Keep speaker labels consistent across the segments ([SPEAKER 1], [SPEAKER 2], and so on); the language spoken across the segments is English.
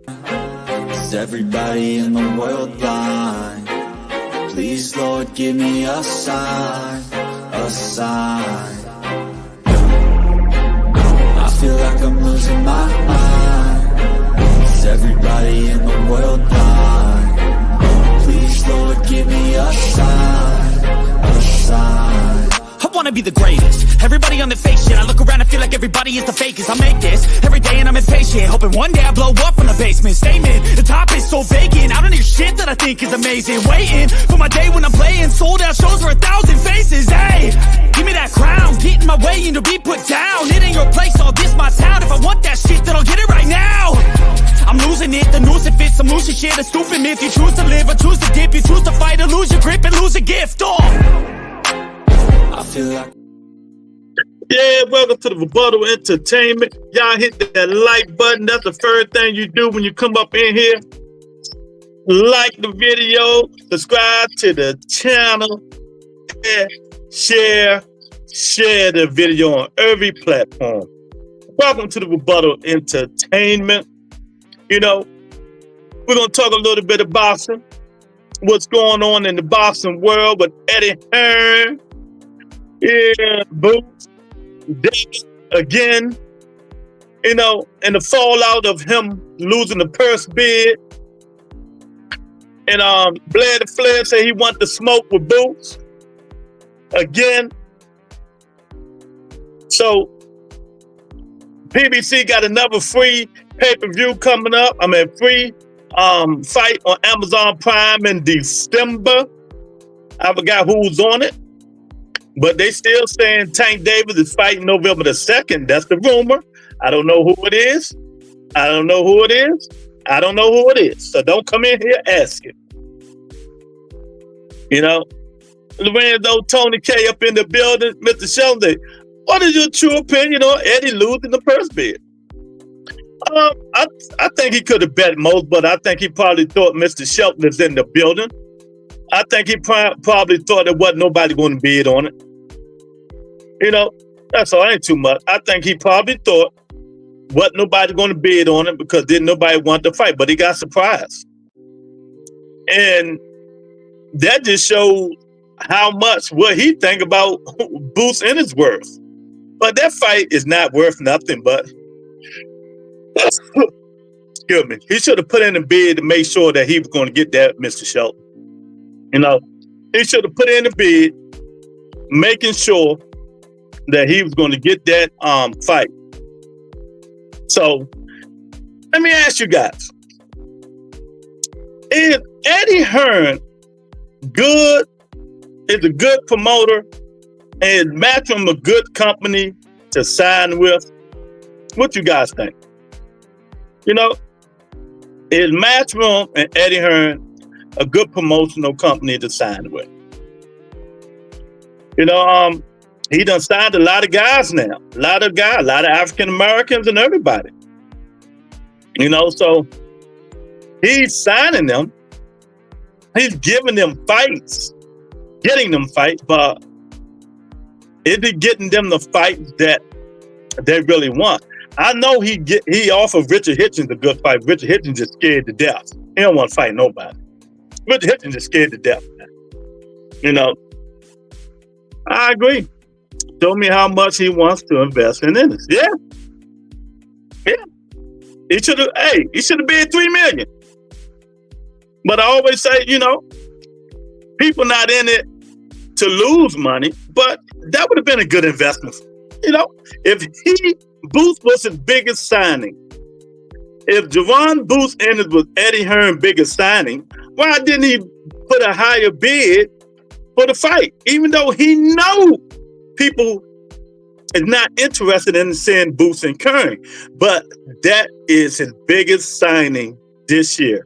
[SPEAKER 1] Is everybody in the world blind? Please, Lord, give me a sign, a sign. I feel like I'm losing my mind. Is everybody in the world blind? Please, Lord, give me a sign, a sign.
[SPEAKER 2] I wanna be the greatest. Everybody on the fake shit. I look around and feel like everybody is the fakest. I make this every day and I'm impatient, hoping one day I blow up from the basement. Statement, the top is so vacant. I don't hear shit that I think is amazing. Waiting for my day when I'm playing sold out shows for 1,000 faces. Hey, give me that crown, get in my way and to be put down. It ain't your place, all this my town. If I want that shit, then I'll get it right now. I'm losing it, the noose it fits. I'm losing shit, a stupid myth. You choose to live or choose to dip. You choose to fight or lose your grip and lose a gift.
[SPEAKER 1] I feel like...
[SPEAKER 3] Yeah, welcome to the Rebuttal Entertainment. Y'all hit that like button. That's the first thing you do when you come up in here. Like the video, subscribe to the channel, and share the video on every platform. Welcome to the Rebuttal Entertainment. You know, we're going to talk a little bit of boxing. What's going on in the boxing world with Eddie Hearn. Yeah, Boots. Again, you know, and the fallout of him losing the purse bid. And Blair the Flair said he wanted to smoke with Boots. Again. So, PBC got another free pay-per-view coming up. I mean, free fight on Amazon Prime in December. I forgot who's on it. But they still saying Tank Davis is fighting November the 2nd. That's the rumor. I don't know who it is. I don't know who it is. I don't know who it is. So don't come in here asking. You know, Lorenzo, Tony K up in the building. Mr. Sheldon, what is your true opinion on Eddie losing the purse bid? I think he could have bet most, but I think he probably thought Mr. Shelton is in the building. I think he probably thought there wasn't nobody going to bid on it. You know, that's all. Ain't too much. I think he probably thought wasn't nobody going to bid on it because didn't nobody want to fight, but he got surprised. And that just shows how much what he think about Boots Ennis worth. But that fight is not worth nothing, but excuse me. He should have put in a bid to make sure that he was going to get that, Mr. Shelton. You know, he should have put in a bid, making sure that he was going to get that fight. So, let me ask you guys: is Eddie Hearn good? Is a good promoter, and is Matchroom a good company to sign with? What you guys think? You know, is Matchroom and Eddie Hearn a good promotional company to sign with? You know, he done signed a lot of guys now. A lot of African Americans and everybody. You know, so he's signing them. He's giving them fights, getting them fights, but is he getting them the fights that they really want? I know he offered Richard Hitchens a good fight. Richard Hitchens is scared to death. He don't want to fight nobody. Richard Hitchens is scared to death, man. You know, I agree. Show me how much he wants to invest in Ennis. Yeah. He should have bid $3 million. But I always say, you know, people not in it to lose money, but that would have been a good investment. You know, if Boots was his biggest signing, if Javon Boots Ennis was Eddie Hearn's biggest signing, why didn't he put a higher bid for the fight? Even though he know people is not interested in seeing Boots and Hearn, but that is his biggest signing this year.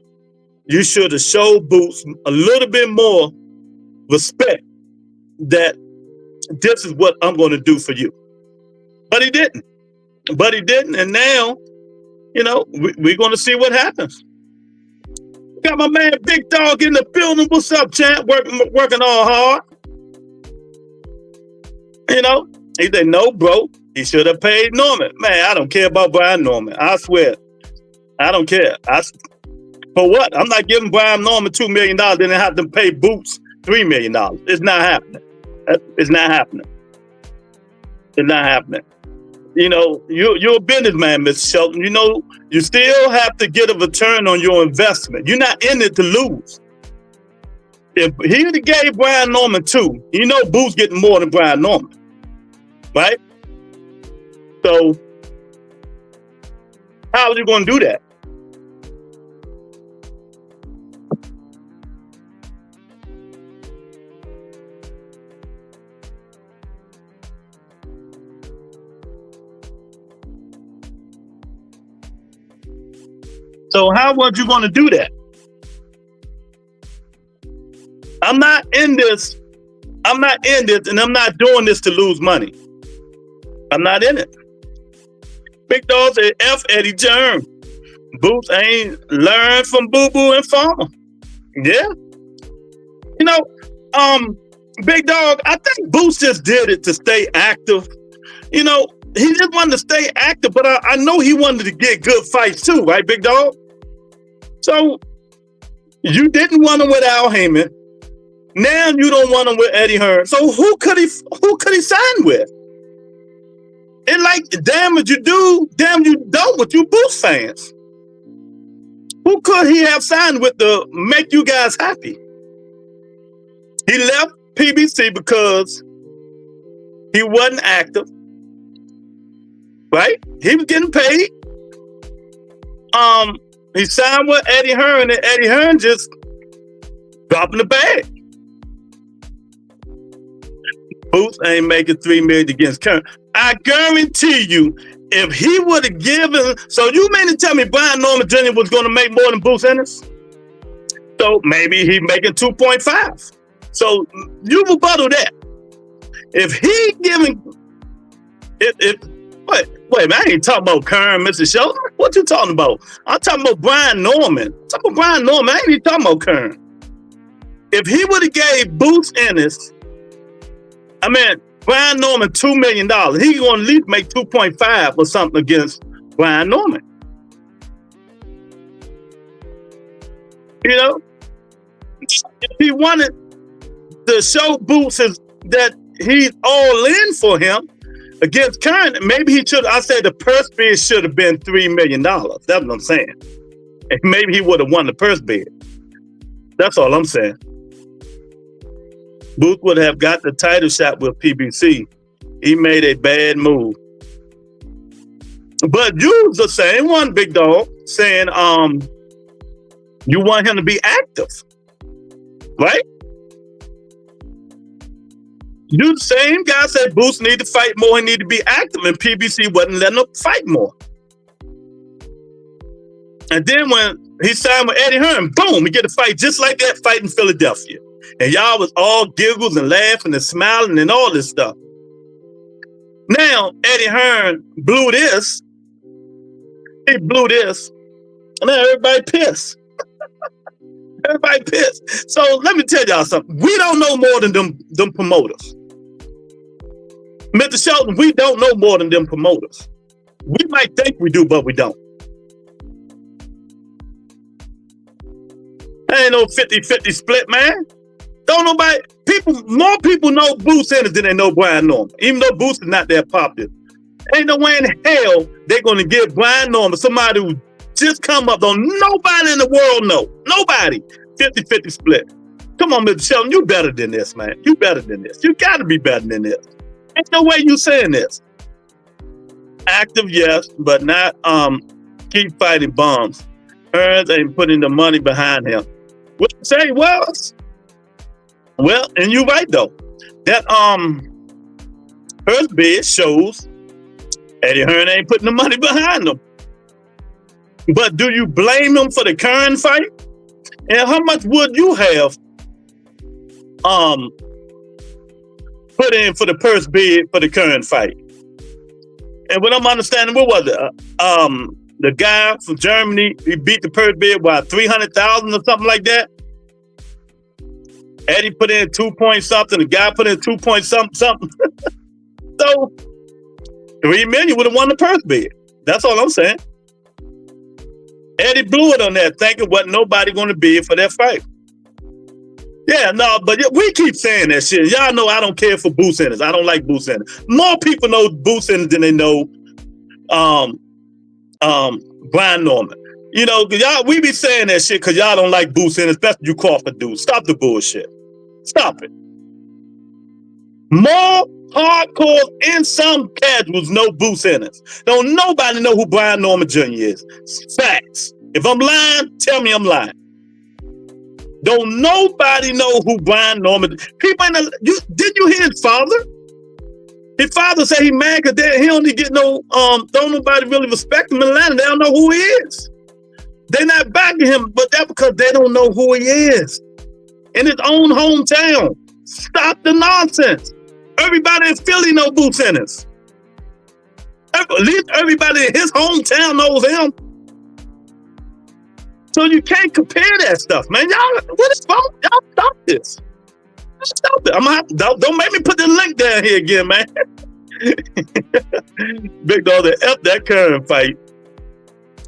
[SPEAKER 3] You should have showed Boots a little bit more respect that this is what I'm going to do for you. But he didn't. And now, you know, we're going to see what happens. Got my man Big Dog in the building. What's up, champ? Working all hard. You know, he said, no, bro. He should have paid Norman. Man, I don't care about Brian Norman. I swear. I don't care. For what? I'm not giving Brian Norman $2 million, then they have to pay Boots $3 million. It's not happening. It's not happening. It's not happening. You know, you're a businessman, Mr. Shelton. You know, you still have to get a return on your investment. You're not in it to lose. If he would have gave Brian Norman 2, you know Boots getting more than Brian Norman. Right? So, how are you going to do that? So how was you going to do that? I'm not in this, and I'm not doing this to lose money. I'm not in it. Big Dog said, F Eddie Hearn. Boots ain't learned from Boo Boo and Farmer. Yeah. You know, Big Dog, I think Boots just did it to stay active. You know, he just wanted to stay active, but I know he wanted to get good fights too, right, Big Dog? So you didn't want him with Al Heyman. Now you don't want him with Eddie Hearn. So who could he sign with? And like, damn it you do, damn you don't with you Boots fans. Who could he have signed with to make you guys happy? He left PBC because he wasn't active. Right? He was getting paid. He signed with Eddie Hearn, and Eddie Hearn just dropping the bag. Boots ain't making $3 million against Kern. I guarantee you, if he would have given, so you mean to tell me Brian Norman Jr. was going to make more than Boots Ennis? So maybe he's making 2.5. So you rebuttal that. If he giving, wait, man, I ain't talking about Kern, Mr. Shelton. What you talking about? I'm talking about Brian Norman. I'm talking about Brian Norman. I ain't even talking about Kern. If he would have gave Boots Ennis, Brian Norman $2 million, he going to at least make 2.5 or something against Brian Norman. You know? If he wanted to show Boots that he's all in for him, against Kern, maybe he should. I said the purse bid should have been $3 million. That's what I'm saying. And maybe he would have won the purse bid. That's all I'm saying. Booth would have got the title shot with PBC. He made a bad move. But you was the same one, Big Dog, saying you want him to be active, right? You the same guy said Boots need to fight more, he need to be active, and PBC wasn't letting him fight more. And then when he signed with Eddie Hearn, boom, he get a fight just like that fight in Philadelphia. And y'all was all giggles and laughing and smiling and all this stuff. Now, Eddie Hearn blew this. He blew this. And now everybody pissed. Everybody pissed. So let me tell y'all something. We don't know more than them promoters. Mr. Shelton, we don't know more than them promoters. We might think we do, but we don't. Ain't no 50-50 split, man. Don't nobody, more people know Boots Ennis than they know Brian Norman, even though Boots is not that popular. Ain't no way in hell they're going to give Brian Norman, somebody who just come up, don't nobody in the world know. Nobody. 50-50 split. Come on, Mr. Shelton, you better than this, man. You better than this. You got to be better than this. Ain't no way you saying this. Active, yes, but not keep fighting bombs. Hearns ain't putting the money behind him. What you say was? Well, and you're right though. That first bid shows Eddie Hearn ain't putting the money behind him. But do you blame him for the current fight? And how much would you have put in for the first bid for the current fight? And what I'm understanding, what was it? The guy from Germany, he beat the purse bid by 300,000 or something like that. Eddie put in 2 point something. The guy put in 2 point something. So $3 million would have won the purse bid. That's all I'm saying. Eddie blew it on that, thinking wasn't nobody going to bid for that fight. Yeah, no, but we keep saying that shit. Y'all know I don't care for Boots Ennis. I don't like Boots Ennis. More people know Boots Ennis than they know Brian Norman. You know, y'all, we be saying that shit because y'all don't like Boots Ennis, especially you Crawford dudes. Stop the bullshit. Stop it. More hardcore and some casuals know Boots Ennis. Don't nobody know who Brian Norman Jr. is. Facts. If I'm lying, tell me I'm lying. Don't nobody know who Brian Norman. People ain't. Did you hear his father? His father said he mad because he don't get no. Don't nobody really respect him in Atlanta. They don't know who he is. They're not backing him, but that's because they don't know who he is in his own hometown. Stop the nonsense. Everybody in Philly know Boots Ennis. At least everybody in his hometown knows him. So you can't compare that stuff, man. Y'all, what is wrong? Y'all stop this. Stop it. I'm gonna have to, don't make me put the link down here again, man. Big dog, they F that current fight.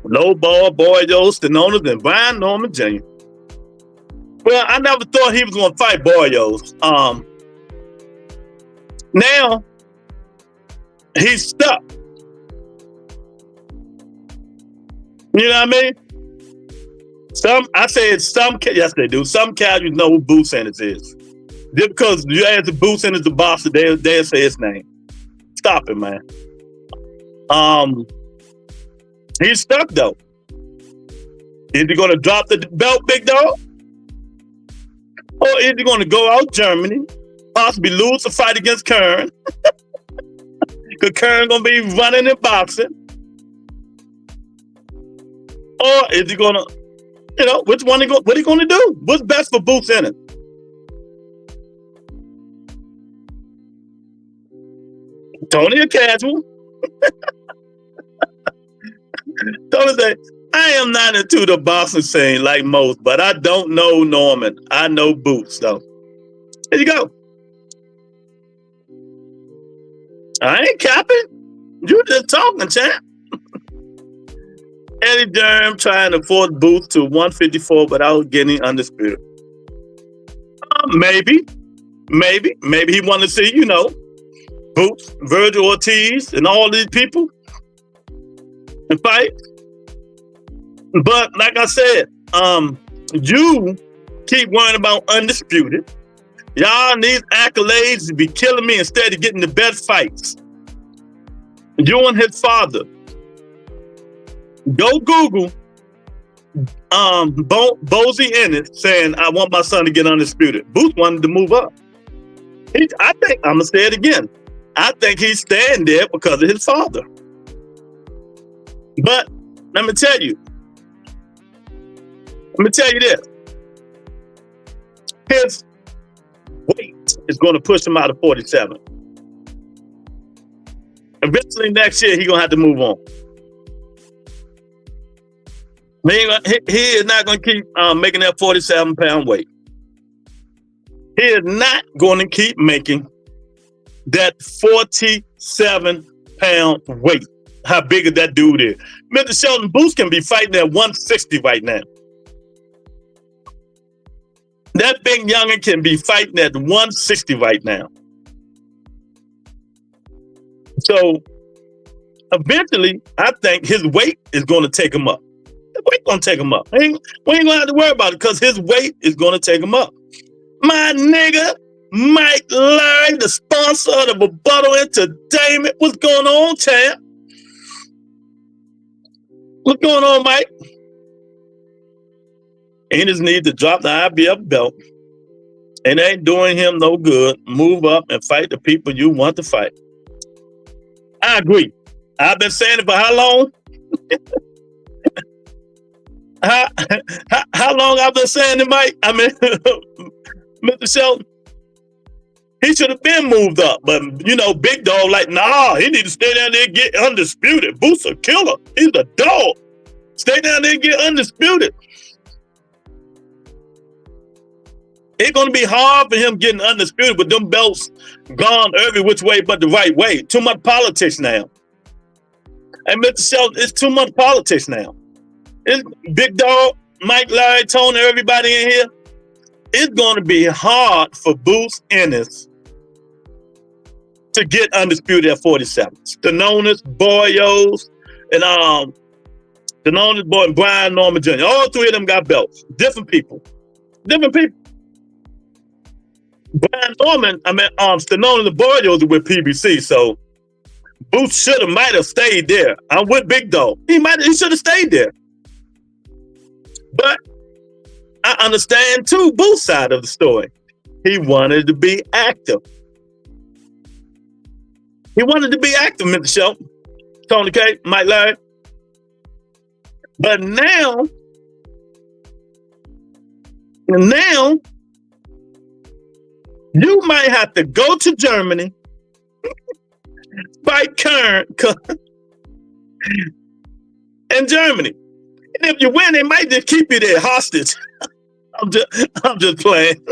[SPEAKER 3] Low ball, Boyos, Stenonas, and Brian Norman Jr. Well, I never thought he was gonna fight Boyos. Now he's stuck. You know what I mean? Yes, they do. Some casuals know who Boots Ennis is. Just because you ask the Boots Ennis the boxer, they'll say his name. Stop it, man. He's stuck though. Is he gonna drop the belt, big dog? Or is he gonna go out Germany, possibly lose the fight against Kern? Because Kern gonna be running and boxing. Or is he gonna, you know, which one what he gonna do? What's best for Boots Ennis? Tony a casual. Tony say, I am not into the boxing scene like most, but I don't know Norman. I know Boots though. There you go. I ain't capping. You just talking, champ. Eddie Hearn trying to force Boots to 154 without getting undisputed. Maybe he want to see, you know, Boots, Virgil Ortiz, and all these people and fight. But like I said, you keep worrying about undisputed. Y'all need accolades to be killing me instead of getting the best fights. You and his father. Go Google Bozy Ennis saying, I want my son to get undisputed. Boots wanted to move up. I think, I'm going to say it again. I think he's staying there because of his father. But let me tell you this. His weight is going to push him out of 47. Eventually next year, he's going to have to move on. He is not going to keep making that 47-pound weight. He is not going to keep making that 47-pound weight. How big is that dude is? Mr. Shelton Boots can be fighting at 160 right now. That big youngin can be fighting at 160 right now. So eventually, I think his weight is going to take him up. His weight going to take him up. We ain't going to have to worry about it because his weight is going to take him up. My nigga, Mike Larry, the sponsor of the Rebuttal Entertainment. What's going on, champ? What's going on, Mike? Ennis needs to drop the IBF belt. It ain't doing him no good. Move up and fight the people you want to fight. I agree. I've been saying it for how long? How long I've been saying it, Mike? I mean, Mr. Shelton, he should have been moved up. But, you know, Big Dog like, nah, he need to stay down there and get undisputed. Boots a killer. He's a dog. Stay down there and get undisputed. It's going to be hard for him getting undisputed with them belts gone every which way but the right way. Too much politics now. And Mr. Shelton, it's too much politics now. It's Big Dog, Mike, Larry, Tony, everybody in here. It's going to be hard for Boots Ennis to get undisputed at 47. Stanonis, Boyos, and Stanonis, Boy, and Brian Norman Jr. All three of them got belts. Different people. Brian Norman, Stanonis and Boyos are with PBC, so Boots might have stayed there. I'm with Big Dog. He should have stayed there. But I understand too Boots' side of the story. He wanted to be active. Mr. Shelton, Tony K, Mike Larry. But now, you might have to go to Germany, fight Kern in Germany. And if you win, they might just keep you there hostage. I'm just playing.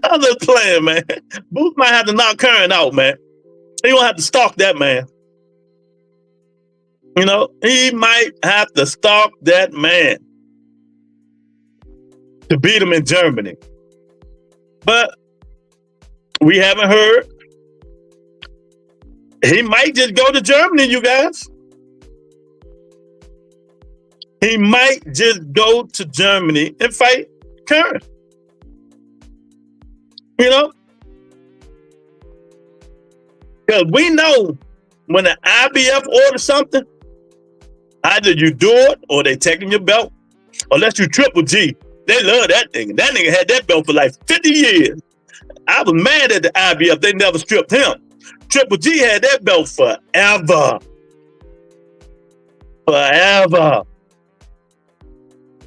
[SPEAKER 3] I'm just playing, man. Booth might have to knock Kern out, man. He gonna have to stalk that man. You know, he might have to stalk that man to beat him in Germany. But we haven't heard. He might just go to Germany, you guys. He might just go to Germany and fight Kern. You know? Because we know when the IBF orders something, either you do it or they taking your belt, unless you Triple G. They love that nigga. That nigga had that belt for like 50 years. I was mad at the IBF. They never stripped him. Triple G had that belt forever.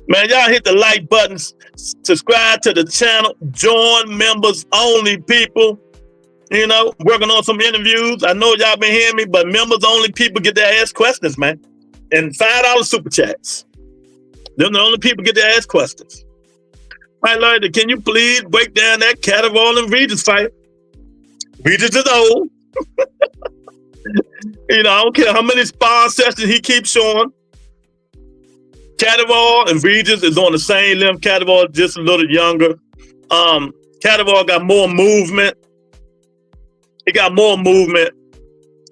[SPEAKER 3] Man, y'all hit the like buttons, subscribe to the channel, join members only people. You know, working on some interviews. I know y'all been hearing me, but members only people get to ask questions, man. And $5 super chats. They're the only people get to ask questions. All right, Lloyd, can you please break down that Catterall and Regis fight? Regis is old. You know, I don't care how many spar sessions he keeps showing. Catterall and Regis is on the same limb. Catterall just a little younger. Catterall got more movement. He got more movement.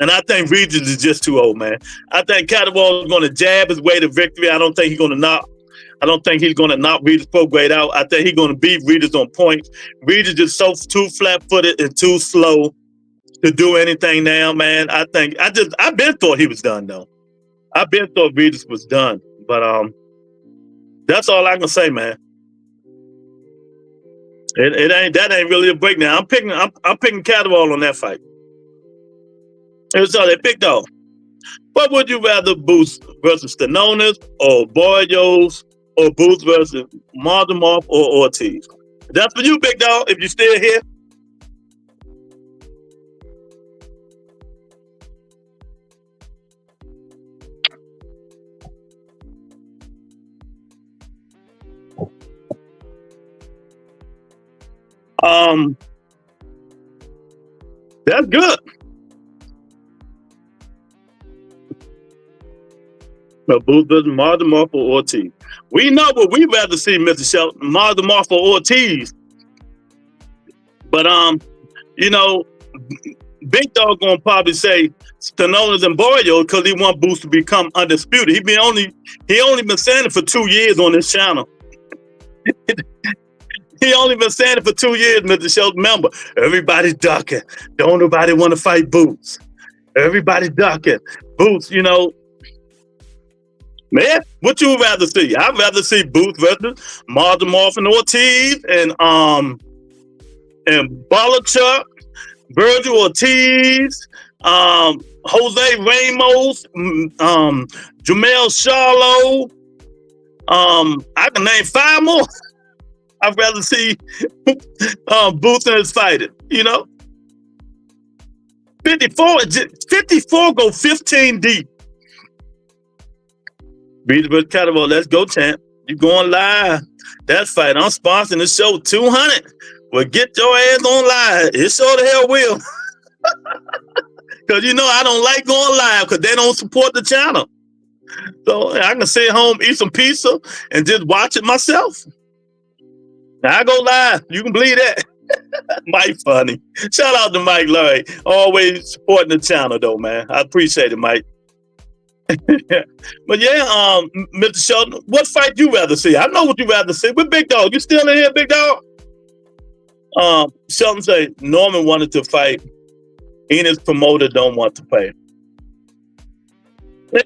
[SPEAKER 3] And I think Regis is just too old, man. I think Catterall is going to jab his way to victory. I don't think he's going to knock Regis pro grade out. I think he's going to beat Regis on points. Regis is so too flat-footed and too slow to do anything now, man. I've been thought he was done, though. I've been thought Regis was done. But that's all I can say, man. That ain't really a breakdown. I'm picking Catterall on that fight. It was all they picked off. What would you rather, Boots versus Stanonis or Boyos, or Boots versus Mardemoff or Ortiz? That's for you, big dog, if you're still here. That's good. Boots versus Mardemoff or Ortiz. We know what we'd rather see, Mr. Shelton, Mardemoff or Ortiz. But you know, Big Dog gonna probably say Stanonis and Boyo because he want Boots to become undisputed. He only been saying it for 2 years on this channel. He only been saying it for 2 years, Mr. Shelton. Remember, everybody's ducking. Don't nobody want to fight Boots. Everybody's ducking. Boots, you know. Man, what you rather see? I'd rather see Boots versus Mardemoff and Ortiz and Bolichuk, Virgil Ortiz, Jose Ramos, Jamel Charlo. I can name 5 more. I'd rather see Boots and his fighting, you know? 54 go 15 deep. Regis versus Catterall, let's go, champ. You going live. That fight, I'm sponsoring the show 200. Well, get your ass on live. It sure the hell will. Because, you know, I don't like going live because they don't support the channel. So I can sit home, eat some pizza, and just watch it myself. Now, I go live. You can believe that. Mike funny. Shout out to Mike Larry. Always supporting the channel though, man. I appreciate it, Mike. But yeah, Mr. Shelton, what fight you rather see? I know what you rather see. With Big Dog. You still in here, Big Dog? Shelton say Norman wanted to fight. Ennis promoter don't want to pay. Yeah,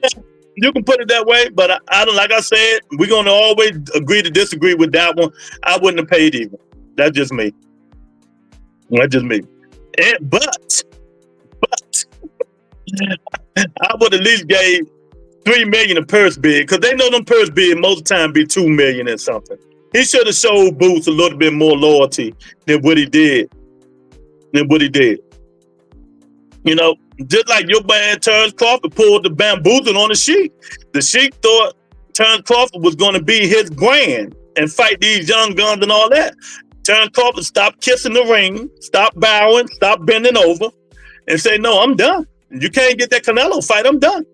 [SPEAKER 3] you can put it that way, but I don't. Like I said, we're gonna always agree to disagree with that one. I wouldn't have paid either. That's just me. That's just me. But I would at least gave $3 million a purse bid, because they know them purse bid most of the time be $2 million and something. He should have showed Boots a little bit more loyalty than what he did. You know, just like your man Terrence Crawford pulled the bamboozle on the Sheik. The Sheik thought Terrence Crawford was going to be his brand and fight these young guns and all that. Terrence Crawford stopped kissing the ring, stopped bowing, stopped bending over, and say, no, I'm done. You can't get that Canelo fight, I'm done.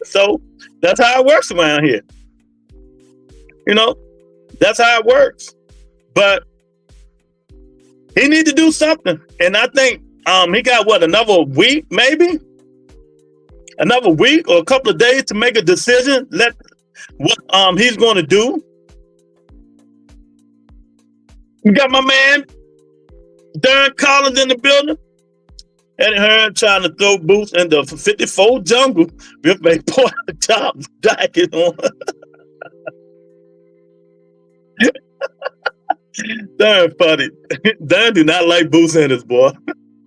[SPEAKER 3] So that's how it works around here. You know, that's how it works. But he need to do something. And I think he got what, another week, maybe? Another week or a couple of days to make a decision. Let what he's going to do. You got my man Darren Collins in the building. Eddie Hearn trying to throw Boots in the 54 jungle with a pork chop jacket on. Darren funny. Darren do not like Boots Ennis, boy.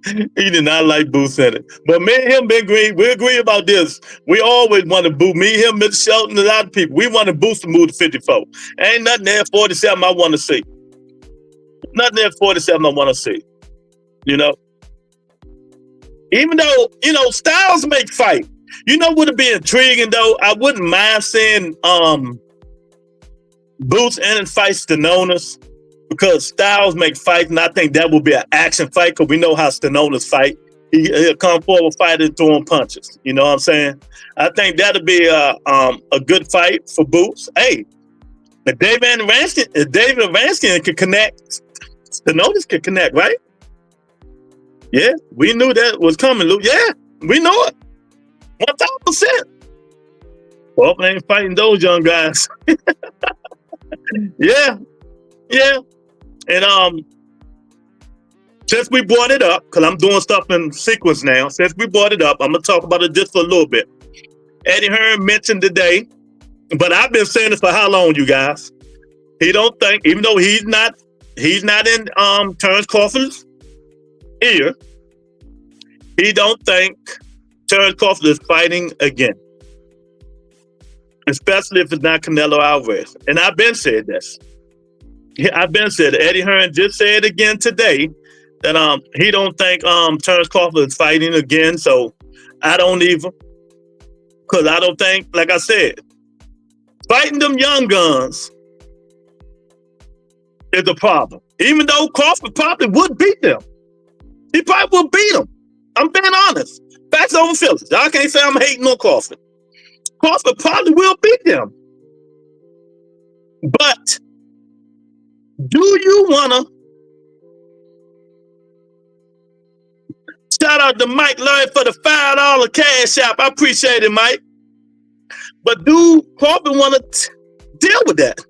[SPEAKER 3] He did not like Boots Ennis. But me and him been agree. We agree about this. We always want to boot. Me, him, Mr. Shelton, and a lot of people. We want to boost to move to 54. Ain't nothing there at 47 I want to see. Nothing there at 47 I want to see. You know? Even though, you know, styles make fight. You know what would be intriguing though? I wouldn't mind seeing Boots Ennis fight Stenonis, because styles make fights, and I think that will be an action fight, because we know how Stenonis fight. He'll come forward fighting, throwing punches. You know what I'm saying? I think that'll be a good fight for Boots. Hey, if David Avansky can connect, Stenonis can connect, right? Yeah, we knew that was coming, Luke. Yeah, we know it. 1,000%. Well, they ain't fighting those young guys. Yeah. And since we brought it up, because I'm doing stuff in sequence now, since we brought it up, I'm gonna talk about it just for a little bit. Eddie Hearn mentioned today, but I've been saying this for how long, you guys? He don't think, even though he's not in Terrence Crawford's ear, he don't think Terrence Crawford is fighting again, especially if it's not Canelo Alvarez. And I've been said this. I've been said it. Eddie Hearn just said again today that he don't think Terrence Crawford is fighting again. So I don't even, because I don't think, like I said, fighting them young guns is a problem. Even though Crawford probably would beat them. He probably would beat them. I'm being honest. Facts over feelings. Y'all can't say I'm hating on Crawford. Crawford probably will beat them. But do you wanna, shout out to Mike Larry for the $5 cash app. I appreciate it, Mike. But do Crawford wanna deal with that?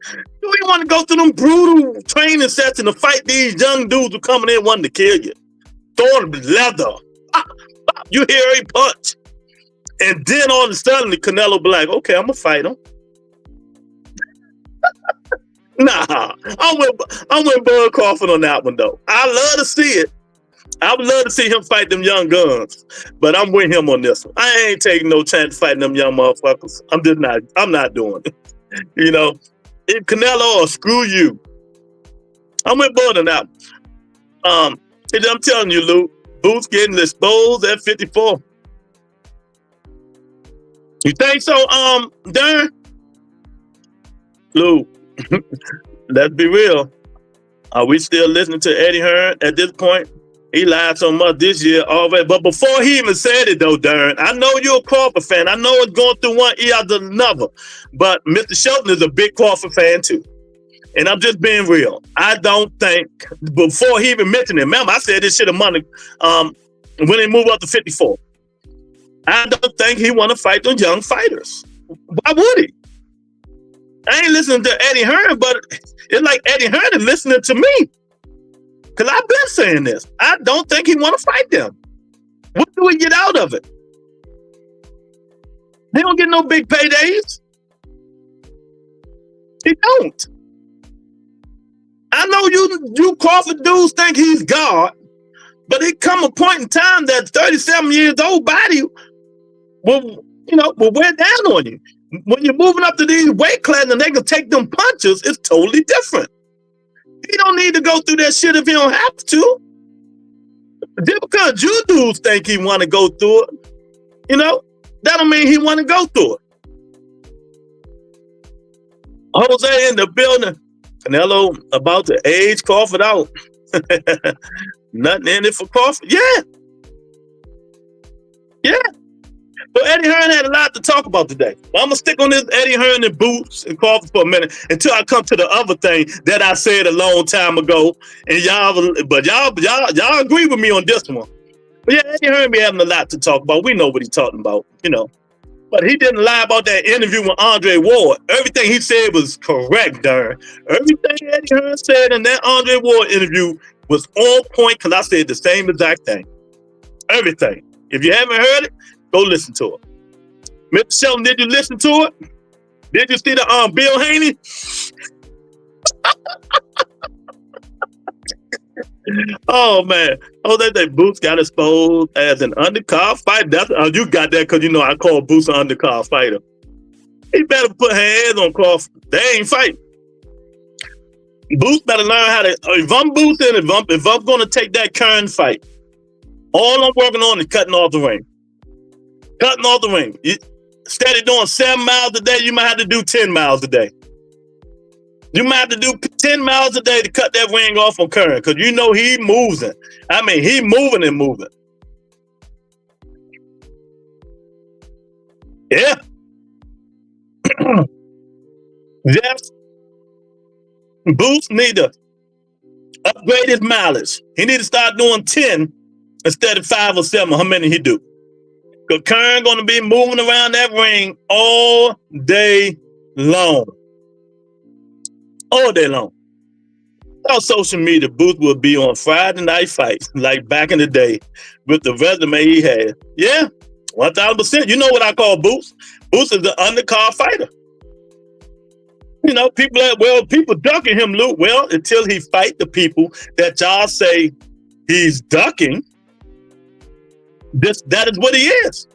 [SPEAKER 3] Do you want to go through them brutal training sessions to fight these young dudes who coming in wanting to kill you? Throwing leather. You hear a punch. And then all of a sudden, Canelo be like, okay, I'm going to fight him. Nah, I'm with Bud Crawford on that one, though. I love to see it. I would love to see him fight them young guns. But I'm with him on this one. I ain't taking no chance fighting them young motherfuckers. I'm not doing it. You know? If Canelo or screw you. I'm with Bud on that one. I'm telling you, Luke, Boots getting exposed at 54. You think so, Darren? Luke, let's be real. Are we still listening to Eddie Hearn at this point? He lied so much this year already. But before he even said it, though, Darren, I know you're a Crawford fan. I know it's going through one ear after another. But Mr. Shelton is a big Crawford fan, too. And I'm just being real. I don't think, before he even mentioned it, remember, I said this shit a month when they move up to 54. I don't think he want to fight those young fighters. Why would he? I ain't listening to Eddie Hearn, but it's like Eddie Hearn is listening to me. Because I've been saying this. I don't think he want to fight them. What do we get out of it? They don't get no big paydays. He don't. I know you Crawford dudes think he's God, but it come a point in time that 37 years old body will wear down on you. When you're moving up to these weight classes and they can take them punches, it's totally different. He don't need to go through that shit if he don't have to. Just because you dudes think he want to go through it, that don't mean he want to go through it. Jose in the building. Canelo about to age Crawford out. Nothing in it for Crawford. Yeah. But Eddie Hearn had a lot to talk about today. But I'm gonna stick on this Eddie Hearn and Boots and Crawford for a minute until I come to the other thing that I said a long time ago. And y'all agree with me on this one. But yeah, Eddie Hearn be having a lot to talk about. We know what he's talking about, But he didn't lie about that interview with Andre Ward. Everything he said was correct, Darren. Everything Eddie Hearn said in that Andre Ward interview was on point because I said the same exact thing. Everything. If you haven't heard it, go listen to it. Mr. Shelton, did you listen to it? Did you see the Bill Haney? Oh man! Oh, that Boots got exposed as an undercard fighter. That's you got that because I call Boots an undercard fighter. He better put hands on Crawford. They ain't fighting. Boots better learn how to. If I'm Boots and if I'm going to take that current fight, all I'm working on is cutting off the ring. Cutting off the ring. Instead of doing 7 miles a day, you might have to do 10 miles a day. You might have to do 10 miles a day to cut that ring off on Curran because he moving. I mean, he moving and moving. Yeah. Yes. Boots need to upgrade his mileage. He need to start doing 10 instead of 5 or 7. How many he do? Because Curran going to be moving around that ring all day long. All day long. On social media, Boots will be on Friday night fights like back in the day with the resume he had. Yeah, 1,000%. You know what I call Boots? Boots is the undercard fighter. People ducking him, Luke. Well, until he fight the people that y'all say he's ducking, that is what he is.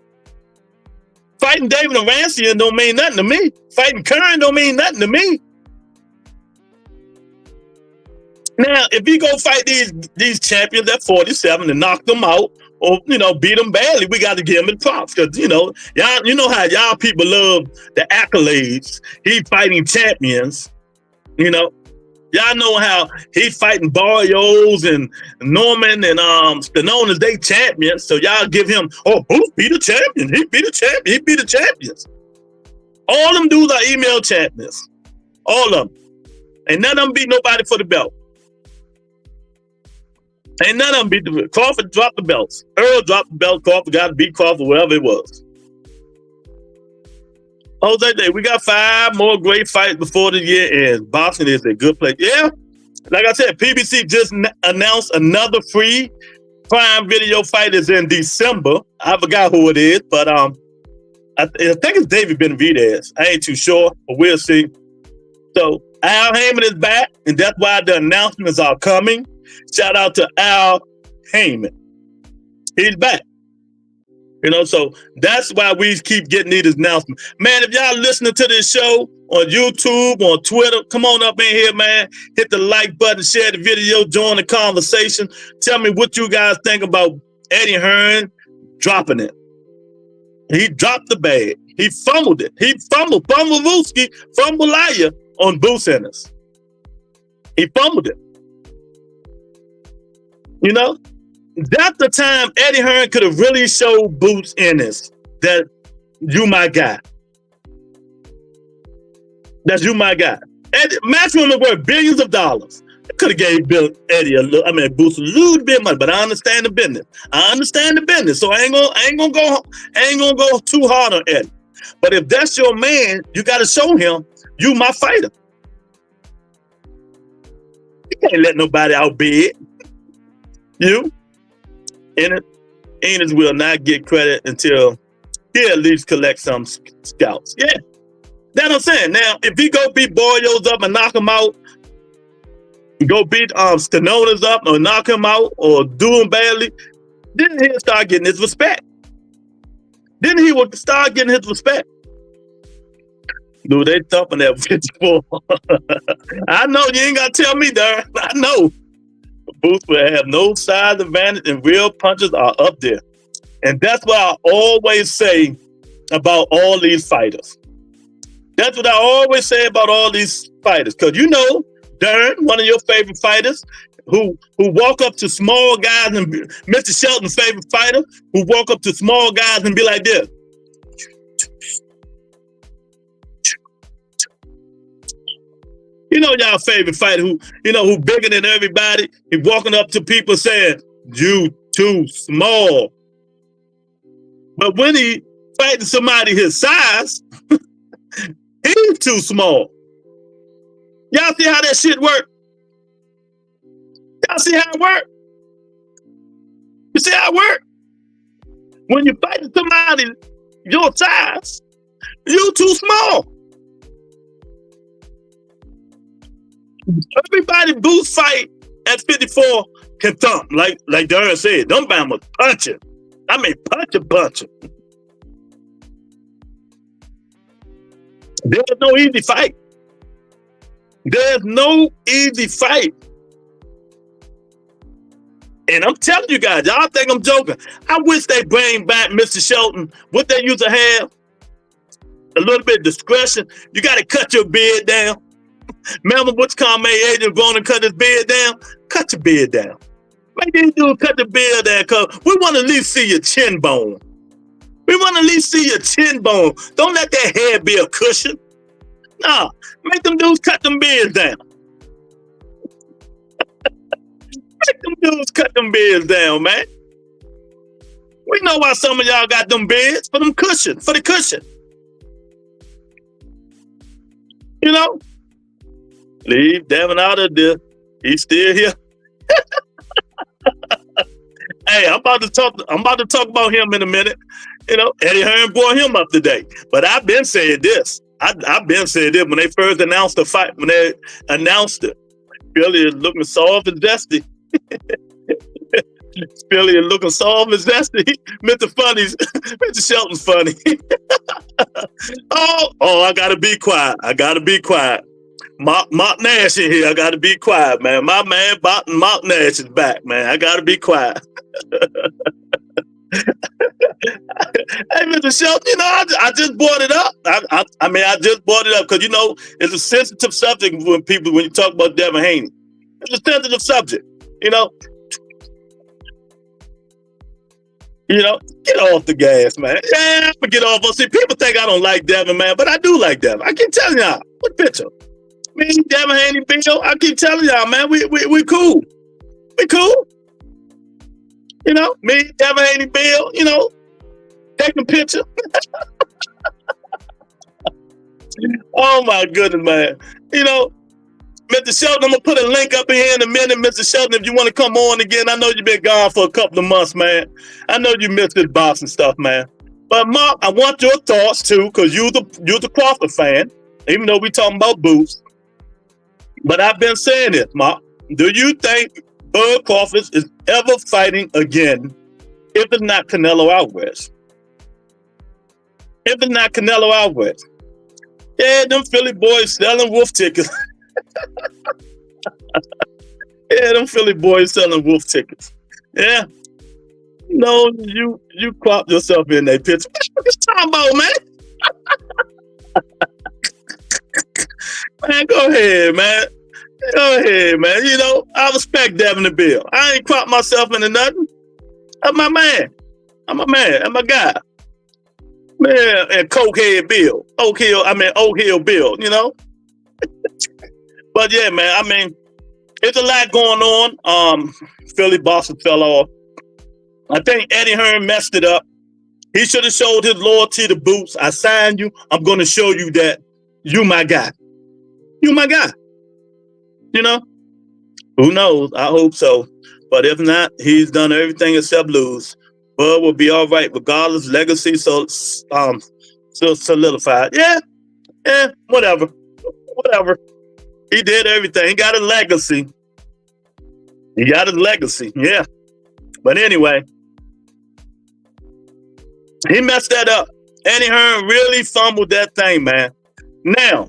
[SPEAKER 3] Fighting David Arancian don't mean nothing to me. Fighting Curran don't mean nothing to me. Now, if you go fight these champions at 47 and knock them out or, beat them badly, we got to give him the props because, y'all, how y'all people love the accolades. He fighting champions, Y'all know how he fighting Barrios and Norman and Stallone as they champions. So y'all give him, Boots beat a champion. He beat a champion. He beat the champions. All them dudes are email champions. All of them. Ain't none of them beat nobody for the belt. Ain't none of them beat the belt. Crawford dropped the belts. Earl dropped the belt. Crawford got to beat Crawford, whatever it was. Jose, we got 5 more great fights before the year ends. Boxing is a good place. Yeah, like I said, PBC just announced another free Prime Video fight is in December. I forgot who it is, but I think it's David Benavidez. I ain't too sure, but we'll see. So Al Heyman is back, and that's why the announcements are coming. Shout out to Al Heyman. He's back. So that's why we keep getting these announcements. Man, if y'all listening to this show on YouTube, on Twitter, come on up in here, man. Hit the like button, share the video, join the conversation. Tell me what you guys think about Eddie Hearn dropping it. He dropped the bag. He fumbled it. He fumbled Liar on Boots Ennis. He fumbled it. That's the time Eddie Hearn could have really showed Boots Ennis that you my guy. That's you my guy. Matchroom is worth billions of dollars. Could have gave Boots a little bit of money, but I understand the business. So I ain't gonna go too hard on Eddie. But if that's your man, you got to show him you my fighter. You can't let nobody outbid you. Ennis will not get credit until he at least collect some scouts. Yeah, that's what I'm saying. Now, if he go beat Boyos up and knock him out, go beat Stanonas up or knock him out or do him badly, then he'll start getting his respect. Then he will start getting his respect. Dude, they thumping that 54. I know you ain't got to tell me, Darren. I know. Boots will have no size advantage and real punches are up there. And that's what I always say about all these fighters. That's what I always say about all these fighters. Because you know, Darren, one of your favorite fighters, who walk up to small guys, and Mr. Shelton's favorite fighter, who walk up to small guys and be like this. You know y'all favorite fighter who bigger than everybody. He walking up to people saying, "You too small." But when he fighting somebody his size, he's too small. Y'all see how that shit work? Y'all see how it work? You see how it work? When you fighting somebody your size, you too small. Everybody Boots fight at 54 can thump, like Darren said. Them Bama's punching. I mean, punching. There's no easy fight. There's no easy fight. And I'm telling you guys, y'all think I'm joking. I wish they bring back Mr. Shelton. What they used to have, a little bit of discretion. You got to cut your beard down. Remember what's called my agent going to cut his beard down? Cut your beard down. Make these dudes cut the beard down, because we want to at least see your chin bone. We want to at least see your chin bone. Don't let that hair be a cushion. Nah, make them dudes cut them beards down. Make them dudes cut them beards down, man. We know why some of y'all got them beards, for them cushion, for the cushion. You know? Leave Devin out of there. He's still here. Hey, I'm about to talk about him in a minute. You know, Eddie Hearn brought him up today. But I've been saying this. I've been saying this when they first announced the fight, when they announced it. Billy is looking soft and zesty. Billy is looking soft and zesty. Mr. Shelton's funny. Oh, I gotta be quiet. Mark Nash in here. I gotta be quiet, man. My man Mark Nash is back, man. I gotta be quiet. Hey, Mr. Shelton, you know, I just brought it up. I just brought it up because, you know, it's a sensitive subject when you talk about Devin Haney. It's a sensitive subject, you know. You know, get off the gas, man. Yeah, I'm gonna get off. See, people think I don't like Devin, man, but I do like Devin. I keep telling y'all. What picture? Me, Devin Haney, Bill. I keep telling y'all, man, we cool. We cool. You know, me, Devin Haney, Bill, you know, taking picture. Oh my goodness, man. You know, Mr. Shelton, I'm gonna put a link up in here in a minute, Mr. Shelton, if you want to come on again. I know you've been gone for a couple of months, man. I know you missed this boxing stuff, man. But Mark, I want your thoughts too, because you're the Crawford fan, even though we talking about Boots. But I've been saying this, Mark. Do you think Bud Crawford is ever fighting again if it's not Canelo Alvarez? If it's not Canelo Alvarez. Yeah, them Philly boys selling wolf tickets. Yeah, them Philly boys selling wolf tickets. Yeah. No, you cropped yourself in that picture. What you talking about, man? Man, go ahead, man. Go ahead, man. You know, I respect Devin and Bill. I ain't cropped myself into nothing. That's my man. I'm my man. That's my guy. Man, and Cokehead Bill. Oak Hill Bill, you know? But yeah, man, I mean, it's a lot going on. Philly Boston fell off. I think Eddie Hearn messed it up. He should have showed his loyalty to Boots. I signed you. I'm going to show you that you my guy. You my guy. You know? Who knows? I hope so. But if not, he's done everything except lose. Bud will be all right regardless. Legacy so solidified. Yeah, whatever. He did everything. He got a legacy. Yeah. But anyway, he messed that up. Eddie Hearn really fumbled that thing, man. Now,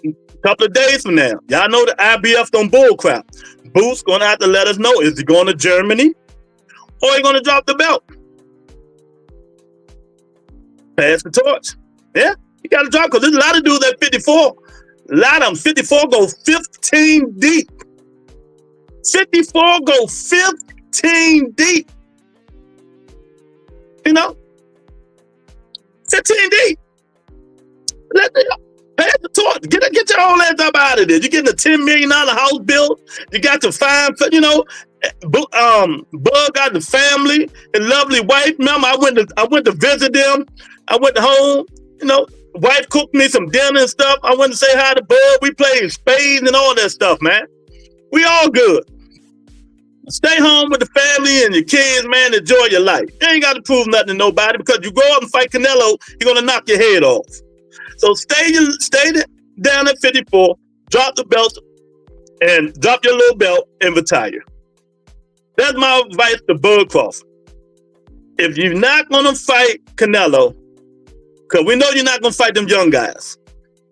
[SPEAKER 3] a couple of days from now, y'all know the IBF on bullcrap. Boots gonna have to let us know, is he going to Germany or he gonna drop the belt? Pass the torch. Yeah, he got to drop, because there's a lot of dudes at 54. A lot of them, 54 go 15 deep. 54 go 15 deep. You know? 15 deep. Pass the torch. Get your whole ass up out of there. You're getting a $10 million house built. You got the fine, you know. Bud got the family, a lovely wife. Remember, I went to visit them. I went home. You know, wife cooked me some dinner and stuff. I went to say hi to Bud. We played spades and all that stuff, man. We all good. Stay home with the family and your kids, man. Enjoy your life. You ain't got to prove nothing to nobody, because you go up and fight Canelo, you're gonna knock your head off. So stay down at 54, drop the belt, and drop your little belt and retire. That's my advice to Bud Crawford. If you're not gonna fight Canelo, because we know you're not gonna fight them young guys,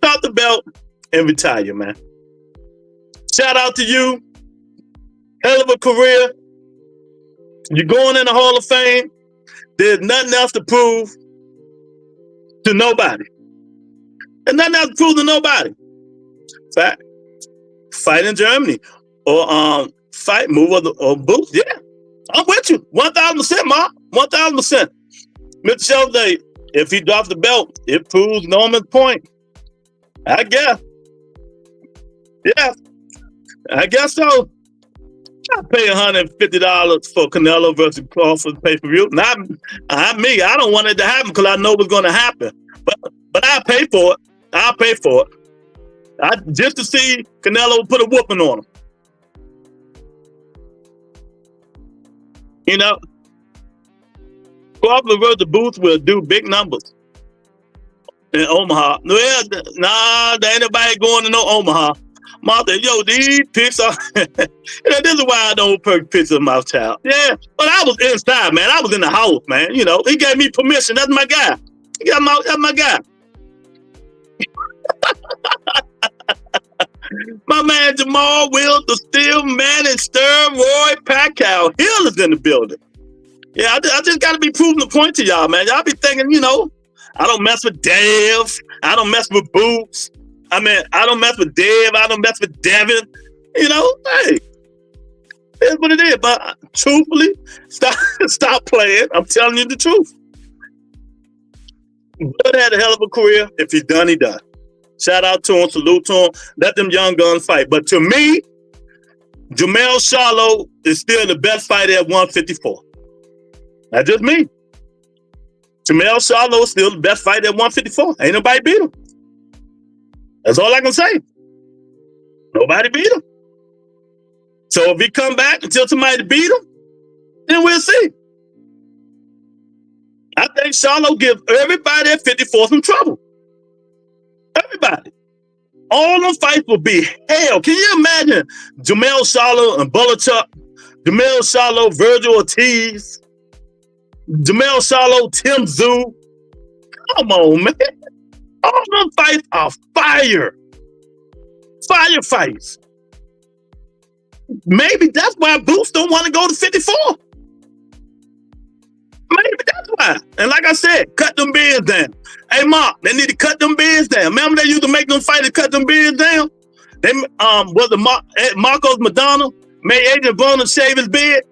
[SPEAKER 3] drop the belt and retire, man. Shout out to you. Hell of a career. You're going in the Hall of Fame. There's nothing else to prove to nobody. There's nothing else to prove to nobody. Fact. Fight in Germany. Or move or Boots. Yeah. I'm with you. 1,000%, Mark. 1,000%. Mr. Shelby, if he drops the belt, it proves Norman's point. I guess. Yeah. I guess so. I pay $150 for Canelo versus Crawford pay-per-view. Not me. I don't want it to happen because I know what's going to happen. But I'll pay for it. I'll pay for it. Just to see Canelo put a whooping on him. You know, Crawford versus Boots will do big numbers in Omaha. Well, nah, there ain't nobody going to no Omaha. Martha, yo, these pics are, this is why I don't put pictures of my child. Yeah, but I was inside, man. I was in the house, man. You know, he gave me permission. That's my guy. That's my guy. My man Jamal Will, the Steel Man and Stir, Roy Pacquiao Hill is in the building. Yeah, I just got to be proving the point to y'all, man. Y'all be thinking, you know, I don't mess with Dev. I don't mess with Boots. I mean, I don't mess with Dev. I don't mess with Devin. You know, hey, it's what it is. But truthfully, stop playing. I'm telling you the truth. Bud had a hell of a career. If he's done, he done. Shout out to him. Salute to him. Let them young guns fight. But to me, Jermell Charlo is still the best fighter at 154. That's just me. Jermell Charlo is still the best fighter at 154. Ain't nobody beat him. That's all I can say. Nobody beat him. So if he come back until somebody beat him, then we'll see. I think Charlo gives everybody at 54 some trouble. Everybody. All them fights will be hell. Can you imagine Jermell Charlo and Bolichuk, Jermell Charlo, Virgil Ortiz, Jermell Charlo, Tim Tszyu? Come on, man. All them fights are fire. Fire fights. Maybe that's why Boots don't want to go to 54. Maybe that's why. And like I said, cut them beards down. Hey, Mark, they need to cut them beards down. Remember they used to make them fighters cut them beards down? They was the Marcos Madonna made Adrian Broner shave his beard?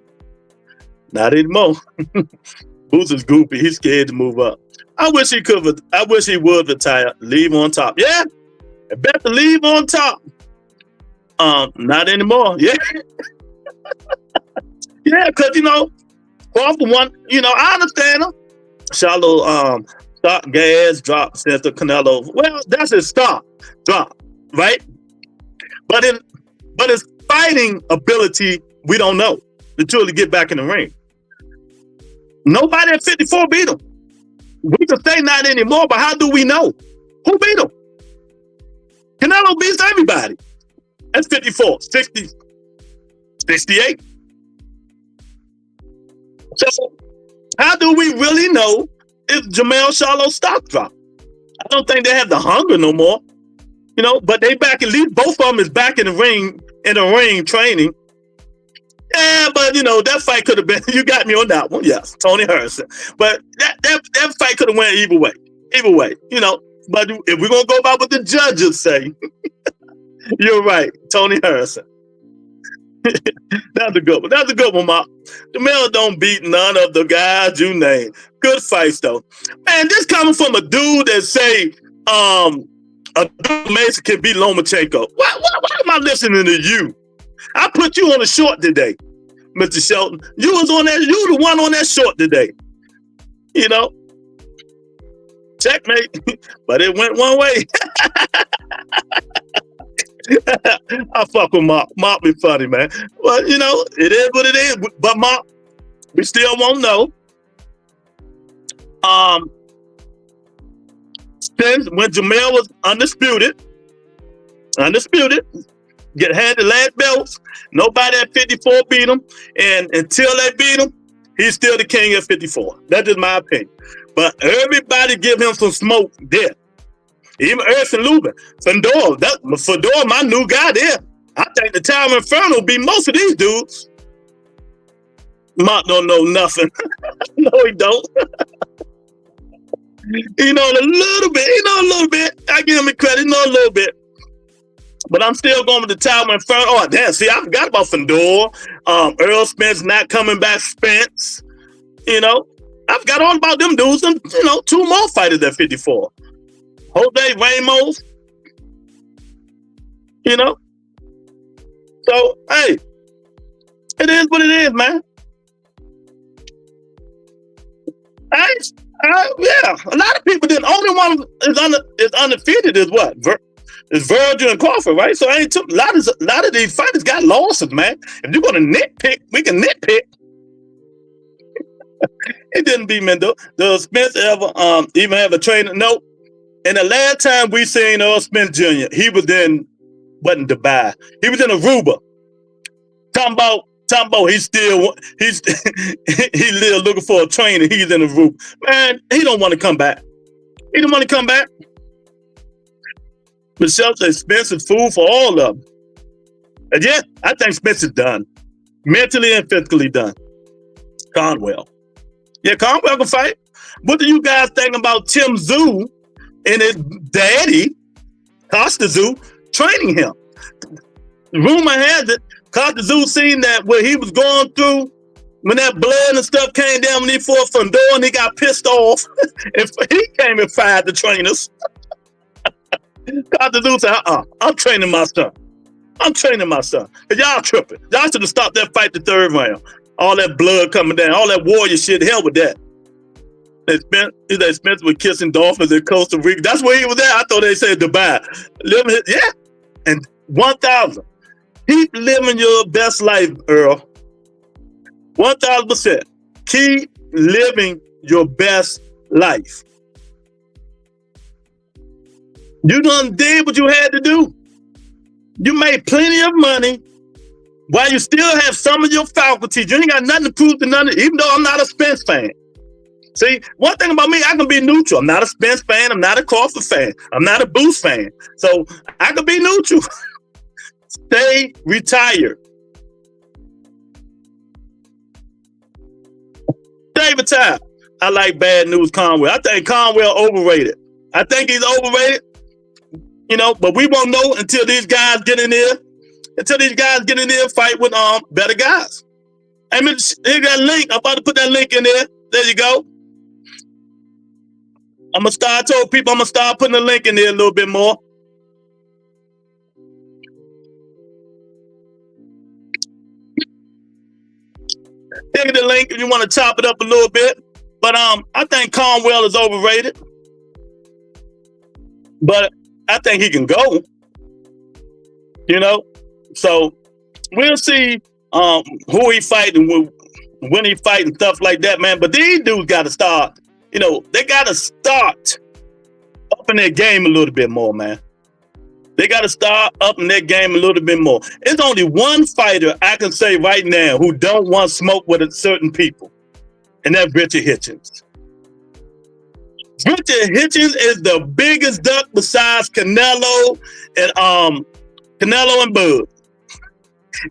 [SPEAKER 3] Not anymore. Boots is goofy. He's scared to move up. I wish he could. I wish he would retire. Leave on top. Yeah, better leave on top. Not anymore. Yeah, yeah. Because Crawford one. I understand him. Shallow stock gas drop since the Canelo. Well, that's his stock drop, right? But his fighting ability, we don't know until he get back in the ring. Nobody at 54 beat him. We can say not anymore, but how do we know? Who beat him? Canelo beats everybody. That's 54, 60, 68. So how do we really know if Jermell Charlo's stock dropped? I don't think they have the hunger no more. But they back, at least both of them is back in the ring training. Yeah, but that fight could have been, you got me on that one, yes, Tony Harrison. But that fight could have went either way. But if we're gonna go by what the judges say, you're right, Tony Harrison. That's a good one. That's a good one, Mark. Jermell don't beat none of the guys you name. Good fights though. Man, this coming from a dude that say a dude Mason can beat Lomachenko. Why am I listening to you? I put you on the short today, Mr. Shelton. You the one on that short today. Checkmate. But it went one way. I fuck with Mark. Mark be funny, man. Well, it is what it is. But Mark, we still won't know. Since when Jermell was undisputed, had the last belts, nobody at 54 beat him, and until they beat him, he's still the king at 54. That's just my opinion. But everybody give him some smoke there. Even Erson Lubin, Fedor, my new guy there. I think the Tower Inferno beat most of these dudes. Mark don't know nothing. No, he don't. He know a little bit. I give him credit. He know a little bit. But I'm still going with the Tower Inferno. Oh, damn. See, I forgot about Fedor. Earl Spence not coming back. Spence. I forgot all about them dudes. And, two more fighters at 54. Jose Ramos. So, hey. It is what it is, man. Yeah, a lot of people didn't. Only one is undefeated is what? It's Virgil and Crawford, right? So a lot of these fighters got losses, man. If you're gonna nitpick, we can nitpick. It didn't beat Mendo. Does Spence ever even have a trainer? No. And the last time we seen Earl Spence Jr., he was wasn't Dubai. He was in Aruba. Talking about he's still looking for a trainer. He's in the roof. Man, he don't want to come back. He don't want to come back. Michelle says Spence is food for all of them. And yeah, I think Spence is done. Mentally and physically done. Conwell. Yeah, Conwell can fight. What do you guys think about Tim Tszyu and his daddy, Costa Tszyu, training him? Rumor has it, Costa Tszyu seen that what he was going through when that blood and stuff came down when he fought Fedor and he got pissed off. If he came and fired the trainers. Costa Tszyu said, I'm training my son. Cause y'all tripping. Y'all should have stopped that fight the third round. All that blood coming down, all that warrior shit, hell with that. Spence was kissing dolphins in Costa Rica. That's where he was at. I thought they said Dubai. Yeah. And 1,000. Keep living your best life, Earl. 1,000%. Keep living your best life. You done did what you had to do. You made plenty of money while you still have some of your faculties. You ain't got nothing to prove to none, even though I'm not a Spence fan. See, one thing about me, I can be neutral. I'm not a Spence fan. I'm not a Crawford fan. I'm not a Booth fan. So I can be neutral. Stay retired. Stay retired. I like Bad News Conwell. I think Conwell overrated. I think he's overrated. But we won't know until these guys get in there. Fight with better guys. I mean, here's that link. I'm about to put that link in there. There you go. I'm gonna start telling people. I'm gonna start putting the link in there a little bit more. Here's the link if you want to chop it up a little bit. But I think Conwell is overrated. But I think he can go. You know, so we'll see who he fighting, when he fighting, stuff like that, man. But these dudes got to start. You know, they got to start upping their game a little bit more, man. They got to start upping their game a little bit more. There's only one fighter I can say right now who don't want smoke with certain people, and that's Richard Hitchens. Richard Hitchens is the biggest duck besides Canelo and Bud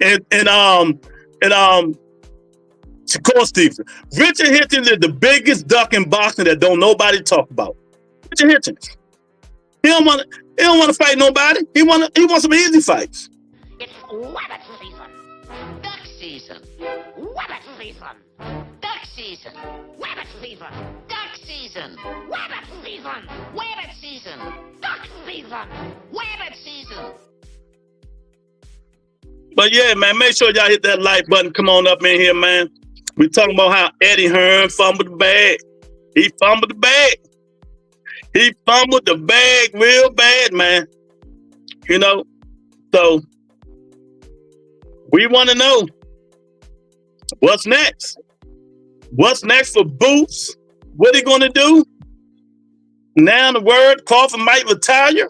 [SPEAKER 3] and Shakur Stevenson. Richard Hitchens is the biggest duck in boxing that don't nobody talk about. Richard Hitchens. He don't want to fight nobody. He wants some easy fights.
[SPEAKER 4] It's rabbit season, duck season, rabbit season, duck season, rabbit season, duck season, rabbit season, rabbit season, duck season, rabbit season.
[SPEAKER 3] But yeah, man, make sure y'all hit that like button. Come on up in here, man. We talking about how Eddie Hearn fumbled the bag. He fumbled the bag. He fumbled the bag real bad, man. You know, so we want to know what's next. What's next for Boots? What he going to do? Now the word, Crawford might retire.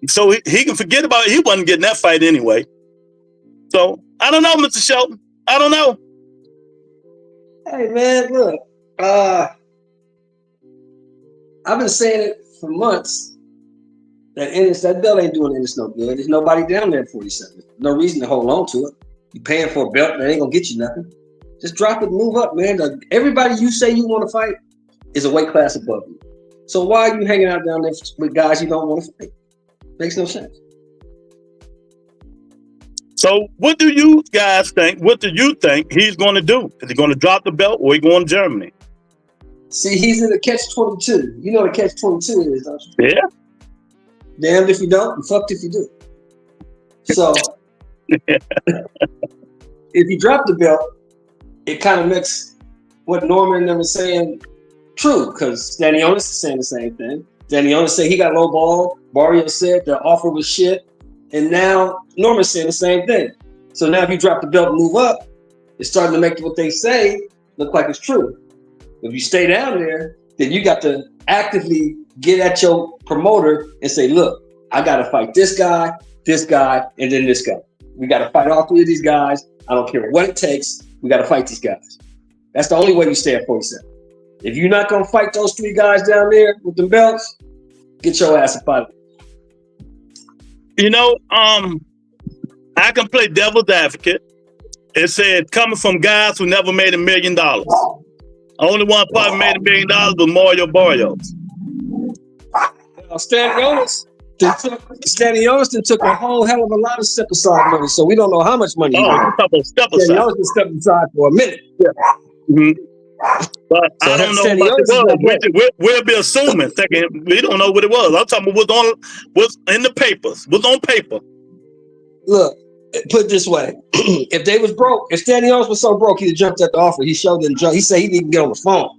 [SPEAKER 3] So he can forget about it. He wasn't getting that fight anyway. So I don't know, Mr. Shelton. I don't know.
[SPEAKER 5] Hey man, look. I've been saying it for months that Ennis, that belt ain't doing Ennis no good. There's nobody down there at 47. No reason to hold on to it. You paying for a belt that ain't gonna get you nothing. Just drop it, move up, man. Everybody you say you want to fight is a weight class above you. So why are you hanging out down there with guys you don't want to fight? Makes no sense.
[SPEAKER 3] So what do you guys think? What do you think he's going to do? Is he going to drop the belt or he going to Germany?
[SPEAKER 5] See, he's in the catch-22. You know what a catch-22 is, don't you?
[SPEAKER 3] Yeah.
[SPEAKER 5] Damned if you don't, and fucked if you do. So if you drop the belt, it kind of makes what Norman and them was saying true, because Danny Onis is saying the same thing. Danny Onis said he got low ball. Barrio said the offer was shit. And now Norman's saying the same thing. So now if you drop the belt and move up, it's starting to make what they say look like it's true. If you stay down there, then you got to actively get at your promoter and say, look, I got to fight this guy, and then this guy. We got to fight all three of these guys. I don't care what it takes. We got to fight these guys. That's the only way you stay at 47. If you're not going to fight those three guys down there with the belts, get your ass a fight.
[SPEAKER 3] You know, I can play devil's advocate. It said coming from guys who never made $1 million. Only one probably made $1 million was Mario Barrios.
[SPEAKER 5] Stanley Oniston took a whole hell of a lot of step aside money, so we don't know how much money.
[SPEAKER 3] Step aside.
[SPEAKER 5] Stanley Oniston stepped aside for a minute. Yeah.
[SPEAKER 3] Mm-hmm. But so I don't know what it was. We'll be assuming. We don't know what it was. I'm talking about what's in the papers. What's on paper.
[SPEAKER 5] Look, put it this way: if they was broke, if Stanley Onis was so broke, he'd have jumped at the offer. He showed them. He said he didn't even get on the phone.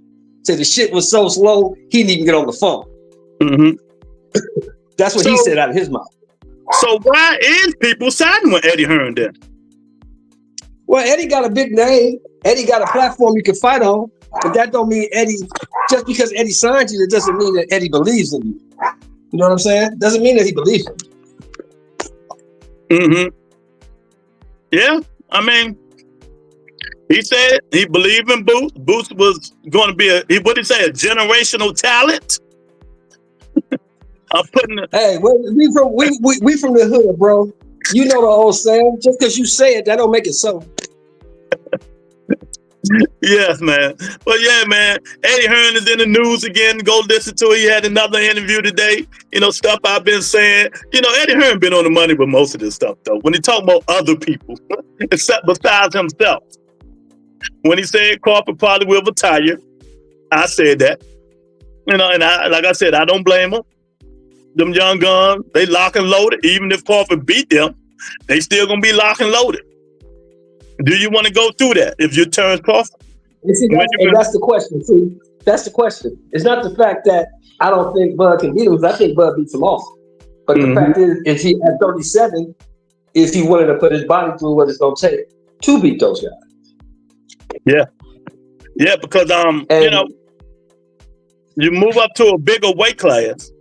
[SPEAKER 5] Said the shit was so slow, he didn't even get on the phone. Mm-hmm. That's what he said out of his mouth.
[SPEAKER 3] So why is people siding with Eddie Hearn then?
[SPEAKER 5] Well, Eddie got a big name. Eddie got a platform you can fight on, but that don't mean Eddie. Just because Eddie signed you, that doesn't mean that Eddie believes in you. You know what I'm saying? Doesn't mean that he believes in you.
[SPEAKER 3] Mm-hmm. Yeah, I mean, he said he believed in Boots. Boots was going to be a generational talent. I'm putting it.
[SPEAKER 5] Hey, we from the hood, bro. You know the old saying. Just because you say it, that don't make it so.
[SPEAKER 3] Yes, man. But yeah, man, Eddie Hearn is in the news again. Go listen to it. He had another interview today. Stuff I've been saying. Eddie Hearn been on the money with most of this stuff, though. When he talk about other people, except besides himself. When he said Crawford probably will retire, I said that. And like I said, I don't blame him. Them young guns, they lock and loaded. Even if Crawford beat them, they still gonna be lock and loaded. Do you want to go through that if you turn Crawford?
[SPEAKER 5] See, that's the question. See, that's the question. It's not the fact that I don't think Bud can beat him, because I think Bud beats him off. But the fact is he at 37, is he willing to put his body through what it's gonna take to beat those guys?
[SPEAKER 3] Yeah. Yeah, because you move up to a bigger weight class,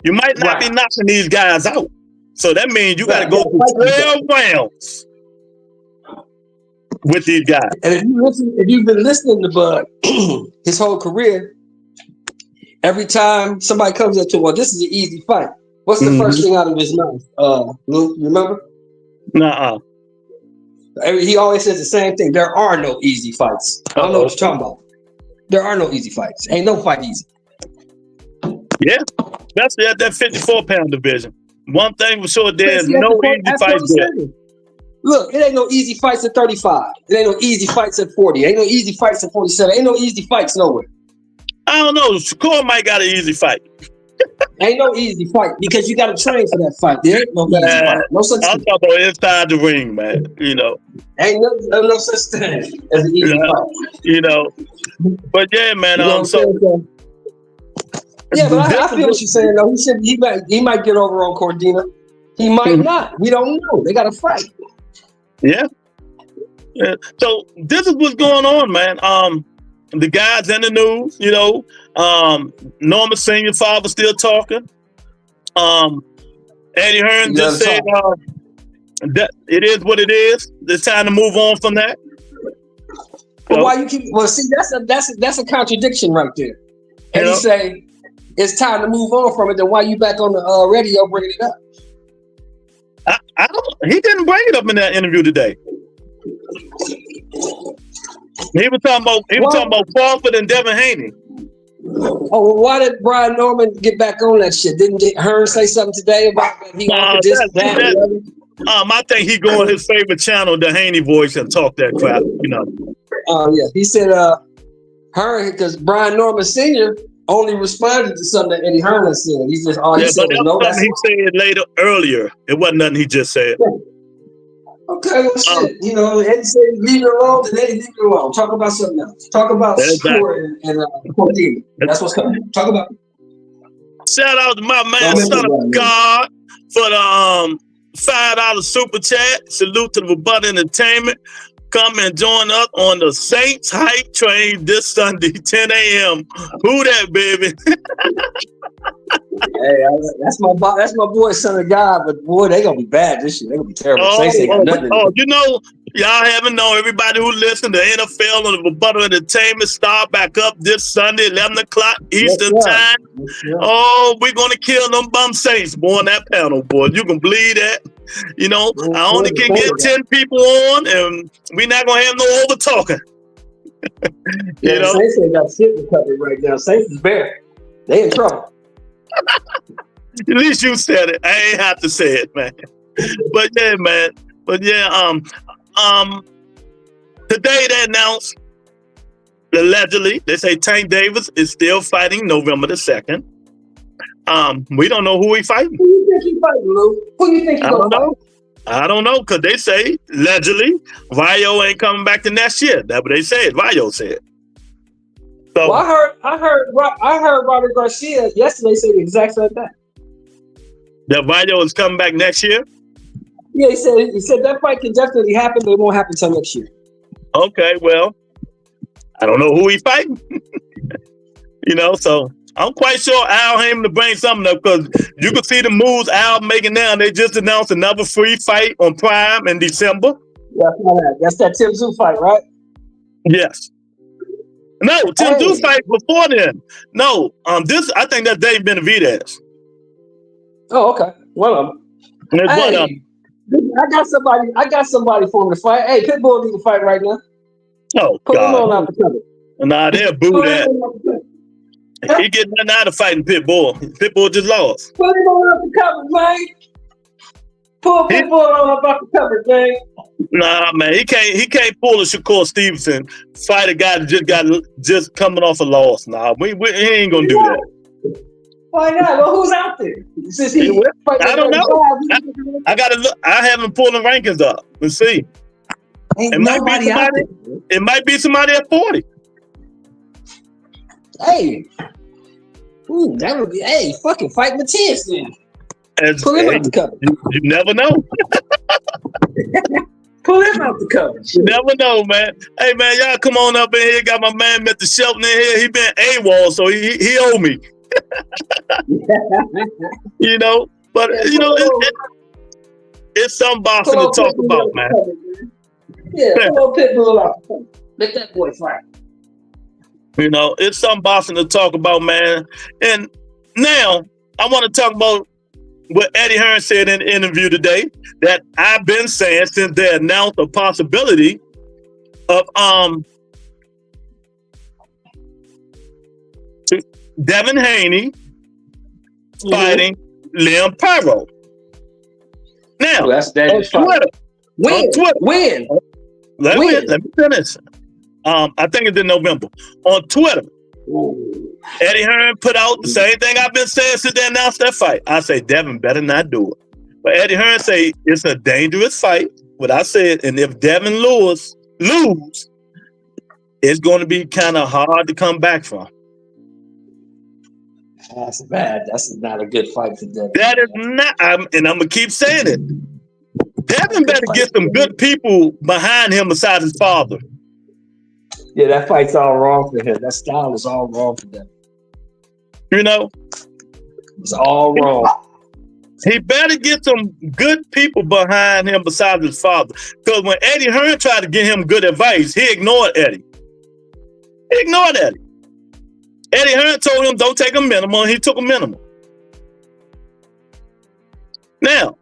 [SPEAKER 3] you might not be knocking these guys out. So that means you got to go through 12 rounds with these guys.
[SPEAKER 5] And if you've been listening to Bud his whole career, every time somebody comes up to him, well, this is an easy fight, what's the first thing out of his mouth? Lou, you remember?
[SPEAKER 3] Nuh-uh.
[SPEAKER 5] He always says the same thing. There are no easy fights. I don't know what you're talking about. There are no easy fights. Ain't no fight easy.
[SPEAKER 3] Yeah, that's that 54-pound division. One thing for sure, there's no easy fights there.
[SPEAKER 5] Look, it ain't no easy fights at 35. It ain't no easy fights at 40. Ain't no easy fights at 47. Ain't no easy fights nowhere.
[SPEAKER 3] I don't know. Shakur might got an easy fight.
[SPEAKER 5] Ain't no easy fight because you got to train for that fight. There ain't no easy fight. No such thing.
[SPEAKER 3] I'm talking about inside the ring, man.
[SPEAKER 5] Ain't no such thing as an easy fight.
[SPEAKER 3] But yeah, man.
[SPEAKER 5] Yeah, but I feel what you're saying though. He might get over on Cordina. He might not. We don't know. They got to fight.
[SPEAKER 3] Yeah. So this is what's going on, man. The guys in the news, Norma Senior father still talking. Eddie Hearn just said that it is what it is. It's time to move on from that.
[SPEAKER 5] But why you keep? Well, see, that's a contradiction right there. And he say it's time to move on from it. Then why you back on the radio bringing it up?
[SPEAKER 3] I don't. He didn't bring it up in that interview today. He was talking about Crawford and Devin Haney.
[SPEAKER 5] Oh, well, why did Brian Norman get back on that shit? Didn't Hearn say something today about he offered this, that?
[SPEAKER 3] I think he go on his favorite channel, the Haney Voice, and talk that crap.
[SPEAKER 5] Yeah, he said Hearn, because Brian Norman Sr. only responded to something that Eddie Hearn said. He just he said no.
[SPEAKER 3] That's he said earlier. It wasn't nothing he just said.
[SPEAKER 5] Yeah. Okay, well, shit. Eddie said leave it alone, then Eddie leave it alone. Talk about something else. Talk about score and Cordina. That's what's coming. Talk about it.
[SPEAKER 3] Shout out to my man, Son of God, for the $5 super chat. Salute to the Bud Entertainment. Come and join us on the Saints Hype Train this Sunday, 10 a.m. Who that, baby?
[SPEAKER 5] Hey, that's my boy, Son of God. But boy, they gonna be bad this year. They gonna be terrible.
[SPEAKER 3] Y'all haven't known. Everybody who listen to NFL on the Butter Entertainment start back up this Sunday, 11 o'clock Eastern time. Oh, we're gonna kill them bum Saints, boy, on that panel, boy. You can believe that. I only can get 10 people on, and we're not gonna have no over talking.
[SPEAKER 5] Saints ain't got shit recovered right now. Saints is bare. They in trouble.
[SPEAKER 3] At least you said it. I ain't have to say it, man. But yeah, man. Today they announced, allegedly, they say Tank Davis is still fighting November the 2nd. We don't know who he fighting.
[SPEAKER 5] Who you think he fighting, Lou? Who you think he gonna fight?
[SPEAKER 3] I don't know, because they say, allegedly, Vayo ain't coming back to next year. That's what they said. Vayo said. So,
[SPEAKER 5] well, I heard Robert Garcia yesterday say the exact same thing.
[SPEAKER 3] That Vayo is coming back next year?
[SPEAKER 5] Yeah, he said that fight can definitely happen, but it won't happen until next year.
[SPEAKER 3] Okay, well, I don't know who he's fighting. So I'm quite sure Al Heyman to bring something up, because you can see the moves Al making now. They just announced another free fight on Prime in December.
[SPEAKER 5] Yeah, that's that Tim Tszyu fight, right?
[SPEAKER 3] Yes. No, Tim Tszyu fight before then. No, I think that's Dave Benavidez.
[SPEAKER 5] Oh, okay. One of them. I got somebody for him to fight. Hey, Pitbull need to fight right now.
[SPEAKER 3] Oh,
[SPEAKER 5] Pull him on
[SPEAKER 3] God.
[SPEAKER 5] out the cover.
[SPEAKER 3] Nah, they'll boo
[SPEAKER 5] Pull him
[SPEAKER 3] that.
[SPEAKER 5] on out the cover.
[SPEAKER 3] He getting nothing out of fighting Pitbull. Pitbull just lost.
[SPEAKER 5] Pull him on out the cover, man. Pull Pitbull on about the cover, man.
[SPEAKER 3] Nah, man, he can't pull a Shakur Stevenson, fight a guy that just coming off a loss. Nah, he ain't gonna do that.
[SPEAKER 5] Why not? Well, who's out there? Since he
[SPEAKER 3] I don't know. I gotta look. I haven't pulled the rankings up. Let's see.
[SPEAKER 5] Ain't nobody out there.
[SPEAKER 3] It might be somebody at 40.
[SPEAKER 5] Hey. Ooh, that would be, hey, fucking fight Matias then. Pull him out the cover.
[SPEAKER 3] You never know.
[SPEAKER 5] Pull him out the cover.
[SPEAKER 3] You never know, man. Hey, man, y'all come on up in here. Got my man Mr. Shelton in here. He been AWOL, so he owe me. You know, but, you know, it's some boxing to talk about, man.
[SPEAKER 5] Yeah, pull Pitbull out the cover. Let that boy fight.
[SPEAKER 3] You know, it's some boxing to talk about, man. And now I want to talk about what Eddie Hearn said in the interview today that I've been saying since they announced the possibility of Devin Haney fighting Liam Pyro. Now,
[SPEAKER 5] that's
[SPEAKER 3] on Twitter.
[SPEAKER 5] When?
[SPEAKER 3] Let me finish. I think it's in November. On Twitter, Eddie Hearn put out the same thing I've been saying since they announced that fight. I say Devin better not do it. But Eddie Hearn say it's a dangerous fight. What I said, and if Devin lose, it's going to be kind of hard to come back from.
[SPEAKER 5] That's bad. That's not a good fight for Devin.
[SPEAKER 3] That is not, and I'm going to keep saying it. Devin better get some good people behind him besides his father.
[SPEAKER 5] Yeah, that fight's all wrong for him. That style is all wrong for them.
[SPEAKER 3] You know?
[SPEAKER 5] It's all wrong.
[SPEAKER 3] He better get some good people behind him besides his father. Because when Eddie Hearn tried to give him good advice, he ignored Eddie. Eddie Hearn told him don't take a minimum. He took a minimum. Now,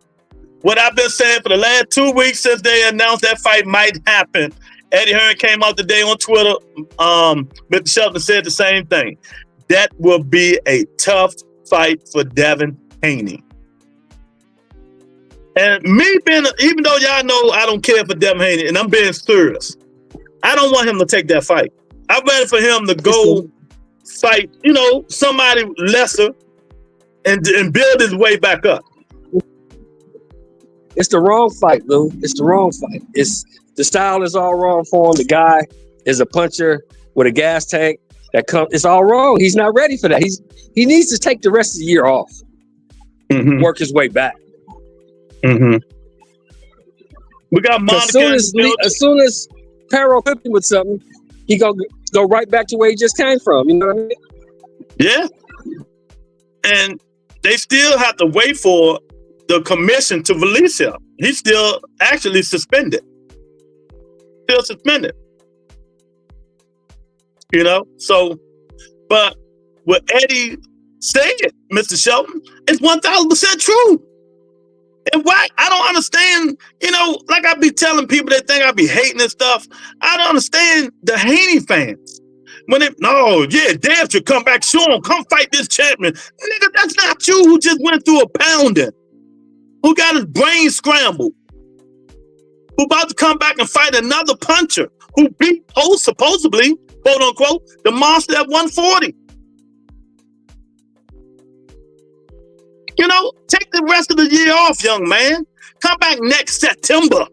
[SPEAKER 3] what I've been saying for the last 2 weeks since they announced that fight might happen, Eddie Hearn came out today on Twitter. Mr. Shelton said the same thing. That will be a tough fight for Devin Haney. And me being, even though y'all know I don't care for Devin Haney, and I'm being serious, I don't want him to take that fight. I'm ready for him to go fight, you know, somebody lesser and build his way back up.
[SPEAKER 5] It's the wrong fight, Lou. It's the wrong fight. The style is all wrong for him. The guy is a puncher with a gas tank that comes. It's all wrong. He's not ready for that. He needs to take the rest of the year off. Work his way back.
[SPEAKER 3] We got Monica.
[SPEAKER 5] As soon as Perro hit him with something, he go right back to where he just came from. You know what I mean?
[SPEAKER 3] Yeah. And they still have to wait for the commission to release him. He's still actually suspended. You know? So, but what Eddie said, Mr. Shelton, is 1,000% true. And why? I don't understand, you know, like I be telling people that think I be hating and stuff. I don't understand the Haney fans. Dev should come back, show him, come fight this champion. Nigga, that's not you who just went through a pounding, who got his brain scrambled, who about to come back and fight another puncher who beat, supposedly, quote unquote, the monster at 140. You know, take the rest of the year off, young man. Come back next September.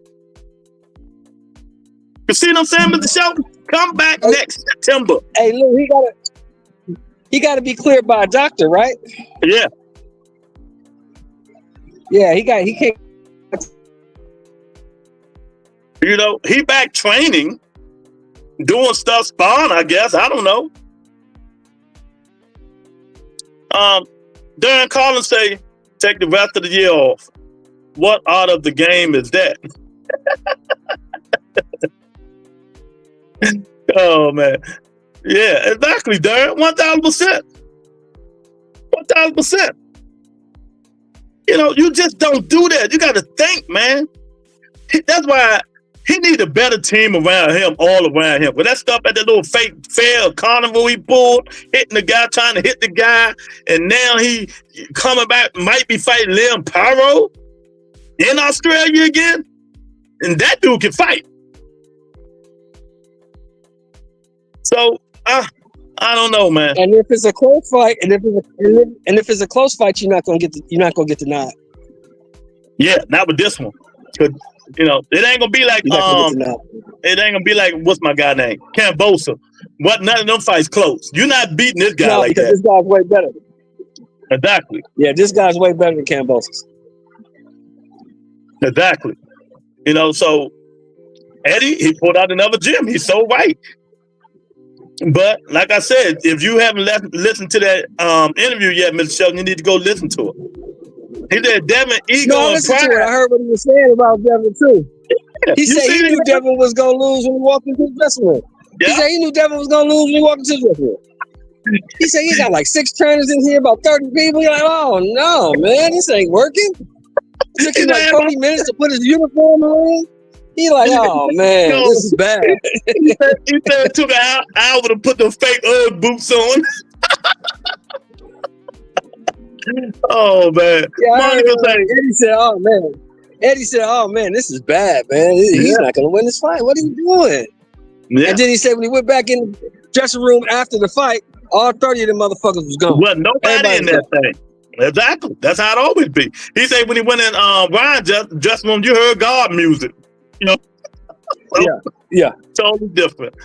[SPEAKER 3] You see what I'm saying, Mr. Shelton? Come back next September.
[SPEAKER 5] Hey, Lou, he gotta be cleared by a doctor, right?
[SPEAKER 3] Yeah.
[SPEAKER 5] Yeah, he can't.
[SPEAKER 3] You know, he back training, doing stuff, sparring, I guess. I don't know. Darren Collins say, take the rest of the year off. What art of the game is that? Oh, man. Yeah, exactly, Darren. 1,000%. 1,000%. You know, you just don't do that. You got to think, man. That's why he need a better team around him, all around him. But that stuff at that little fake fair carnival he pulled, hitting the guy, trying to hit the guy, and now he coming back, might be fighting Liam Paro in Australia again, and that dude can fight. So I don't know, man.
[SPEAKER 5] And if it's a close fight, and if it's a close fight, you're not gonna get the nod.
[SPEAKER 3] Yeah, not with this one. You know, it ain't gonna be like it ain't gonna be like what's my guy name? Cambosa. What? None of them fights close. You're not beating this guy like that.
[SPEAKER 5] This guy's way better.
[SPEAKER 3] Exactly.
[SPEAKER 5] Yeah, this guy's way better than Cambosa's.
[SPEAKER 3] Exactly. You know, so Eddie, he pulled out another gym. He's so right. But like I said, if you haven't listened to that interview yet, Mr. Shelton, you need to go listen to it. He said Devin ego and pride.
[SPEAKER 5] I heard what he was saying about Devin too. Yeah. He said he knew Devin was gonna lose when he walked into the dressing room. Yeah. He said he knew Devin was gonna lose when he walked into the dressing room. He said he got like 6 trainers in here, about 30 people. You're like, oh no, man, this ain't working. It took him like 20 minutes to put his uniform on. He like, oh man, this is bad.
[SPEAKER 3] He said it took an hour to put the fake Ugg boots on. Oh man.
[SPEAKER 5] Yeah, Eddie said, oh man, this is bad, man. He's not gonna win this fight. What are you doing? Yeah. And then he said when he went back in the dressing room after the fight, all 30 of them motherfuckers was gone.
[SPEAKER 3] Well, nobody in that thing. Exactly. That's how it always be. He said when he went in Ryan's dressing room, you heard God music. You know?
[SPEAKER 5] Yeah.
[SPEAKER 3] Totally different.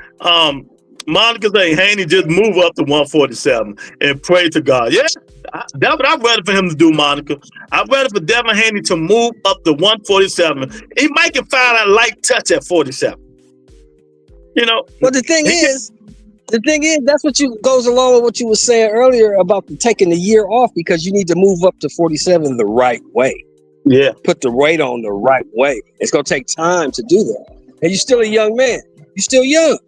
[SPEAKER 3] Monica saying Haney just move up to 147 and pray to God. Yeah, that's what I'd rather for him to do, Monica. I'd rather for Devin Haney to move up to 147. He might can find a light touch at 47. You know.
[SPEAKER 5] But the thing is, that's what goes along with what you were saying earlier about taking the year off because you need to move up to 47 the right way.
[SPEAKER 3] Yeah. Put
[SPEAKER 5] the weight on the right way. It's gonna take time to do that. And you're still a young man. You're still young.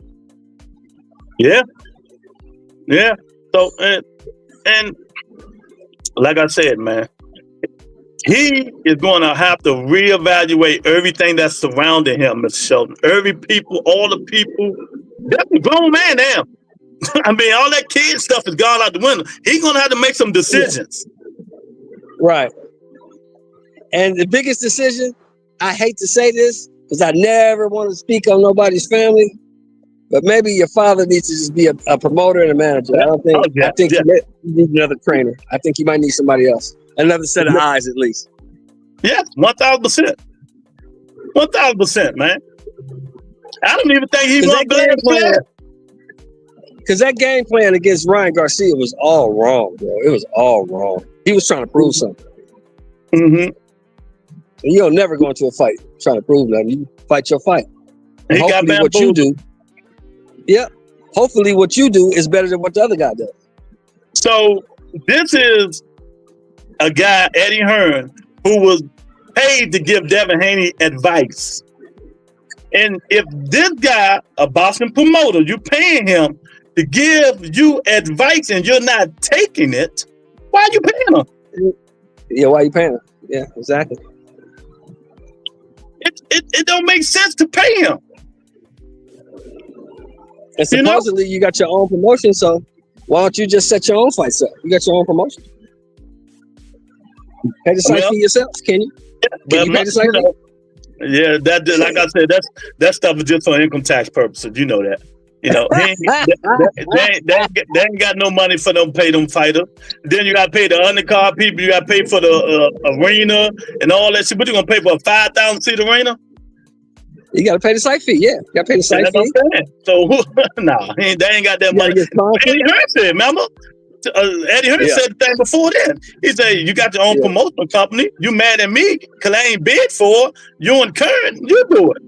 [SPEAKER 3] Yeah. Yeah. So and like I said, man, he is going to have to reevaluate everything that's surrounding him, Mr. Shelton. All the people. That's a grown man now. I mean, all that kid stuff has gone out the window. He's going to have to make some decisions.
[SPEAKER 5] Right. And the biggest decision, I hate to say this, because I never want to speak on nobody's family, but maybe your father needs to just be a promoter and a manager. I think you need another trainer. I think you might need somebody else. Another set of eyes, at least.
[SPEAKER 3] Yeah, 1,000%. 1,000%, man. I don't even think he won bad player.
[SPEAKER 5] Because that game plan against Ryan Garcia was all wrong, bro. It was all wrong. He was trying to prove something.
[SPEAKER 3] Mm-hmm.
[SPEAKER 5] And you'll never go into a fight trying to prove nothing. You fight your fight. And hopefully what you do. Yeah. Hopefully what you do is better than what the other guy does.
[SPEAKER 3] So this is a guy, Eddie Hearn, who was paid to give Devin Haney advice. And if this guy, a Boston promoter, you're paying him to give you advice and you're not taking it, why are you paying him?
[SPEAKER 5] Yeah, why are you paying him? Yeah, exactly.
[SPEAKER 3] It don't make sense to pay him.
[SPEAKER 5] And supposedly you got your own promotion, so why don't you just set your own fights up? You got your own promotion. Pay the site fee yourself, can you? Can you pay the site fee?
[SPEAKER 3] Yeah, like I said, that stuff is just for income tax purposes. You know that. You know, they ain't got no money for them pay them fighters. Then you got to pay the undercard people. You got to pay for the arena and all that shit. But you gonna pay for a 5,000-seat arena?
[SPEAKER 5] You got to pay the site fee. Yeah, you got to pay the site fee.
[SPEAKER 3] So they ain't got that money. Eddie Hearn said, remember? Eddie Hearn said the thing before then. He said, you got your own promotional company. You mad at me because I ain't bid for you and Kern. You do it.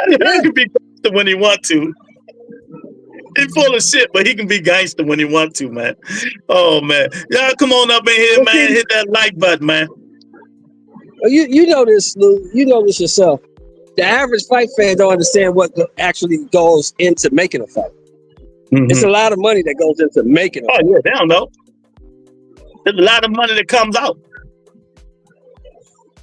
[SPEAKER 3] Eddie Hearn can be gangster when he want to. He's full of shit, but he can be gangster when he want to, man. Oh, man. Y'all come on up in here, man. Hit that like button, man.
[SPEAKER 5] You know this, Lou. You know this yourself. The average fight fan don't understand what actually goes into making a fight. Mm-hmm. It's a lot of money that goes into making a fight.
[SPEAKER 3] Oh, yeah, they don't know. There's a lot of money that comes out.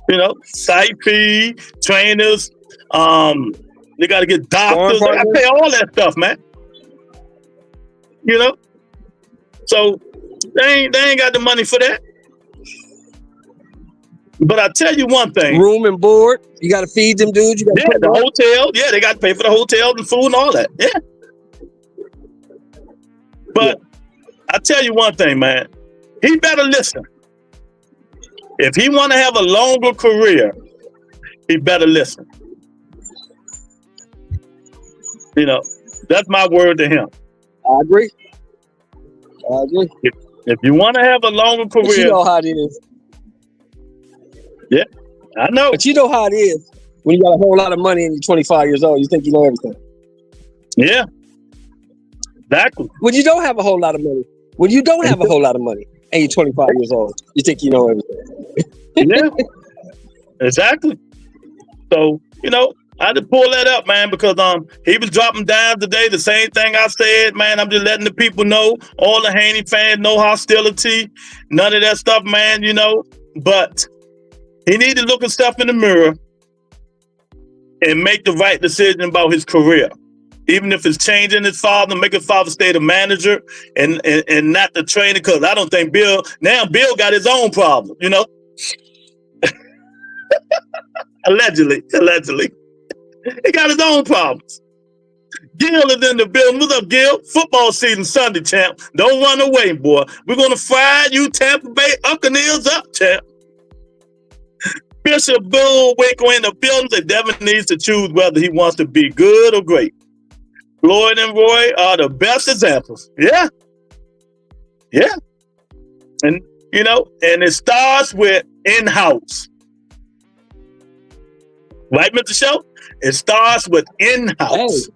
[SPEAKER 3] You know, site fee, trainers, they got to get doctors. They got to pay all that stuff, man. You know, so they ain't got the money for that. But I tell you one thing:
[SPEAKER 5] room and board. You got to feed them dudes. You got
[SPEAKER 3] to the hotel. Yeah, they got to pay for the hotel and food and all that. Yeah. But I tell you one thing, man: he better listen. If he want to have a longer career, he better listen. You know, that's my word to him.
[SPEAKER 5] I agree.
[SPEAKER 3] If you want to have a longer career,
[SPEAKER 5] but you know how it is.
[SPEAKER 3] Yeah, I know.
[SPEAKER 5] But you know how it is when you got a whole lot of money and you're 25 years old. You think you know everything.
[SPEAKER 3] Yeah, exactly.
[SPEAKER 5] When you don't have a whole lot of money, and you're 25 years old, you think you know everything.
[SPEAKER 3] Yeah, exactly. So, you know, I had to pull that up, man, because he was dropping dimes today. The same thing I said, man. I'm just letting the people know, all the Haney fans, no hostility, none of that stuff, man, you know. But he need to look at stuff in the mirror and make the right decision about his career. Even if it's changing his father, make his father stay the manager and not the trainer, because I don't think Bill got his own problem, you know. Allegedly. He got his own problems. Gil is in the building. What's up, Gil? Football season Sunday, champ. Don't run away, boy. We're going to fire you, Tampa Bay. Uncle Neil's up, champ. Bishop Bullwinkle in the building. That Devin needs to choose whether he wants to be good or great. Floyd and Roy are the best examples. Yeah. Yeah. And, you know, and it starts with in-house. Right, Mr. Show? It starts with in-house.
[SPEAKER 5] Hey,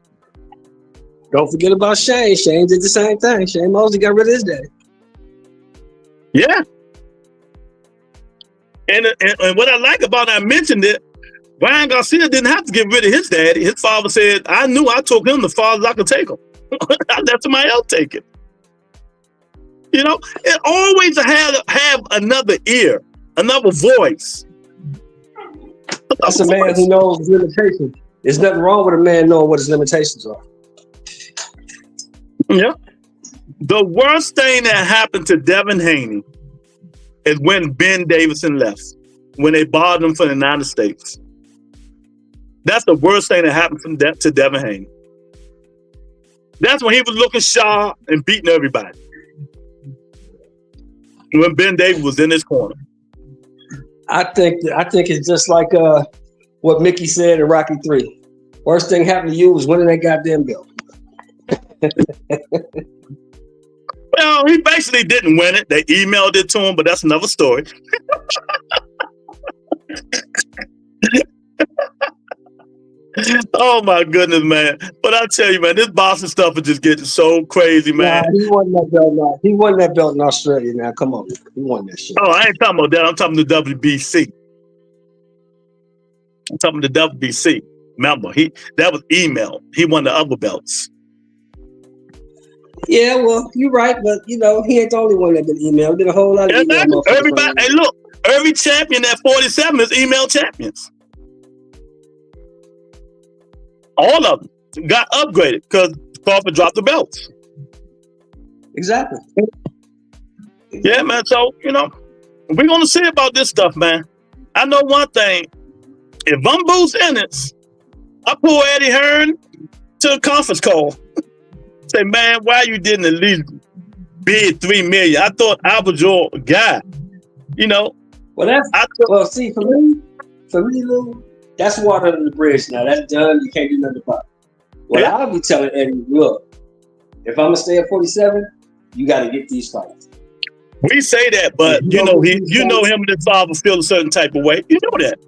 [SPEAKER 5] don't forget about Shane. Shane did the same thing. Shane Mosley got rid of his daddy.
[SPEAKER 3] Yeah. And what I like about it, I mentioned it, Ryan Garcia didn't have to get rid of his daddy. His father said, I took him as far as I could take him. I let somebody else take it. You know, it always have another ear, another voice.
[SPEAKER 5] That's a man who knows his limitations. There's nothing wrong with a man knowing what his limitations are.
[SPEAKER 3] Yeah. The worst thing that happened to Devin Haney is when Ben Davidson left, when they barred him from the United States. That's the worst thing that happened to Devin Haney. That's when he was looking sharp and beating everybody. When Ben Davis was in his corner.
[SPEAKER 5] I think it's just like what Mickey said in Rocky 3. Worst thing happened to you was winning that goddamn belt.
[SPEAKER 3] Well, he basically didn't win it. They emailed it to him, but that's another story. Oh my goodness, man! But I tell you, man, this boxing stuff is just getting so crazy, man.
[SPEAKER 5] Nah, he won that belt. Now. He won that belt in Australia. Now, come on, he won that shit.
[SPEAKER 3] Oh, I ain't talking about that. I'm talking to WBC. I'm talking to WBC. Remember, that was email. He won the other belts.
[SPEAKER 5] Yeah, well, you're right, but you know he ain't the only one that been emailed. Did a whole lot of email.
[SPEAKER 3] Everybody, hey, look, every champion at 47 is email champions. All of them got upgraded because Crawford dropped the belts.
[SPEAKER 5] Exactly.
[SPEAKER 3] Yeah, man. So, you know, we're going to see about this stuff, man. I know one thing. If I'm Bruce Ennis, I pull Eddie Hearn to a conference call. Say, man, why you didn't at least bid $3 million? I thought I was your guy. You know?
[SPEAKER 5] Well, see, for me, Lou, that's water under the bridge now. That's done. You can't do nothing about it. Well, yeah. I'll be telling Eddie, look, if I'm going to stay at 47, you got to get these fights.
[SPEAKER 3] We say that, but you know him and his father feel a certain type of way. You know that.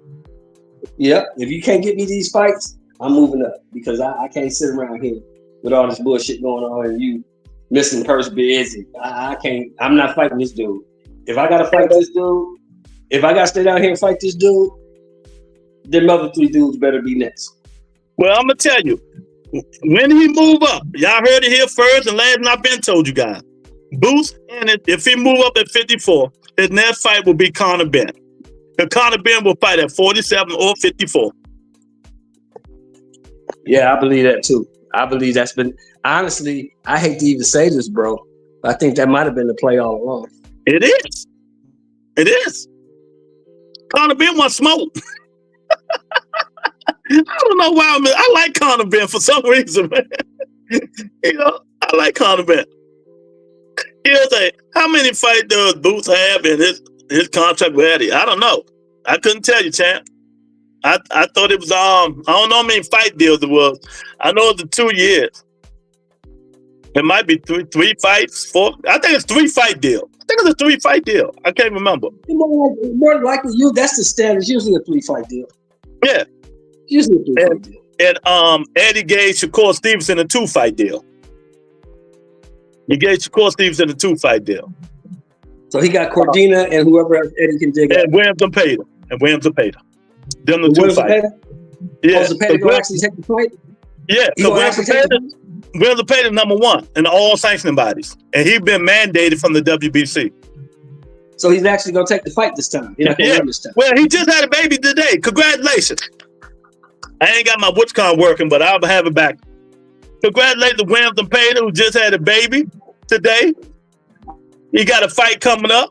[SPEAKER 5] Yep. If you can't get me these fights, I'm moving up because I can't sit around here with all this bullshit going on and you missing purse bids. I can't. I'm not fighting this dude. If I got to fight this dude, if I got to stay down here and fight this dude, them other 3 dudes better be next.
[SPEAKER 3] Well, I'm going to tell you, when he move up, y'all heard it here first and last, and I've been told you guys, Boost, and if he move up at 54, his next fight will be Conor Benn. And Conor Benn will fight at 47 or 54.
[SPEAKER 5] Yeah, I believe that too. I believe that's been, honestly, I hate to even say this, bro. But I think that might have been the play all along.
[SPEAKER 3] It is. It is. Conor Benn wants smoke. I don't know why. I like Conor Benn for some reason, man. You know, I like Conor Benn. He'll say, how many fights does Boots have in his contract with Eddie? I don't know. I couldn't tell you, champ. I thought it was I don't know how many fight deals it was. I know it's 2 years. It might be three fights, 4. I think it's 3 fight deal. I think it's a 3 fight deal. I can't remember.
[SPEAKER 5] More likely, that's the standard. It's usually a 3 fight deal.
[SPEAKER 3] Yeah.
[SPEAKER 5] Usually a 3 fight deal.
[SPEAKER 3] And Eddie gave Shakur Stevenson a 2 fight deal. He gave Shakur Stevenson a 2 fight deal.
[SPEAKER 5] So he got Cordina and whoever else Eddie can dig
[SPEAKER 3] and Williams and Payton. Them the 2 fights.
[SPEAKER 5] Yeah. Oh, Zapata will actually take the fight?
[SPEAKER 3] Yeah. So Williams and Payton number 1 in all sanctioning bodies. And he's been mandated from the WBC.
[SPEAKER 5] So he's actually going to take the fight this time. He's not going to run this time.
[SPEAKER 3] Well, he just had a baby today. Congratulations. I ain't got my WitchCon working, but I'll have it back. Congratulations to Williams and Payton, who just had a baby today. He got a fight coming up.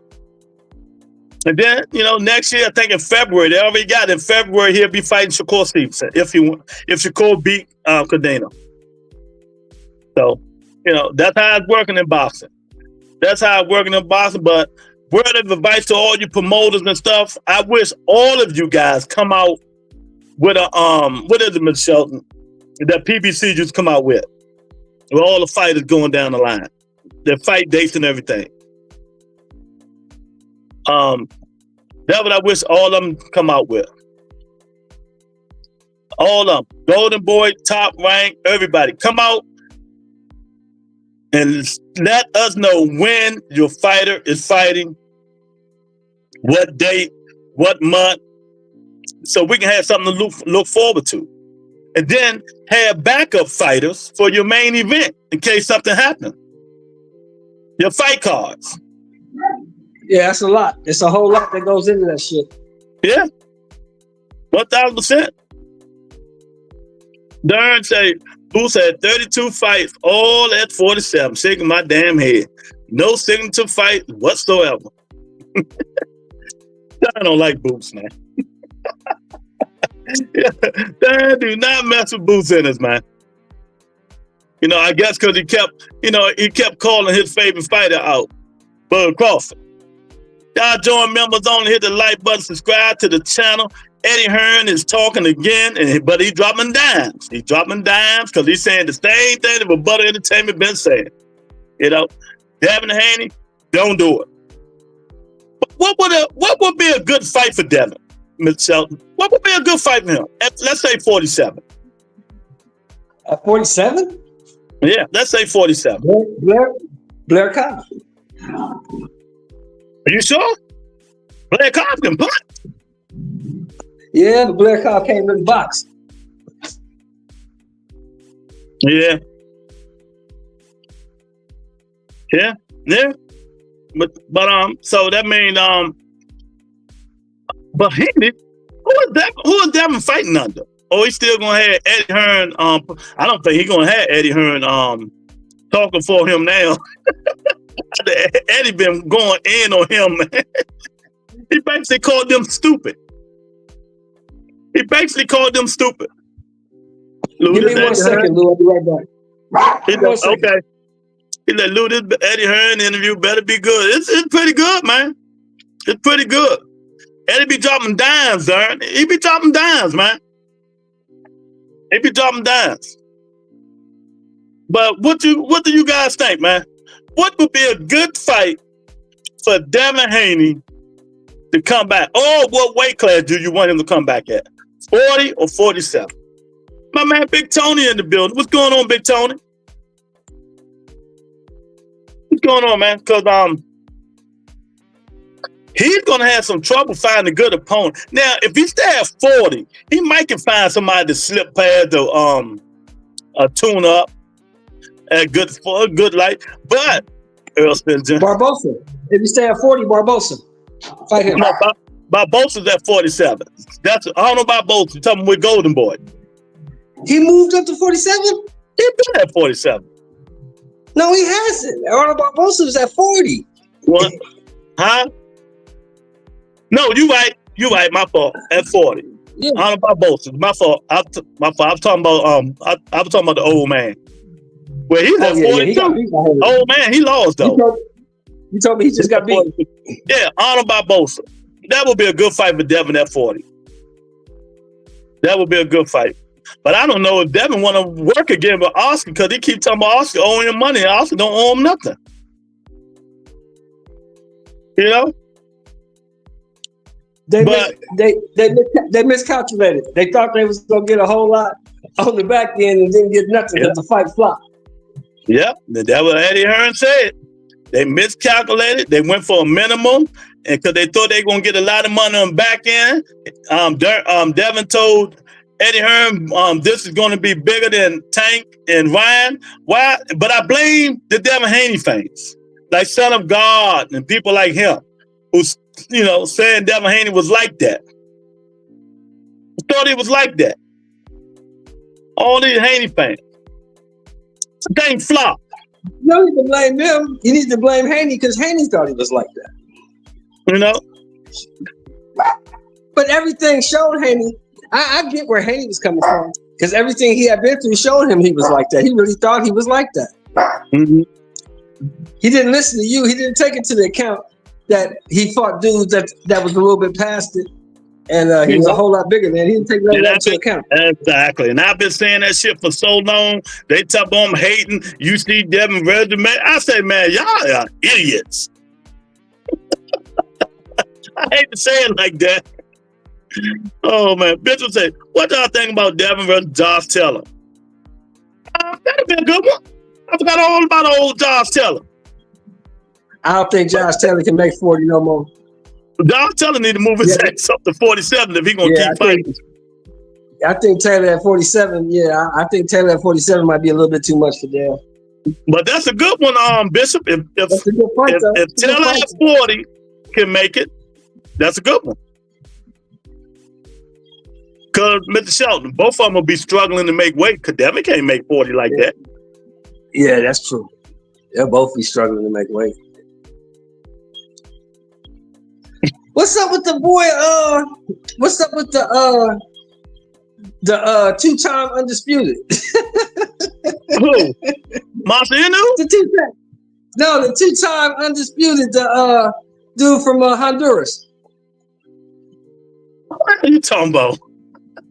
[SPEAKER 3] And then, next year, I think in February, they already got it. In February, he'll be fighting Shakur Stevenson if Shakur beat Cordina. So, that's how it's working in boxing. But word of advice to all you promoters and stuff, I wish all of you guys come out with a, what is it, Ms. Shelton, that PBC just come out with all the fighters going down the line. Their fight dates and everything. That's what I wish all of them come out with. All of them. Golden Boy, Top Rank, everybody. Come out and let us know when your fighter is fighting, what date, what month, so we can have something to look forward to. And then have backup fighters for your main event in case something happens. Your fight cards.
[SPEAKER 5] Yeah, that's a lot. It's a whole lot that goes into that shit.
[SPEAKER 3] Yeah. 1,000%. Darn say, Boots had 32 fights, all at 47, shaking my damn head. No signature fight whatsoever. I don't like Boots, man. Darn, do not mess with Boots Ennis, man. I guess because he kept calling his favorite fighter out, Bud Crawford. Y'all join members only, hit the like button, subscribe to the channel. Eddie Hearn is talking again, but he's dropping dimes. He's dropping dimes because he's saying the same thing that Butter Entertainment been saying. Devin Haney, don't do it. But what would be a good fight for Devin, Ms. Shelton? What would be a good fight for him? Let's say 47.
[SPEAKER 5] At 47?
[SPEAKER 3] Yeah, let's say 47.
[SPEAKER 5] Blair Cobb.
[SPEAKER 3] Are you sure? Blair Cobb can punch.
[SPEAKER 5] Yeah, but Blair Cobb can't really box.
[SPEAKER 3] Yeah. But so that means but Haney, who is Devin fighting under? Oh, he's still gonna have Eddie Hearn. I don't think he's gonna have Eddie Hearn talking for him now. Eddie been going in on him, man. He basically called them stupid. Give me 1
[SPEAKER 5] second, Lou. I'll be right back.
[SPEAKER 3] Okay. He let Lou, this Eddie Hearn interview better be good. It's pretty good, man. It's pretty good. Eddie be dropping dimes, darn. He be dropping dimes, man. He be dropping dimes. But what do you guys think, man? What would be a good fight for Devin Haney to come back? Or what weight class do you want him to come back at? 40 or 47? My man Big Tony in the building. What's going on, Big Tony? What's going on, man? Because he's gonna have some trouble finding a good opponent. Now, if he stay at 40, he might can find somebody to slip past a tune up at for a good light. But Earl Spencer.
[SPEAKER 5] Barbosa. If you stay at 40, Barbosa. Fight him.
[SPEAKER 3] No, Barbosa's at 47. I don't know about Bosa. You're talking with Golden Boy.
[SPEAKER 5] He moved up to 47?
[SPEAKER 3] He been at 47.
[SPEAKER 5] No, he hasn't. Arnold Barbosa was at 40.
[SPEAKER 3] What? Huh? No, you right. You right. My fault. At 40.
[SPEAKER 5] Yeah.
[SPEAKER 3] Arnold Barbosa. My fault. My fault. I was talking about I was talking about the old man. Well, he's at 42. Old man, he lost though.
[SPEAKER 5] You told me he just got beat.
[SPEAKER 3] Yeah, Arnold Barbosa. That would be a good fight for Devin at 40. That would be a good fight. But I don't know if Devin want to work again with Oscar because he keep talking about Oscar owing him money and Oscar don't owe him nothing. You know?
[SPEAKER 5] They miscalculated. They thought they was gonna get a whole lot on the back end and didn't get nothing because the fight flopped.
[SPEAKER 3] Yeah, that's what Eddie Hearn said. They miscalculated. They went for a minimum, and because they thought they were gonna get a lot of money on the back end. Devin told Eddie Hearn, this is going to be bigger than Tank and Ryan. Why? But I blame the Devin Haney fans, like Son of God and people like him, who's saying Devin Haney was like that. I thought he was like that. All these Haney fans. The thing flopped.
[SPEAKER 5] You don't need to blame them. You need to blame Haney because Haney thought he was like that.
[SPEAKER 3] You know?
[SPEAKER 5] But everything showed Haney. I get where Haney was coming from because everything he had been through showed him he was like that. He really thought he was like that.
[SPEAKER 3] Mm-hmm.
[SPEAKER 5] He didn't listen to you. He didn't take it to the account that he fought dudes that was a little bit past it. And he was a whole lot bigger than he didn't take that into account.
[SPEAKER 3] Exactly. And I've been saying that shit for so long. They talk about him hating. You see Devin resume. I say, man, y'all are idiots. I hate to say it like that. Oh, man. Bishop said, what y'all think about Devin versus Josh Taylor? That'd be a good one. I forgot all about old Josh Taylor.
[SPEAKER 5] I don't think Josh Taylor can make 40 no more.
[SPEAKER 3] Josh Taylor need to move his ass up to 47 if he gonna keep fighting.
[SPEAKER 5] I think Taylor at 47. Yeah, I think Taylor at 47 might be a little bit too much for Dale.
[SPEAKER 3] But that's a good one, Bishop. If Taylor at 40 can make it, that's a good one. Because Mr. Shelton, both of them will be struggling to make weight because Devin can't make 40 like that.
[SPEAKER 5] Yeah, that's true. They'll both be struggling to make weight. What's up with the boy? What's up with the two-time undisputed?
[SPEAKER 3] Who? Monster Inu?
[SPEAKER 5] The two-time undisputed. The dude from Honduras.
[SPEAKER 3] What are you talking about?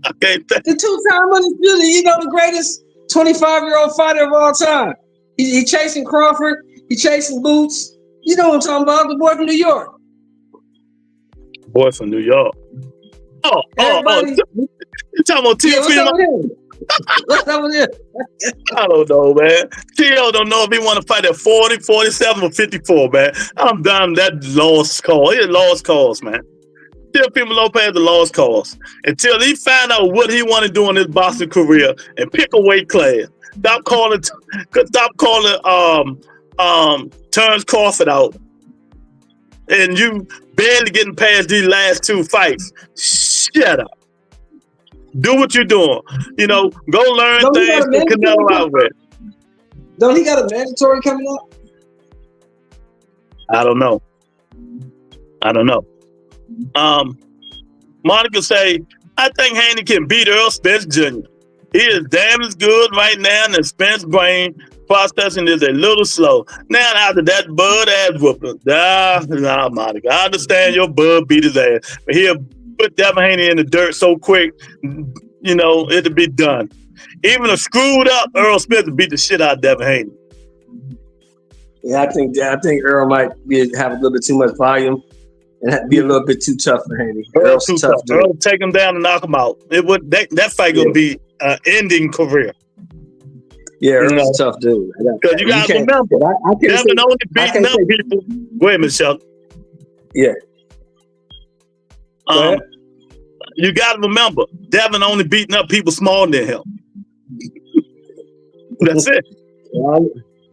[SPEAKER 3] Okay,
[SPEAKER 5] the two-time undisputed. The greatest 25-year-old fighter of all time. He chasing Crawford. He chasing Boots. You know what I'm talking about? The boy from New York.
[SPEAKER 3] Boy from New York. Oh. You talking about Teofimo?
[SPEAKER 5] What's up with him?
[SPEAKER 3] I don't know, man. Teo don't know if he want to fight at 40, 47, or 54, man. I'm done. That lost cause. It's lost cause, man. Teofimo Lopez the lost cause. Until he find out what he want to do in his boxing career and pick a weight class. Stop calling Terrence Crawford out. And you barely getting past these last two fights. Shut up. Do what you're doing. Go learn things from Canelo Alvarez.
[SPEAKER 5] Don't he got a mandatory coming up?
[SPEAKER 3] I don't know. Monica say, I think Haney can beat Earl Spence Jr. He is damn as good right now, and Spence brain processing is a little slow. Now after that Bud ass whooping, nah, Monica. I understand your Bud beat his ass, but he'll put Devin Haney in the dirt so quick, it'll be done. Even a screwed up Earl Smith will beat the shit out of Devin Haney.
[SPEAKER 5] Yeah, I think Earl might have a little bit too much volume and be a little bit too tough for Haney.
[SPEAKER 3] Earl's too tough. Earl take him down and knock him out. That fight gonna be an ending career.
[SPEAKER 5] Yeah, Earl's a tough dude.
[SPEAKER 3] Because you gotta remember, Devin only beating up people. Wait a minute, Shelton.
[SPEAKER 5] Yeah.
[SPEAKER 3] You gotta remember, Devin only beating up people smaller than him. That's it.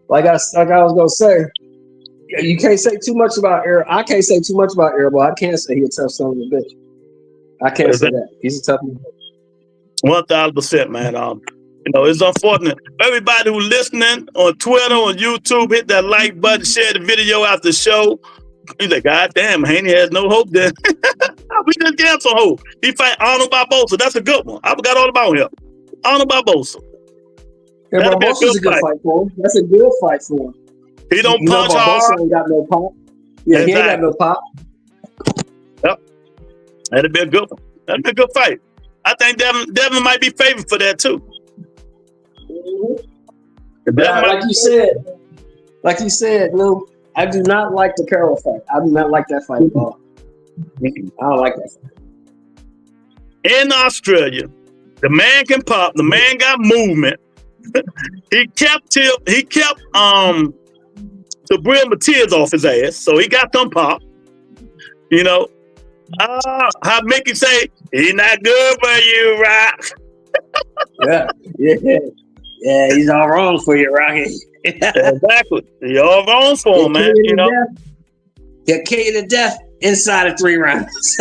[SPEAKER 5] Like I was gonna say, You can't say too much about Air. I can't say too much about Airball. I can't say he's a tough son of a bitch. I can't say that. He's a tough one.
[SPEAKER 3] 1,000%, man. It's unfortunate. Everybody who's listening on Twitter, on YouTube, hit that like button, share the video after the show. He's like, God damn, Haney has no hope then. We just gave him some hope. He fight Arnold Barbosa. That's a good one. I forgot all about him. Arnold Barbosa.
[SPEAKER 5] Yeah, Barbosa's a good fight for him. That's a good fight for him.
[SPEAKER 3] He don't punch hard.
[SPEAKER 5] Ain't got no pop. Yeah, exactly. He ain't got no pop.
[SPEAKER 3] Yep. That'd be a good one. That'd be a good fight. I think Devin might be favored for that too.
[SPEAKER 5] Mm-hmm. Like you said, Lou, I do not like the Carroll fight. I do not like that fight at all. I don't like that fight.
[SPEAKER 3] In Australia, the man can pop. The man got movement. He kept Sabril Matias off his ass, so he got them pop. How Mickey say, he not good for you, Rock. Yeah, he's all wrong for you, Rocky. Exactly. He's all wrong for him, man.
[SPEAKER 5] He'll kill you to death inside of 3 rounds.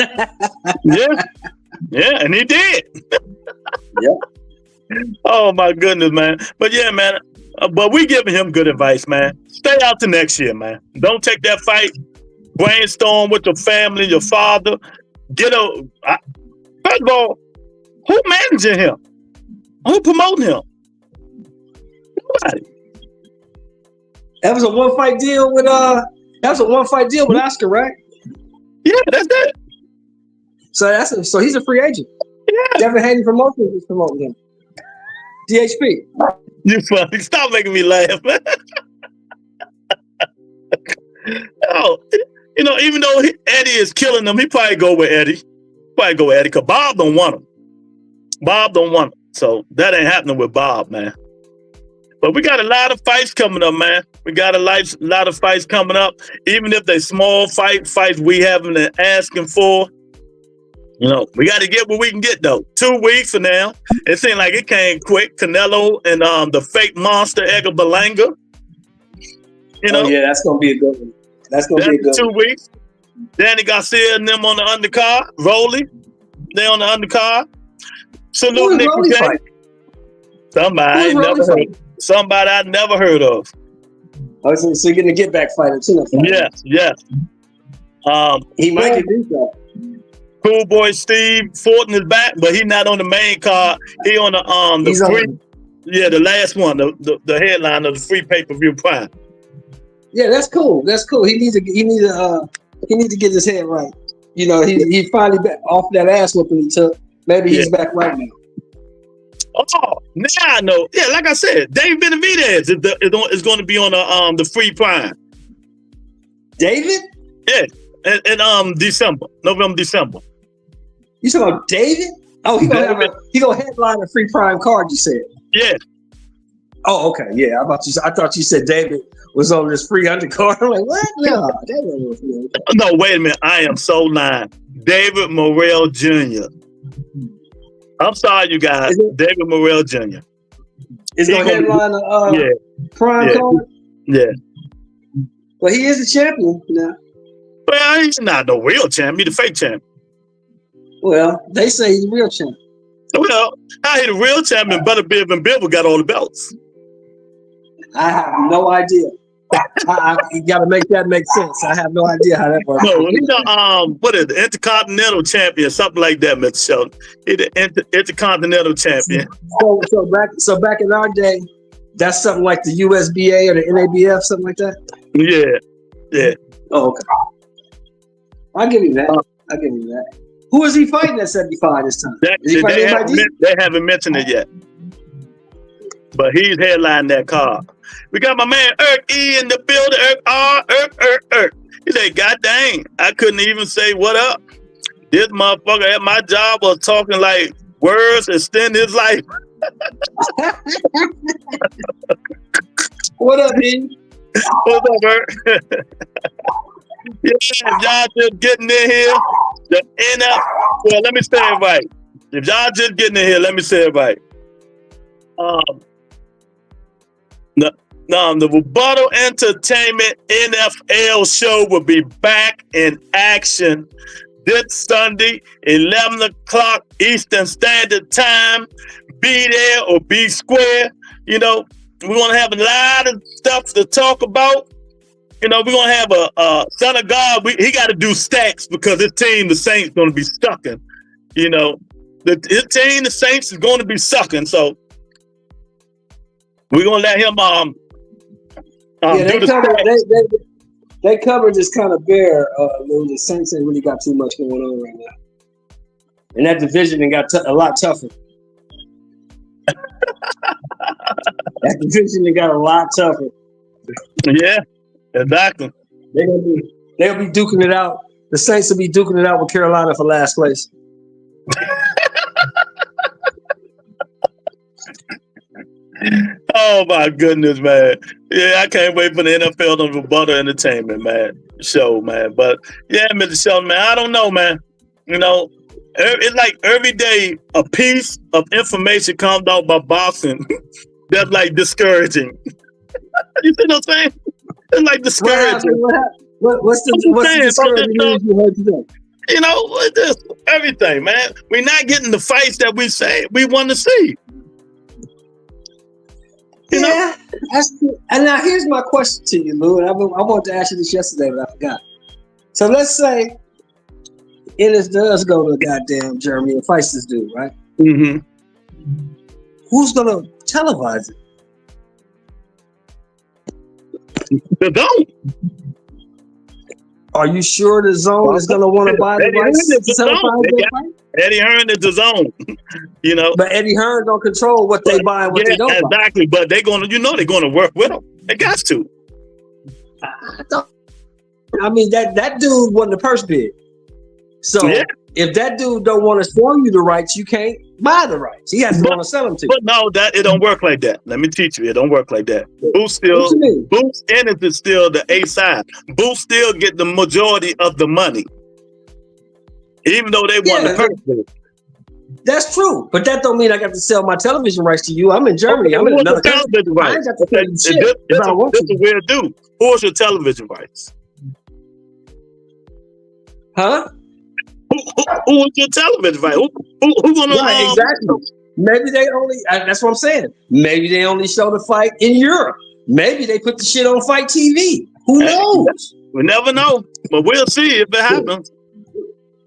[SPEAKER 3] Yeah, and he did.
[SPEAKER 5] Yeah.
[SPEAKER 3] Oh my goodness, man. But yeah, man. But we giving him good advice, man. Stay out to next year, man. Don't take that fight. Brainstorm with your family, your father. First of all, who managing him? Who promoting him? Nobody.
[SPEAKER 5] That was a one-fight deal with Oscar, right?
[SPEAKER 3] Yeah, that's it.
[SPEAKER 5] So he's a free agent.
[SPEAKER 3] Yeah.
[SPEAKER 5] Devin Haney Promotions is promoting him. DHP.
[SPEAKER 3] You funny. Stop making me laugh, man. Even though Eddie is killing them, he probably go with Eddie. Because Bob don't want him. So that ain't happening with Bob, man. But we got a lot of fights coming up, man. We got a lot of fights coming up. Even if they small fights we haven't been asking for. We got to get what we can get, though. 2 weeks from now. It seemed like it came quick. Canelo and the fake monster, Edgar Berlanga.
[SPEAKER 5] Oh, yeah, that's going to be a good one. That's going to be a good
[SPEAKER 3] 2 weeks. Danny Garcia and them on the undercard. Rolly, they on the undercard. Salute Nick J. Somebody I never heard of.
[SPEAKER 5] Oh, so you're getting a get back fighter too.
[SPEAKER 3] Yes.
[SPEAKER 5] He might do that.
[SPEAKER 3] Cool Boy Steve Fortin is back, but he's not on the main card. He on the the last one, the headline of the free pay-per-view Prime.
[SPEAKER 5] Yeah, that's cool. He needs to get his head right. He finally back off that ass whooping he took. Maybe he's back right now.
[SPEAKER 3] Oh, now I know. Yeah, like I said, David Benavidez is going to be on the free Prime.
[SPEAKER 5] David?
[SPEAKER 3] Yeah, in November, December.
[SPEAKER 5] You talking about David? Oh, he gonna headline a free Prime card. You said?
[SPEAKER 3] Yeah.
[SPEAKER 5] Oh, okay. Yeah, I thought you said David was on this free undercard. I'm like, what? No, David was free.
[SPEAKER 3] No, wait a minute. I am so lying. David Morrell Jr. I'm sorry, you guys. David Morrell Jr.
[SPEAKER 5] Is going to headline a Prime card?
[SPEAKER 3] Yeah.
[SPEAKER 5] But he is the champion now.
[SPEAKER 3] Well, he's not the real champion. He's the fake champion.
[SPEAKER 5] Well, they say he's the real champion.
[SPEAKER 3] Well, how he the real champion? Butterbeer and Bibble got all the belts.
[SPEAKER 5] I have no idea. You got to make that make sense. I have no idea how that works.
[SPEAKER 3] No, he's the Intercontinental champion, something like that, Mr. Sheldon. He's the Intercontinental champion.
[SPEAKER 5] So back in our day, that's something like the USBA or the NABF, something like that.
[SPEAKER 3] Yeah.
[SPEAKER 5] Oh, okay. I'll give you that. Who is he fighting at 75 this time?
[SPEAKER 3] They haven't mentioned it yet. But he's headlining that card. We got my man Irk E in the building. Irk. He said, God dang, I couldn't even say what up. This motherfucker at my job was talking like words extend his life.
[SPEAKER 5] What up, E?
[SPEAKER 3] What's up, Irk? If y'all just getting in here, well, let me say it right. If y'all just getting in here, let me say it right. The Rebuttal Entertainment NFL show will be back in action this Sunday, 11 o'clock Eastern Standard Time. Be there or be square. You know, we're going to have a lot of stuff to talk about. You know, we're going to have a son of God. He got to do stats because his team, the Saints, going to be sucking. You know, his team, the Saints, is going to be sucking. So we're going to let him
[SPEAKER 5] they coverage is kind of bare. The Saints ain't really got too much going on right now. And that division got a lot tougher. That division got a lot tougher.
[SPEAKER 3] Yeah, exactly.
[SPEAKER 5] They'll be duking it out. The Saints will be duking it out with Carolina for last place.
[SPEAKER 3] Oh my goodness, man. Yeah, I can't wait for the NFL and Rebuttal Entertainment, man. Show, man. But yeah, Mr. Sheldon, man, I don't know, man. You know, it's like every day a piece of information comes out by boxing that's like discouraging. You see what I'm saying? It's like discouraging.
[SPEAKER 5] What's the discouraging news you heard today?
[SPEAKER 3] You know, just everything, man. We're not getting the fights that we say we want to see. You know?
[SPEAKER 5] And now here's my question to you, Lou. And I wanted to ask you this yesterday, but I forgot. So let's say Ennis does go to goddamn Germany and fights this dude, right?
[SPEAKER 3] Mm-hmm.
[SPEAKER 5] Who's gonna televise it?
[SPEAKER 3] The Zone.
[SPEAKER 5] Are you sure the Zone is gonna want to buy the rights to televise that fight?
[SPEAKER 3] Eddie Hearn is the Zone, you know.
[SPEAKER 5] But Eddie Hearn don't control what they buy and what they don't buy.
[SPEAKER 3] Exactly, but they're gonna, they're gonna work with them. They got to.
[SPEAKER 5] I mean, that dude won the purse bid. So if that dude don't want to sell you the rights, you can't buy the rights. He has to want to sell them to you.
[SPEAKER 3] But no, it don't work like that. Let me teach you. It don't work like that. Boost Ennis is still the A side. Boost still get the majority of the money. Even though they won the purse bid.
[SPEAKER 5] That's true. But that don't mean I got to sell my television rights to you. I'm in Germany. I'm in another country. I ain't got to pay you shit if I don't want to.
[SPEAKER 3] This is weird dude. Who's your television rights?
[SPEAKER 5] Huh?
[SPEAKER 3] Who is your television rights? Who gonna
[SPEAKER 5] exactly? Maybe they only. That's what I'm saying. Maybe they only show the fight in Europe. Maybe they put the shit on Fight TV. Who knows?
[SPEAKER 3] We never know, but we'll see if it happens.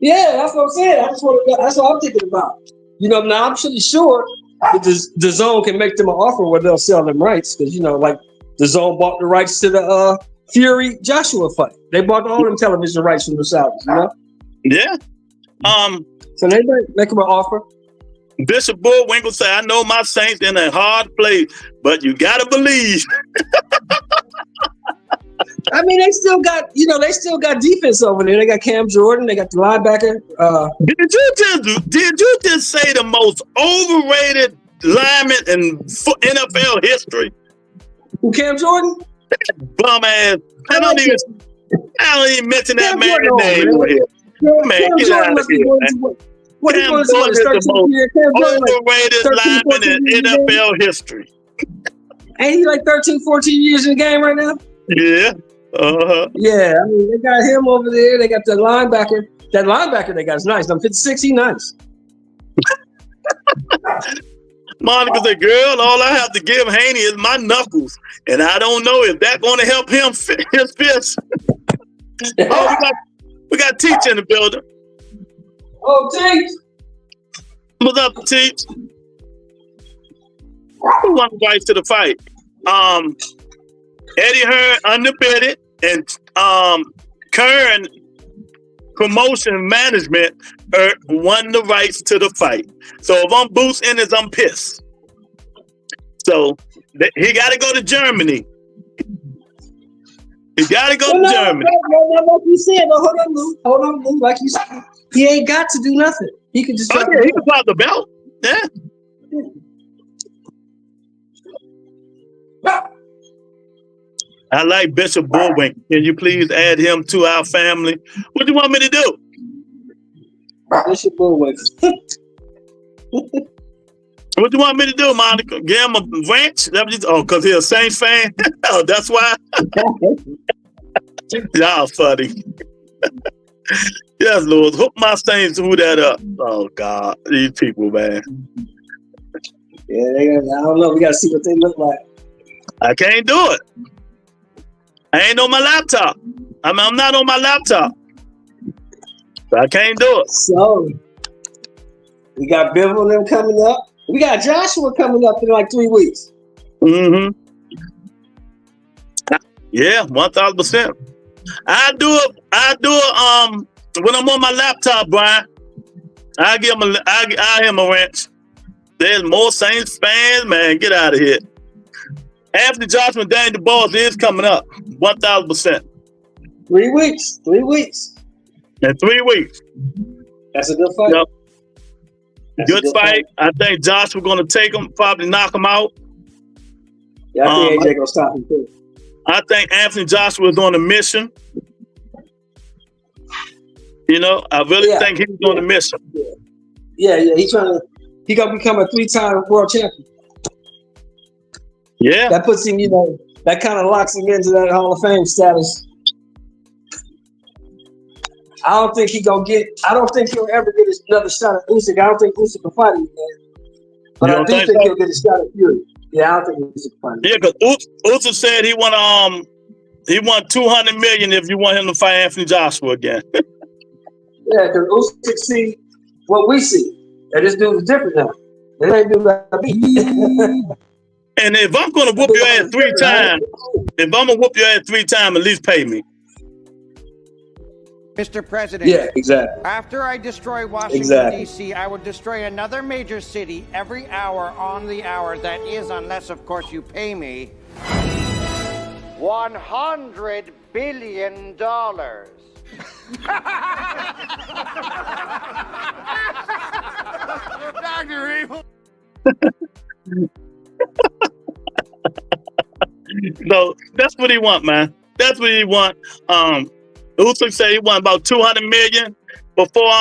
[SPEAKER 5] Yeah, that's what I'm saying. That's what I'm thinking about. You know, now I'm pretty sure that the Zone can make them an offer where they'll sell them rights because like the Zone bought the rights to the Fury Joshua fight. They bought all them television rights from the Saudis. You know?
[SPEAKER 3] Yeah.
[SPEAKER 5] So they make them an offer.
[SPEAKER 3] Bishop Bullwinkle say, "I know my Saints in a hard place, but you gotta believe."
[SPEAKER 5] I mean, they still got defense over there. They got Cam Jordan. They got the linebacker.
[SPEAKER 3] Did you just say the most overrated lineman in NFL history?
[SPEAKER 5] Who, Cam Jordan?
[SPEAKER 3] Bum ass. I don't even mention that man's name over here. Man, get out of here, man. Cam Jordan is the most overrated lineman in NFL history.
[SPEAKER 5] Ain't he like 13, 14 years in the game right now?
[SPEAKER 3] Yeah. Uh-huh.
[SPEAKER 5] Yeah, I mean, they got him over there. They got the linebacker. That linebacker they got is nice. I'm 56, he nice.
[SPEAKER 3] Monica said, "Girl, all I have to give Haney is my knuckles. And I don't know if that's going to help him his fist." We got Teach in the building.
[SPEAKER 5] Oh, Teach.
[SPEAKER 3] What's up, Teach? Who won the rights to the fight? Eddie Hearn undefeated and Kern Promotion Management won the rights to the fight. So if I'm Boost Ennis, I'm pissed. So he got to go to Germany. He got to go to Germany.
[SPEAKER 5] No, like you said, hold on, Lou. Like you said, he ain't got to do nothing. He can just.
[SPEAKER 3] He can drop the belt. Yeah. I like Bishop Bullwinkle. Can you please add him to our family? What do you want me to do?
[SPEAKER 5] Bishop Bullwinkle.
[SPEAKER 3] What you want me to do, Monica? Give him a ranch? Because he's a Saints fan? Oh, that's why? Y'all funny. Yes, Lord. Hook my Saints, who that up. Oh, God. These people, man.
[SPEAKER 5] Yeah, I don't know. We got to see what they look like.
[SPEAKER 3] I can't do it. I ain't on my laptop. I'm not on my laptop. So I can't do it.
[SPEAKER 5] So, we got Bivol and them coming up. We got Joshua coming up in like 3 weeks.
[SPEAKER 3] Mm-hmm. Yeah, 1,000%. I do it. When I'm on my laptop, Brian, I give him a wrench. There's more Saints fans, man. Get out of here. Anthony Joshua and Danny DeBoer is coming up. 1,000%.
[SPEAKER 5] 3 weeks. 3 weeks.
[SPEAKER 3] In 3 weeks.
[SPEAKER 5] That's a good fight.
[SPEAKER 3] Yep. Good fight. I think Joshua going to take him, probably knock him out.
[SPEAKER 5] Yeah, I think AJ going to stop him too.
[SPEAKER 3] I think Anthony Joshua is on a mission. You know, I really think he's on a mission.
[SPEAKER 5] Yeah. He's going to become a 3-time world champion.
[SPEAKER 3] Yeah.
[SPEAKER 5] That puts him, that kind of locks him into that Hall of Fame status. I don't think he'll ever get another shot at Usyk. I don't think Usyk can fight him again. But I do think he'll get a shot at Fury. Yeah, I don't think Usyk can fight him.
[SPEAKER 3] Yeah, because Usyk said he won $200 million if you want him to fight Anthony Joshua again.
[SPEAKER 5] Yeah, because Usyk see what we see. And this dude is different now. It ain't dude like me.
[SPEAKER 3] And if I'm going to whoop your ass 3 times, at least pay me.
[SPEAKER 6] Mr. President,
[SPEAKER 5] yeah, exactly.
[SPEAKER 6] After I destroy Washington, D.C., I would destroy another major city every hour on the hour. That is, unless, of course, you pay me $100 billion. Dr. Evil.
[SPEAKER 3] So that's what he want, man. That's what he want. Usyk say he want about $200 million before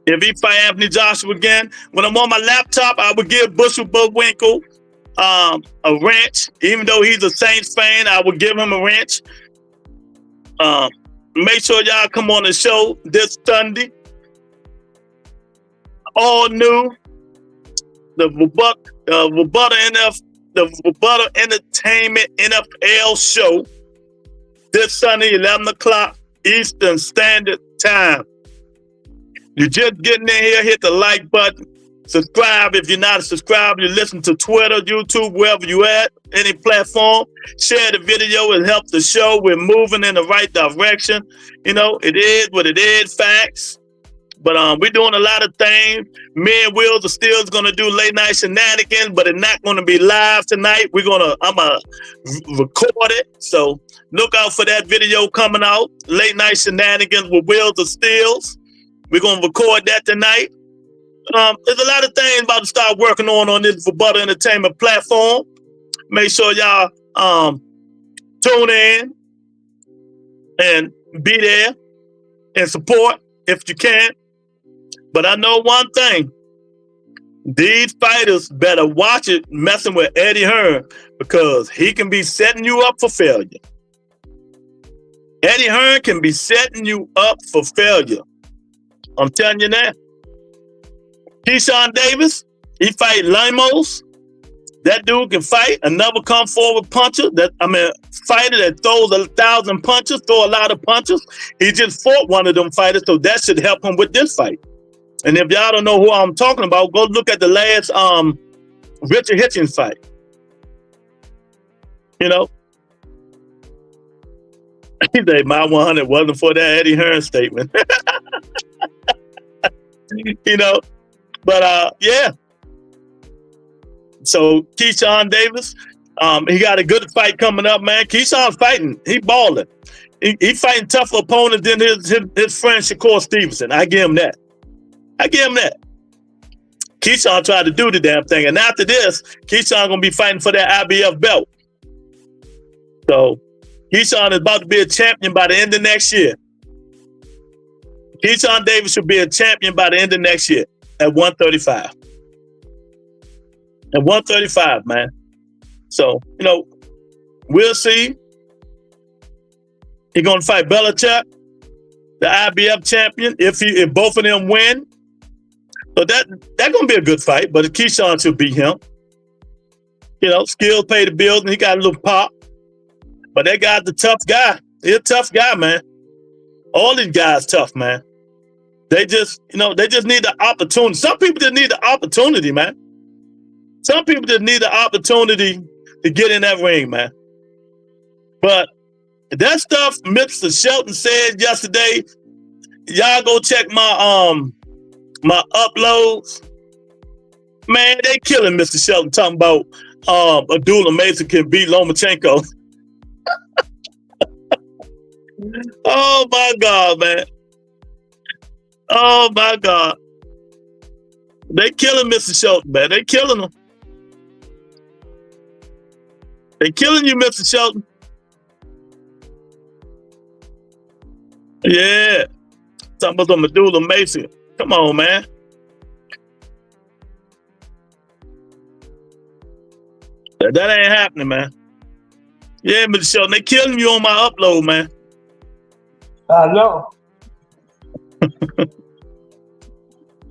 [SPEAKER 3] if he fight Anthony Joshua again. When I'm on my laptop, I would give Bushwinkle a wrench. Even though he's a Saints fan, I would give him a wrench. Make sure y'all come on the show this Sunday. All new. The Rebuttal Entertainment NFL show this Sunday, 11 o'clock Eastern Standard Time. You're just getting in here, hit the like button. Subscribe if you're not a subscriber. You listen to Twitter, YouTube, wherever you at, any platform. Share the video. It helps the show. We're moving in the right direction. You know, it is what it is, facts. But we're doing a lot of things. Me and Wheels of Steel is gonna do late night shenanigans, but it's not gonna be live tonight. I'm gonna record it. So look out for that video coming out. Late night shenanigans with Wheels of Steels. We're gonna record that tonight. There's a lot of things about to start working on this Rebuttal Entertainment platform. Make sure y'all tune in and be there and support if you can. But I know one thing. These fighters better watch it messing with Eddie Hearn because he can be setting you up for failure. Eddie Hearn can be setting you up for failure. I'm telling you that. Keyshawn Davis, he fight Lemos. That dude can fight. Another come forward puncher. Fighter that throws 1,000 punches, throw a lot of punches. He just fought one of them fighters, so that should help him with this fight. And if y'all don't know who I'm talking about, go look at the last Richard Hitchens fight. You know? He said my 100 wasn't for that Eddie Hearn statement. You know? But yeah. So Keyshawn Davis, he got a good fight coming up, man. Keyshawn's fighting. He balling. He fighting tougher opponents than his friend Shakur Stevenson. I give him that. Keyshawn tried to do the damn thing. And after this, Keyshawn going to be fighting for that IBF belt. So Keyshawn is about to be a champion by the end of next year. Keyshawn Davis should be a champion by the end of next year at 135. At 135, man. So, we'll see. He's gonna fight Belichick, the IBF champion, if both of them win. So that's gonna be a good fight, but Keyshawn should beat him. Skills pay the bills, and he got a little pop. But that guy's a tough guy. He's a tough guy, man. All these guys tough, man. They just need the opportunity. Some people just need the opportunity, man. Some people just need the opportunity to get in that ring, man. But that stuff Mr. Shelton said yesterday, y'all go check my uploads. Man, they killing Mr. Shelton talking about Abdullah Mason can beat Lomachenko. Oh my God, man. Oh my God. They killing Mr. Shelton, man. They killing him. They killing you, Mr. Shelton. Yeah. Talking about Abdullah Mason. Come on, man. That ain't happening, man. Yeah, Mr. Shelton, they killing you on my upload, man.
[SPEAKER 5] I know.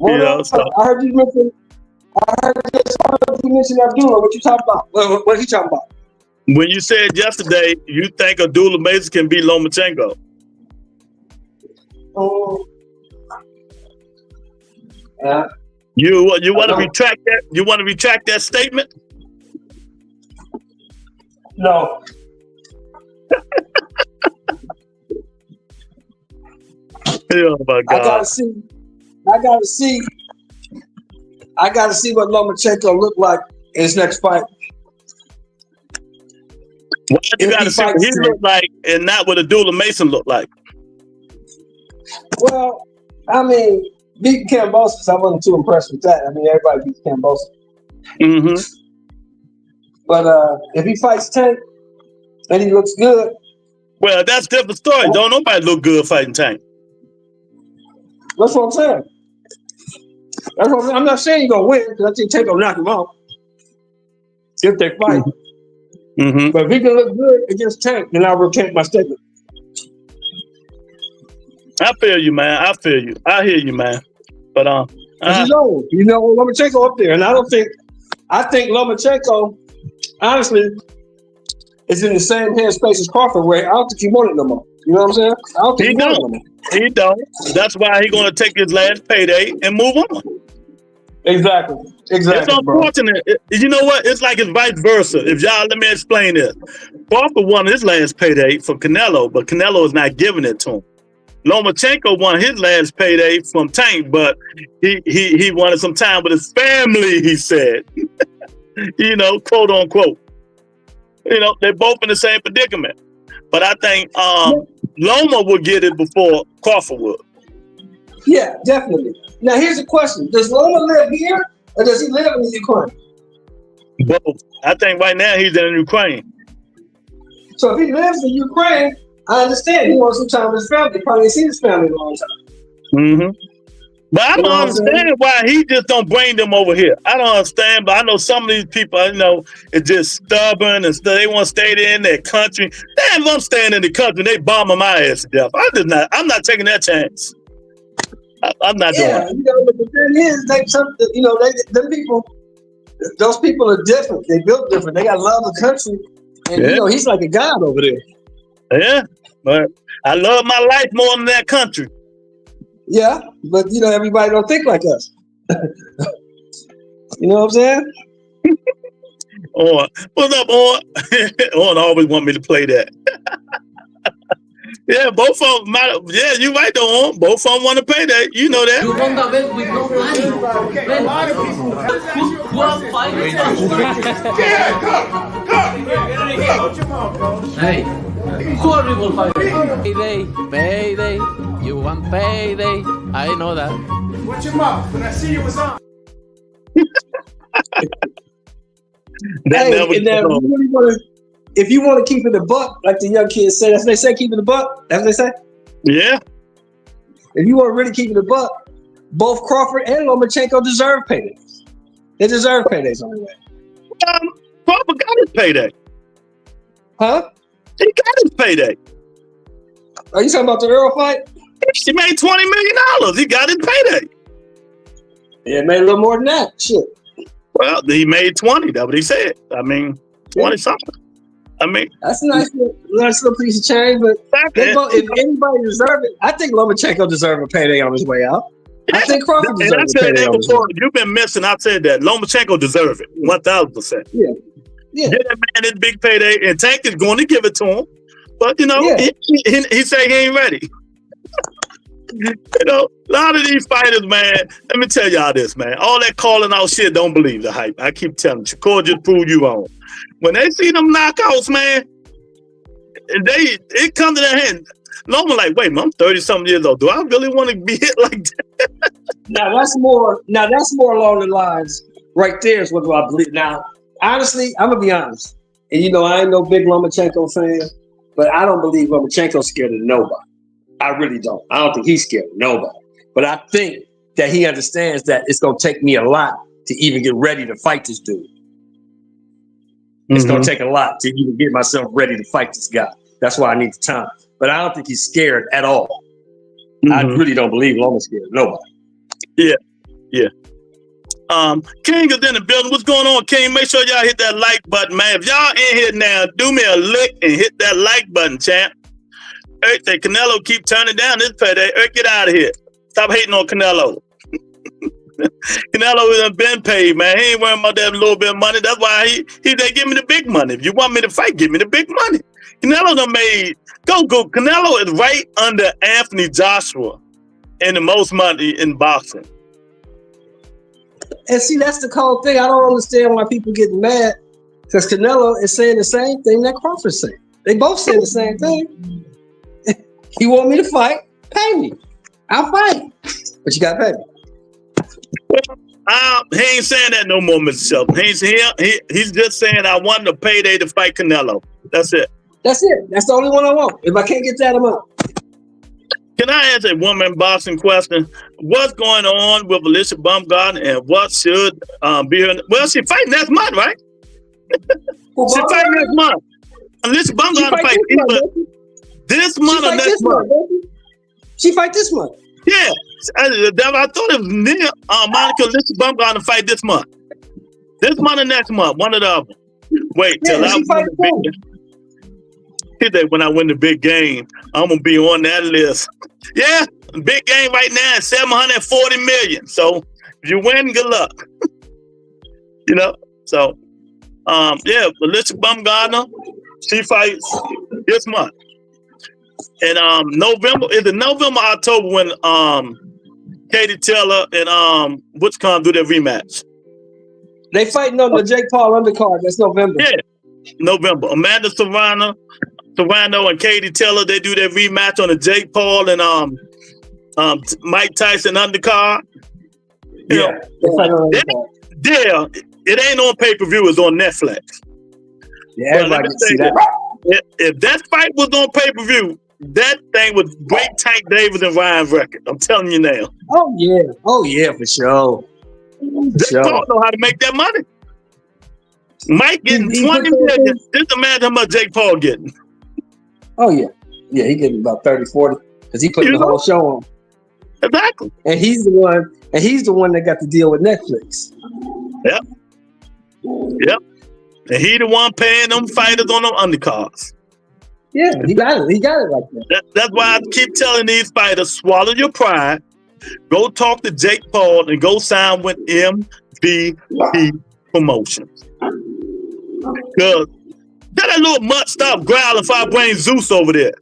[SPEAKER 5] I heard you mention Abdullah. What you talking about? What are you talking about?
[SPEAKER 3] When you said yesterday, you think Abdullah Mason can beat Lomachenko.
[SPEAKER 5] Yeah.
[SPEAKER 3] You want to retract that? You want to retract that statement?
[SPEAKER 5] No.
[SPEAKER 3] Oh my God.
[SPEAKER 5] I gotta see what Lomachenko look like in his next fight.
[SPEAKER 3] What you gotta see what he look like and not what Abdullah Mason look like.
[SPEAKER 5] Well, I mean, beating Kambosos, I wasn't too impressed with that. I mean, everybody beats Kambosos.
[SPEAKER 3] Mm-hmm.
[SPEAKER 5] But if he fights Tank and he looks good.
[SPEAKER 3] Well, that's a different story. Don't nobody look good fighting Tank.
[SPEAKER 5] That's what I'm saying. I'm not saying he's gonna win because I think Tank will knock him out if they fight.
[SPEAKER 3] Mm-hmm.
[SPEAKER 5] But if he can look good against Tank, then I'll recant my statement.
[SPEAKER 3] I feel you, man. I feel you. I hear you, man. But
[SPEAKER 5] he's old. Lomachenko up there, and I think Lomachenko, honestly, is in the same headspace as Crawford, where I don't think he wants it no more. You know what I'm saying? I don't think he wants it no more.
[SPEAKER 3] He don't. That's why he's gonna take his last payday and move on.
[SPEAKER 5] Exactly. It's
[SPEAKER 3] unfortunate. You know what? It's like it's vice versa. If y'all let me explain this. Crawford won his last payday for Canelo, but Canelo is not giving it to him. Lomachenko won his last payday from Tank, but he wanted some time with his family, he said. Quote unquote. They're both in the same predicament. But I think Loma will get it before Crawford would.
[SPEAKER 5] Yeah, definitely. Now here's the question: does Loma live here, or does he live in Ukraine?
[SPEAKER 3] Both. I think right now he's in Ukraine.
[SPEAKER 5] So if he lives in Ukraine, I understand he wants some time with his family. He probably ain't seen his family in a long time.
[SPEAKER 3] Mm-hmm. But I don't understand why he just don't bring them over here. I don't understand, but I know some of these people, it's just stubborn and they want to stay there in their country. Damn, if I'm staying in the country, they bombing my ass to death. I'm not taking that chance. I'm not doing it.
[SPEAKER 5] But the thing is, them people, those people are different. They built different. They got love the country. And, he's like a god over there.
[SPEAKER 3] Yeah, but I love my life more than that country.
[SPEAKER 5] Yeah, but everybody don't think like us. You know what I'm saying?
[SPEAKER 3] What's up, On? On always want me to play that. Yeah, both of them. Yeah, you right though, On. Both of them want to pay that. You know that.
[SPEAKER 7] You won the bet with no money.
[SPEAKER 6] Okay, a lot of people.
[SPEAKER 7] Who are fighting?
[SPEAKER 6] What's your mom, bro?
[SPEAKER 7] Hey, who are people fighting?
[SPEAKER 8] Payday. You want payday. I know that.
[SPEAKER 6] What's your mom? When I see you was on.
[SPEAKER 5] If you want to keep it a buck, like the young kids say, that's what they say, keep it a buck. That's what they say.
[SPEAKER 3] Yeah.
[SPEAKER 5] If you want to really keep it a buck, both Crawford and Lomachenko deserve paydays. They deserve paydays on the way.
[SPEAKER 3] Crawford got his payday.
[SPEAKER 5] Huh?
[SPEAKER 3] He got his payday.
[SPEAKER 5] Are you talking about the Earl fight?
[SPEAKER 3] He made $20 million. He got his payday.
[SPEAKER 5] Yeah, made a little more than that. Shit.
[SPEAKER 3] Well, he made 20. That's what he said. I mean, 20 something. I mean,
[SPEAKER 5] that's a nice little piece of change. But if anybody deserves it, I think Lomachenko deserves a payday on his way out. I think Crawford deserves a payday on his way out.
[SPEAKER 3] You've been missing. I said that Lomachenko deserves it 1,000%.
[SPEAKER 5] Yeah. Yeah.
[SPEAKER 3] Get that man his big payday, and Tank is going to give it to him. But he said he ain't ready. A lot of these fighters, man, let me tell y'all this, man. All that calling out shit, don't believe the hype. I keep telling you, Shakur just proved you wrong. When they see them knockouts, man, it comes to their hand. Loma like, wait, man, I'm 30-something years old. Do I really want to be hit like that?
[SPEAKER 5] Now that's more along the lines right there is what I believe. Now, honestly, I'm gonna be honest. And I ain't no big Lomachenko fan, but I don't believe Lomachenko's scared of nobody. I really don't. I don't think he's scared of nobody. But I think that he understands that it's gonna take me a lot to even get ready to fight this dude. It's gonna take a lot to even get myself ready to fight this guy. That's why I need the time. But I don't think he's scared at all. I really don't believe Loma's scared of nobody.
[SPEAKER 3] Yeah. King is in the building. What's going on, King? Make sure y'all hit that like button, man. If y'all in here now, do me a lick and hit that like button, champ. Eric say Canelo keep turning down this payday. Eric, get out of here. Stop hating on Canelo. Canelo has been paid, man. He ain't worrying about that little bit of money. That's why he said, give me the big money. If you want me to fight, give me the big money. Canelo done made go. Canelo is right under Anthony Joshua in the most money in boxing.
[SPEAKER 5] And see, that's the cold thing. I don't understand why people get mad because Canelo is saying the same thing that Crawford's saying. They both saying the same thing. You want me to fight? Pay me. I'll fight. But you got to pay me.
[SPEAKER 3] Well, he ain't saying that no more, Mr. Shelton. He's just saying I want a payday to fight Canelo. That's it.
[SPEAKER 5] That's it. That's the only one I want. If I can't get that, I'm out.
[SPEAKER 3] Can I ask a woman boxing question? What's going on with Alicia Baumgartner and what should be her? Well, she's fighting next month, right? She's fighting next month. Alicia Baumgartner fights either this month or next month.
[SPEAKER 5] She fight this month.
[SPEAKER 3] Yeah. I thought it was near Monica Alicia Baumgartner fight this month. This month or next month, one of the other. Wait till I win the big game. When I win the big game, I'm gonna be on that list. Yeah, big game right now is $740 million. So if you win, good luck. So Alicia Baumgartner, she fights this month. And November or October when Katie Taylor and Butch Khan do their rematch.
[SPEAKER 5] They fighting on the Jake Paul undercard. That's November.
[SPEAKER 3] Yeah, November. Amanda Serrano and Katie Taylor, they do their rematch on the Jake Paul and Mike Tyson undercard. It ain't on pay-per-view, it's on Netflix.
[SPEAKER 5] Yeah, everybody can see that.
[SPEAKER 3] If that fight was on pay-per-view, that thing would break Tank Davis and Ryan's record. I'm telling you now.
[SPEAKER 5] Oh yeah, for sure.
[SPEAKER 3] Jake Paul know how to make that money. Mike getting $20 million. Just imagine how much Jake Paul getting.
[SPEAKER 5] Oh yeah. Yeah, he getting about 30, 40. Because he put the whole show on.
[SPEAKER 3] Exactly.
[SPEAKER 5] And he's the one that got to deal with Netflix.
[SPEAKER 3] Yep. And he the one paying them fighters on them undercards.
[SPEAKER 5] Yeah, he got it. He got it like that.
[SPEAKER 3] That's why I keep telling these fighters, swallow your pride, go talk to Jake Paul, and go sign with MVP Promotions. Because that little mutt stop growling if I bring Zeus over there.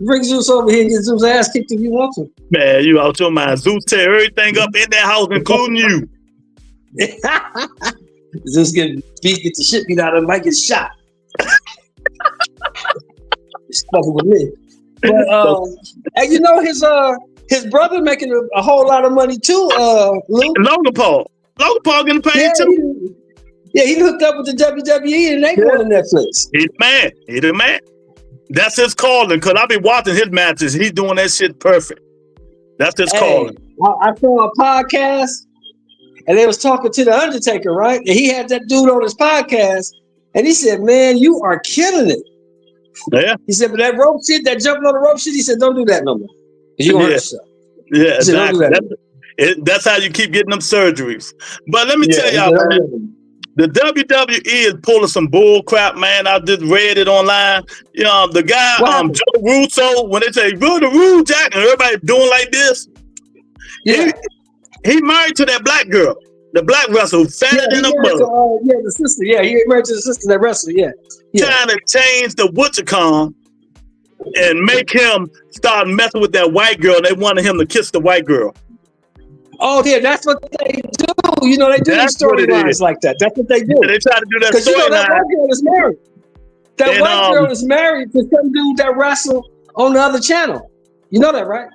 [SPEAKER 5] Bring Zeus over here and get Zeus' ass kicked if you want to.
[SPEAKER 3] Man, you out your mind. Zeus tear everything up in that house, including you.
[SPEAKER 5] Zeus get the shit beat out of him, might get shot. Fucking with me. But his brother making a whole lot of money too, Luke.
[SPEAKER 3] Logan Paul getting paid too.
[SPEAKER 5] He hooked up with the WWE and they going to Netflix.
[SPEAKER 3] He's the man. That's his calling, because I be watching his matches. He's doing that shit perfect. That's his calling.
[SPEAKER 5] I saw a podcast and they was talking to the Undertaker, right? And he had that dude on his podcast, and he said, "Man, you are killing it."
[SPEAKER 3] Yeah.
[SPEAKER 5] He said, "But that rope shit, that jumping on the rope shit," he said, "Don't do that no more. You gonna hurt yourself."
[SPEAKER 3] Yeah,
[SPEAKER 5] Said, "Don't do
[SPEAKER 3] exactly.
[SPEAKER 5] that."
[SPEAKER 3] That's how you keep getting them surgeries. But let me tell y'all, man, the WWE is pulling some bull crap, man. I just read it online. You know, the guy, Joe Russo, when they say, "Rule the rule, Jack," and everybody doing like this.
[SPEAKER 5] Yeah.
[SPEAKER 3] He married to that black girl, the black wrestler, fatter than a bug.
[SPEAKER 5] Yeah, the sister. Yeah, he married to the sister that wrestled. Yeah.
[SPEAKER 3] Trying to change the Wutchicon and make him start messing with that white girl. They wanted him to kiss the white girl.
[SPEAKER 5] Oh, yeah, that's what they do. You know, they do these storylines like that. That's what they do.
[SPEAKER 3] Yeah, they try to do that
[SPEAKER 5] storyline. You know, that white girl is married. That white girl is married to some dude that wrestled on the other channel. You know that, right?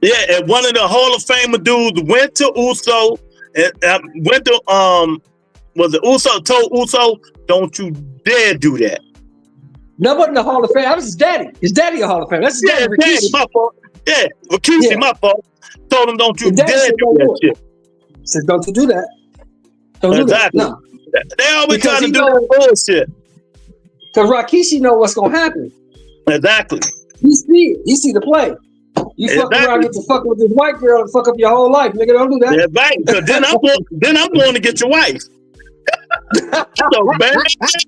[SPEAKER 3] Yeah, and one of the Hall of Famer dudes went to Uso and went to was it Uso? Told Uso, "Don't you dare do that."
[SPEAKER 5] Nobody in the Hall of Fame. That was his daddy. His daddy a Hall of Fame. That's his daddy, Rikishi.
[SPEAKER 3] My fault. Yeah, Rikishi, my fault. Told him, "Don't you dare do that shit."
[SPEAKER 5] Said, "Don't you do that? Don't do that." No.
[SPEAKER 3] They always try to do that bullshit.
[SPEAKER 5] Because Rikishi know what's gonna happen.
[SPEAKER 3] Exactly.
[SPEAKER 5] He see it. He see the play. You fuck around, get to fuck with this white girl and fuck up your whole life, nigga. Don't do that.
[SPEAKER 3] Yeah, right. Because then I'm going to get your wife. So bad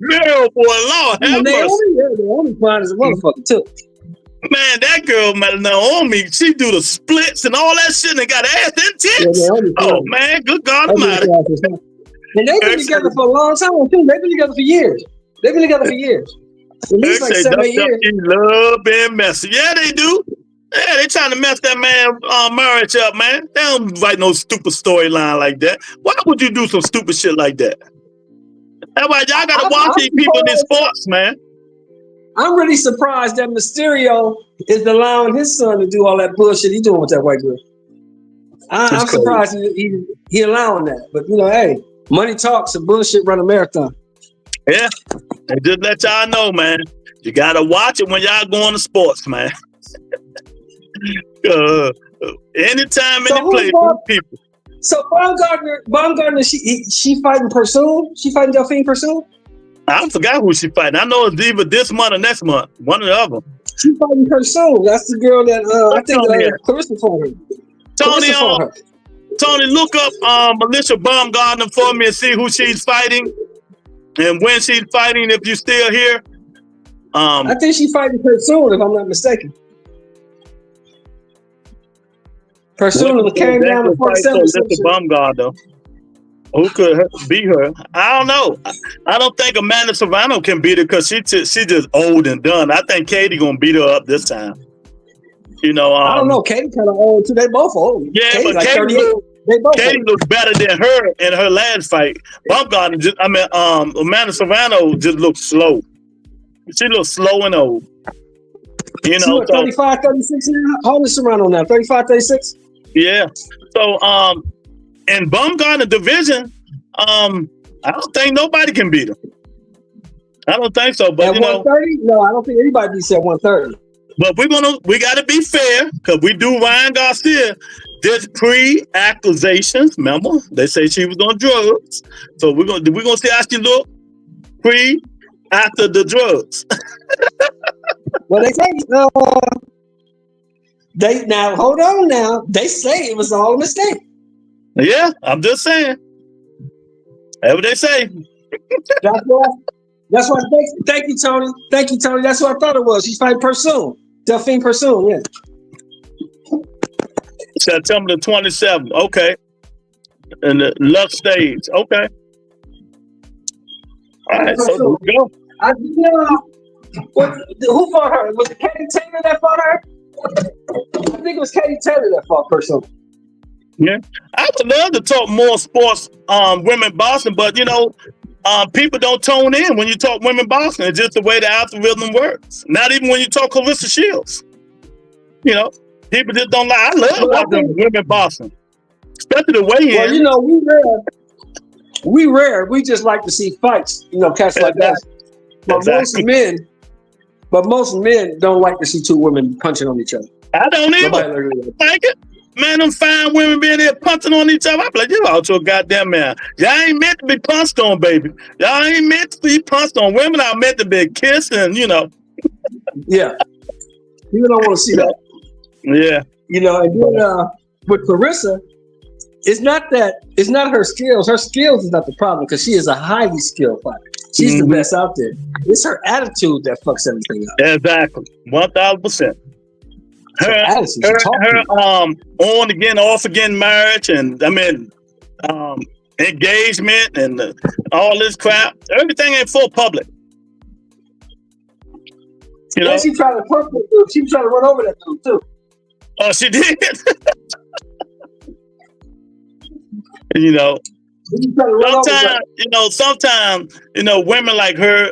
[SPEAKER 3] girl, boy, Lord have mercy.
[SPEAKER 5] Naomi fine as a motherfucker too.
[SPEAKER 3] Man, that girl, Naomi, she do the splits and all that shit and got ass and tits. Oh man, good God Almighty.
[SPEAKER 5] And they've been together for a long time too. They've been together for years. They've been together for years. At least like 7 years.
[SPEAKER 3] Love being messy. Yeah, they do. Yeah, they trying to mess that man marriage up, man. They don't write no stupid storyline like that. Why would you do some stupid shit like that? That's why y'all gotta watch these people in these sports, man.
[SPEAKER 5] I'm really surprised that Mysterio is allowing his son to do all that bullshit he's doing with that white girl. I'm surprised he allowing that. But you know, hey, money talks and bullshit run a marathon.
[SPEAKER 3] Yeah, and just let y'all know, man. You gotta watch it when y'all going to sports, man. Anytime, any place, people.
[SPEAKER 5] So Baumgartner, she fighting Pursuit? She fighting Delphine Pursuit?
[SPEAKER 3] I forgot who she fighting. I know it's either this month or next month. One or the other.
[SPEAKER 5] She fighting Pursuit. That's the girl that I think Clarissa fought her.
[SPEAKER 3] Tony, look up Alicia Baumgartner for me and see who she's fighting and when she's fighting. If you're still here,
[SPEAKER 5] I think she's fighting Pursuit, if I'm not mistaken. Pursuit came down to 47.
[SPEAKER 3] Baumgartner. Who could beat her? I don't know. I don't think Amanda Serrano can beat her because she just old and done. I think Katie gonna beat her up this time. You know,
[SPEAKER 5] I don't know. Katie kind of old too. They both old.
[SPEAKER 3] Yeah, Katie's but like Katie looks better than her in her last fight. Baumgartner, Amanda Serrano just looks slow. She looks slow and old. You know,
[SPEAKER 5] 35, 36 now. How old is Serrano now? 35, 36.
[SPEAKER 3] Yeah. So, in Baumgartner division, I don't think nobody can beat him. I don't think so. But
[SPEAKER 5] at 130, no, I don't think anybody beats at 130.
[SPEAKER 3] But we got to be fair because we do Ryan Garcia. There's pre-accusations. Remember, they say she was on drugs. So we're gonna see how she look after the drugs.
[SPEAKER 5] Well, they say now hold on now. They say it was all a mistake.
[SPEAKER 3] Yeah, I'm just saying. That's what they say.
[SPEAKER 5] That's why. Thank you, Tony. Thank you, Tony. That's what I thought it was. She's fighting Pursuit. Delphine Pursuit, yeah.
[SPEAKER 3] September the 27th. Okay. And the Lux stage. Okay. All right, so there we go.
[SPEAKER 5] Who fought her? Was it Katie Taylor that fought her? I think it was Katie Taylor that fought Pursuit.
[SPEAKER 3] Yeah. I would love to talk more sports, women boxing, but you know, people don't tune in when you talk women boxing. It's just the way the algorithm works. Not even when you talk Clarissa Shields. You know, people just don't like. I love watching women boxing, especially the weigh-in.
[SPEAKER 5] Well, you know, we rare. We just like to see fights. You know, cats like that. But most men don't like to see two women punching on each other.
[SPEAKER 3] I don't either. Like it. Man, them fine women being there punching on each other. I'm like, you out your goddamn man. Y'all ain't meant to be punched on, baby. Y'all ain't meant to be punched on. Women are meant to be kissing, you know.
[SPEAKER 5] Yeah. People don't want to see that.
[SPEAKER 3] Yeah.
[SPEAKER 5] You know, and then with Clarissa, it's not her skills. Her skills is not the problem because she is a highly skilled fighter. She's the best out there. It's her attitude that fucks everything up.
[SPEAKER 3] Exactly. 1,000%. Her on again, off again marriage, and I mean, engagement and all this crap. Everything ain't full public. You know,
[SPEAKER 5] and she tried to pump it, dude. She tried to run over that dude too.
[SPEAKER 3] Oh, she did. You know, sometimes, women like her,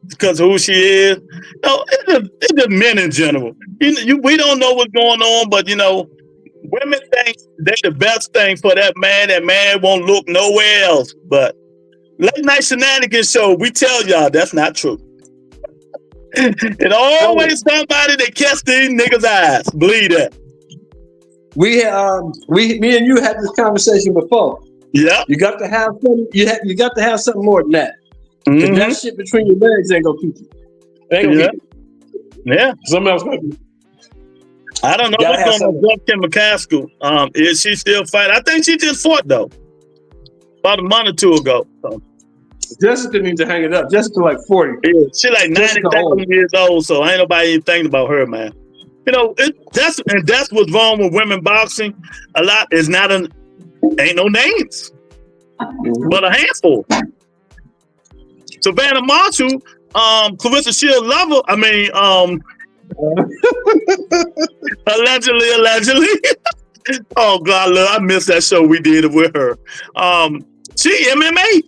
[SPEAKER 3] because of who she is, it's just men in general. We don't know what's going on, but, women think they're the best thing for that man. That man won't look nowhere else. But Late Night Shenanigans Show, we tell y'all that's not true. It's always somebody that catch these niggas' eyes. Believe that.
[SPEAKER 5] Me and you had this conversation before.
[SPEAKER 3] Yeah.
[SPEAKER 5] You got to have something. You got to have something more than that. Mm-hmm. That shit between your legs ain't gonna keep you. Ain't gonna keep you.
[SPEAKER 3] Yeah.
[SPEAKER 5] Something else might be.
[SPEAKER 3] I don't know what's going on with Kim McCaskill. Is she still fighting? I think she just fought though, about a month or two ago. So. Jessica
[SPEAKER 5] needs to hang it up. Jessica like 40.
[SPEAKER 3] Yeah, she like 90,000 years old, so ain't nobody even thinking about her, man. That's what's wrong with women boxing. A lot is ain't no names, but a handful. Savannah Marshall, Clarissa Shields lover. I mean, allegedly. Oh God, look, I missed that show we did with her. She MMA.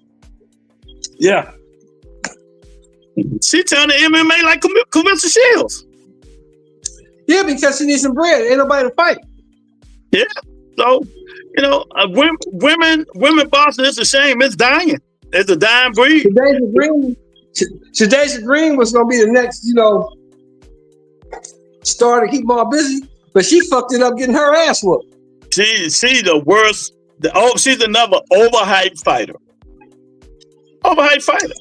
[SPEAKER 5] Yeah.
[SPEAKER 3] She turned to MMA like Clarissa Shields.
[SPEAKER 5] Yeah, because she needs some bread. Ain't nobody to fight.
[SPEAKER 3] Yeah. So, women boxing, it's a shame. It's dying. It's a dying breed.
[SPEAKER 5] Shadeja Green was going to be the next, star to keep them all busy, but she fucked it up getting her ass whooped.
[SPEAKER 3] She's the worst. She's another overhyped fighter. Overhyped fighter.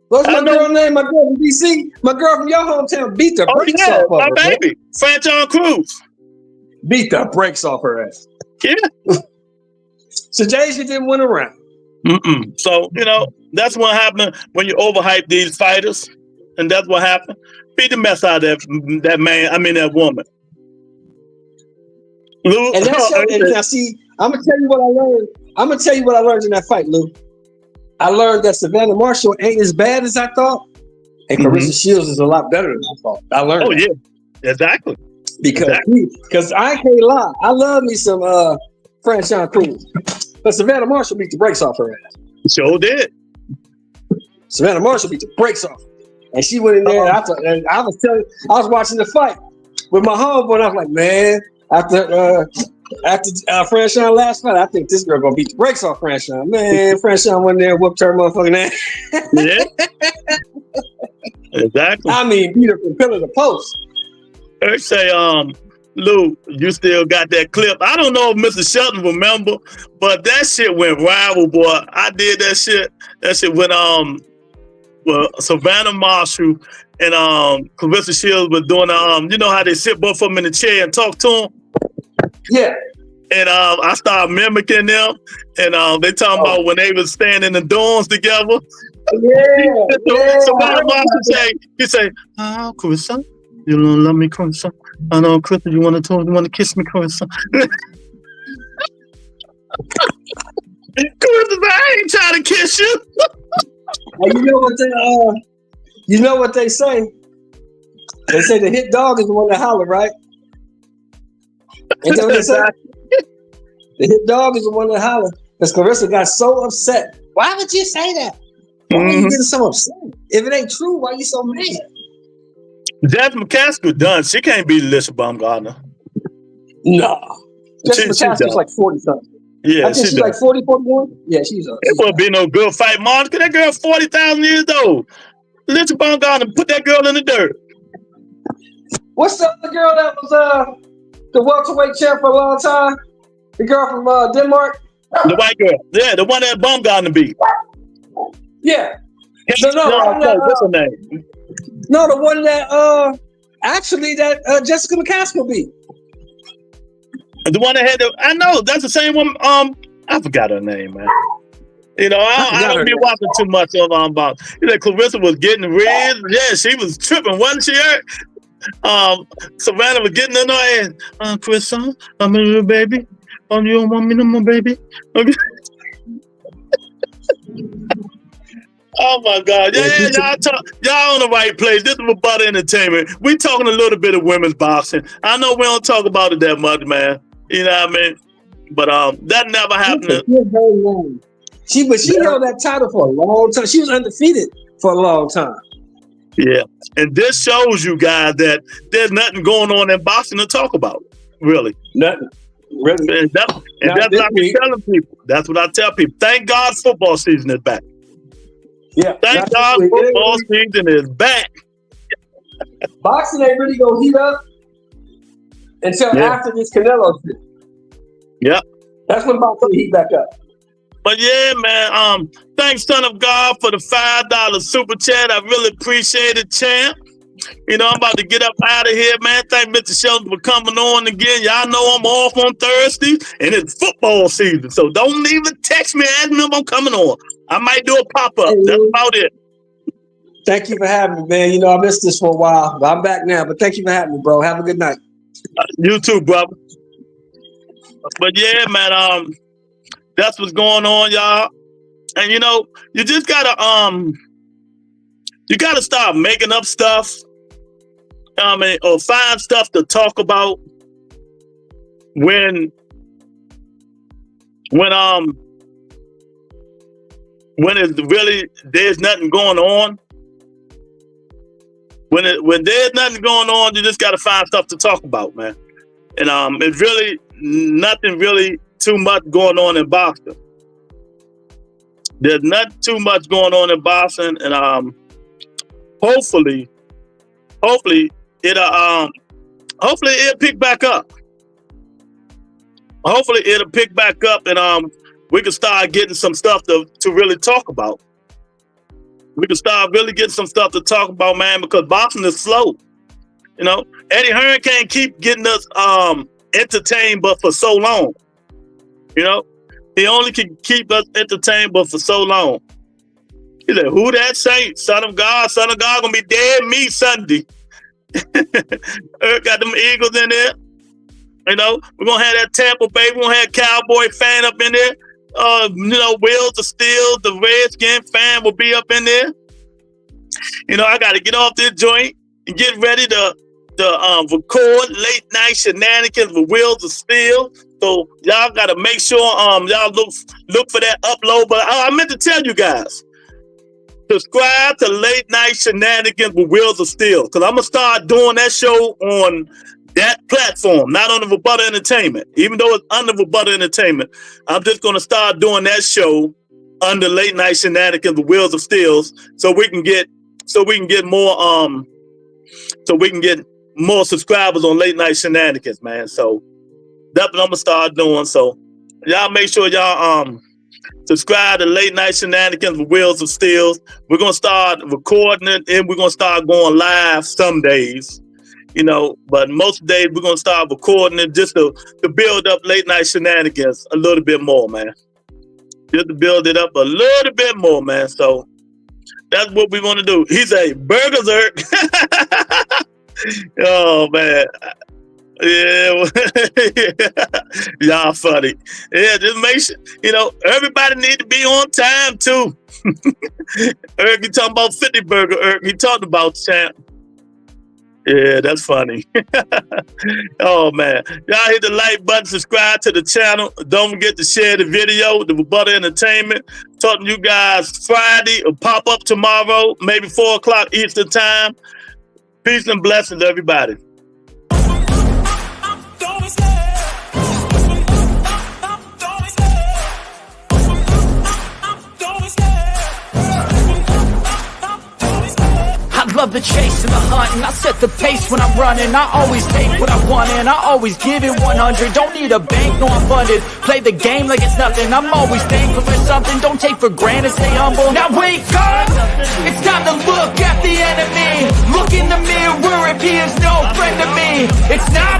[SPEAKER 5] What's my girl name? My girl from DC. My girl from your hometown beat the brakes off of her.
[SPEAKER 3] My baby, Franchon Cruz.
[SPEAKER 5] Beat the brakes off her ass.
[SPEAKER 3] Yeah.
[SPEAKER 5] Shadeja didn't win a round.
[SPEAKER 3] So, that's what happened when you overhype these fighters. And that's what happened. Beat the mess out of that man. I mean, that woman. Lou,
[SPEAKER 5] and now see, I'm going to tell you what I learned. I'm going to tell you what I learned in that fight, Lou. I learned that Savannah Marshall ain't as bad as I thought. And Clarissa Shields is a lot better than I thought. I learned that.
[SPEAKER 3] Yeah. Exactly.
[SPEAKER 5] Because I can't lie. I love me some Franchon Cruz. But Savannah Marshall beat the brakes off her ass.
[SPEAKER 3] Sure did.
[SPEAKER 5] Savannah Marshall beat the brakes off her. And she went in there. I was watching the fight with my homeboy. And I was like, man, after Franchon last fight, I think this girl gonna beat the brakes off Franchon. Man, Franchon went there and whooped her motherfucking ass.
[SPEAKER 3] Yeah. Exactly.
[SPEAKER 5] I mean, beat her from pillar to post.
[SPEAKER 3] They say, Lou, you still got that clip. I don't know if Mr. Shelton remember, but that shit went viral, boy. I did that shit. That shit went Savannah Marshall and Clarissa Shields was doing you know how they sit both of them in the chair and talk to them?
[SPEAKER 5] Yeah.
[SPEAKER 3] And I started mimicking them, and they talking about when they was staying in the dorms together.
[SPEAKER 5] Yeah.
[SPEAKER 3] Savannah Marshall say, "Oh, Clarissa, you don't love me, Clarissa. I know, Clarissa, you want to kiss me, Clarissa." Clarissa, I ain't trying to kiss you.
[SPEAKER 5] And you know what they say? They say the hit dog is the one that holler, right? Ain't that what they say? The hit dog is the one that holler. Because Clarissa got so upset. Why would you say that? Why are you getting so upset? If it ain't true, why are you so mad?
[SPEAKER 3] Jasmine McCaskill done. She can't be Alicia Baumgartner.
[SPEAKER 5] No. Jasmine McCaskill's like 40 something.
[SPEAKER 3] Yeah,
[SPEAKER 5] I think she's like 40, 41. Yeah, she's up.
[SPEAKER 3] It wouldn't be no good fight, Monica. That girl 40,000 years old. Alicia Baumgartner, put that girl in the dirt.
[SPEAKER 5] What's up, the girl that was the welterweight champ for a long time? The girl from Denmark?
[SPEAKER 3] The white girl. Yeah, the one that Baumgartner beat.
[SPEAKER 5] Yeah.
[SPEAKER 3] What's her name?
[SPEAKER 5] No, the one that actually Jessica McCaskill beat.
[SPEAKER 3] The one that had I know, that's the same one. I forgot her name, man. You know, I don't be watching too much of about. You know, Clarissa was getting red. Yeah, she was tripping, wasn't she? Savannah was getting in her ass. Clarissa, I'm a little baby. Oh, you don't want me no more, baby? Okay. Oh my God! Yeah, y'all on the right place. This is Robotta Entertainment. We talking a little bit of women's boxing. I know we don't talk about it that much, man. You know what I mean? But that never happened.
[SPEAKER 5] She held that title for a long time. She was undefeated for a long time.
[SPEAKER 3] Yeah, and this shows you guys that there's nothing going on in boxing to talk about. Really,
[SPEAKER 5] nothing. Really,
[SPEAKER 3] and that's what I be telling people. That's what I tell people. Thank God, football season is back.
[SPEAKER 5] Yeah,
[SPEAKER 3] thank God, football season is back.
[SPEAKER 5] Boxing ain't really gonna heat up until after this Canelo shit.
[SPEAKER 3] Yeah,
[SPEAKER 5] that's when boxing heat back up.
[SPEAKER 3] But yeah, man. Thanks, Son of God, for the $5 super chat. I really appreciate it, champ. You know, I'm about to get up out of here, man. Thank Mr. Shelton for coming on again. Y'all know I'm off on Thursday, and it's football season. So don't even text me asking me if I'm coming on. I might do a pop-up. Hey, that's about it.
[SPEAKER 5] Thank you for having me, man. You know, I missed this for a while, but I'm back now. But thank you for having me, bro. Have a good night.
[SPEAKER 3] You too, brother. But yeah, man, that's what's going on, y'all. And you know, you just gotta start making up stuff. Or find stuff to talk about when it's really there's nothing going on. When there's nothing going on, you just gotta find stuff to talk about, man. And it's really nothing really too much going on in boxing. There's not too much going on in boxing, and hopefully it'll pick back up. Hopefully it'll pick back up, and we can start getting some stuff to really talk about. We can start really getting some stuff to talk about, man, because boxing is slow. You know, Eddie Hearn can't keep getting us entertained but for so long. You know, he only can keep us entertained but for so long. He said, who that saint? Son of God gonna be dead meat Sunday. Got them Eagles in there. You know, we're gonna have that Tampa Bay, we're gonna have Cowboy fan up in there. You know, Wheels of Steel, the Redskin fan will be up in there. You know, I gotta get off this joint and get ready to record Late Night Shenanigans with Wheels of Steel. So y'all gotta make sure y'all look for that upload. But I meant to tell you guys, subscribe to Late Night Shenanigans with Wheels of Steel, because I'm gonna start doing that show on that platform, not on the Robotta Entertainment. Even though it's under Robotta Entertainment, I'm just gonna start doing that show under Late Night Shenanigans with Wheels of Steel, so we can get more subscribers on Late Night Shenanigans, man. So that's what I'm gonna start doing. So y'all make sure y'all subscribe to Late Night Shenanigans with Wheels of Steel. We're gonna start recording it, and we're gonna start going live some days, you know, but most days we're gonna start recording it just to build up Late Night Shenanigans a little bit more, man. Just to build it up a little bit more, man. So that's what we want to do. He's a burger. Oh man. Yeah, y'all funny. Yeah, just make sure, you know, everybody need to be on time too. Eric, you talking about 50 burger, Eric, he talked about champ. Yeah, that's funny. Oh man, y'all hit the like button, subscribe to the channel. Don't forget to share the video, the Robotta Entertainment. Talking to you guys Friday, or pop up tomorrow, maybe 4 o'clock Eastern time. Peace and blessings, everybody.
[SPEAKER 2] I love the chase and the hunt. hunting, I set the pace when I'm running. I always take what I want and I always give it 100. Don't need a bank, no I'm funded. Play the game like it's nothing. I'm always thankful for something. Don't take for granted, stay humble. Now wake up, it's time to look at the enemy. Look in the mirror if he is no friend to me. It's not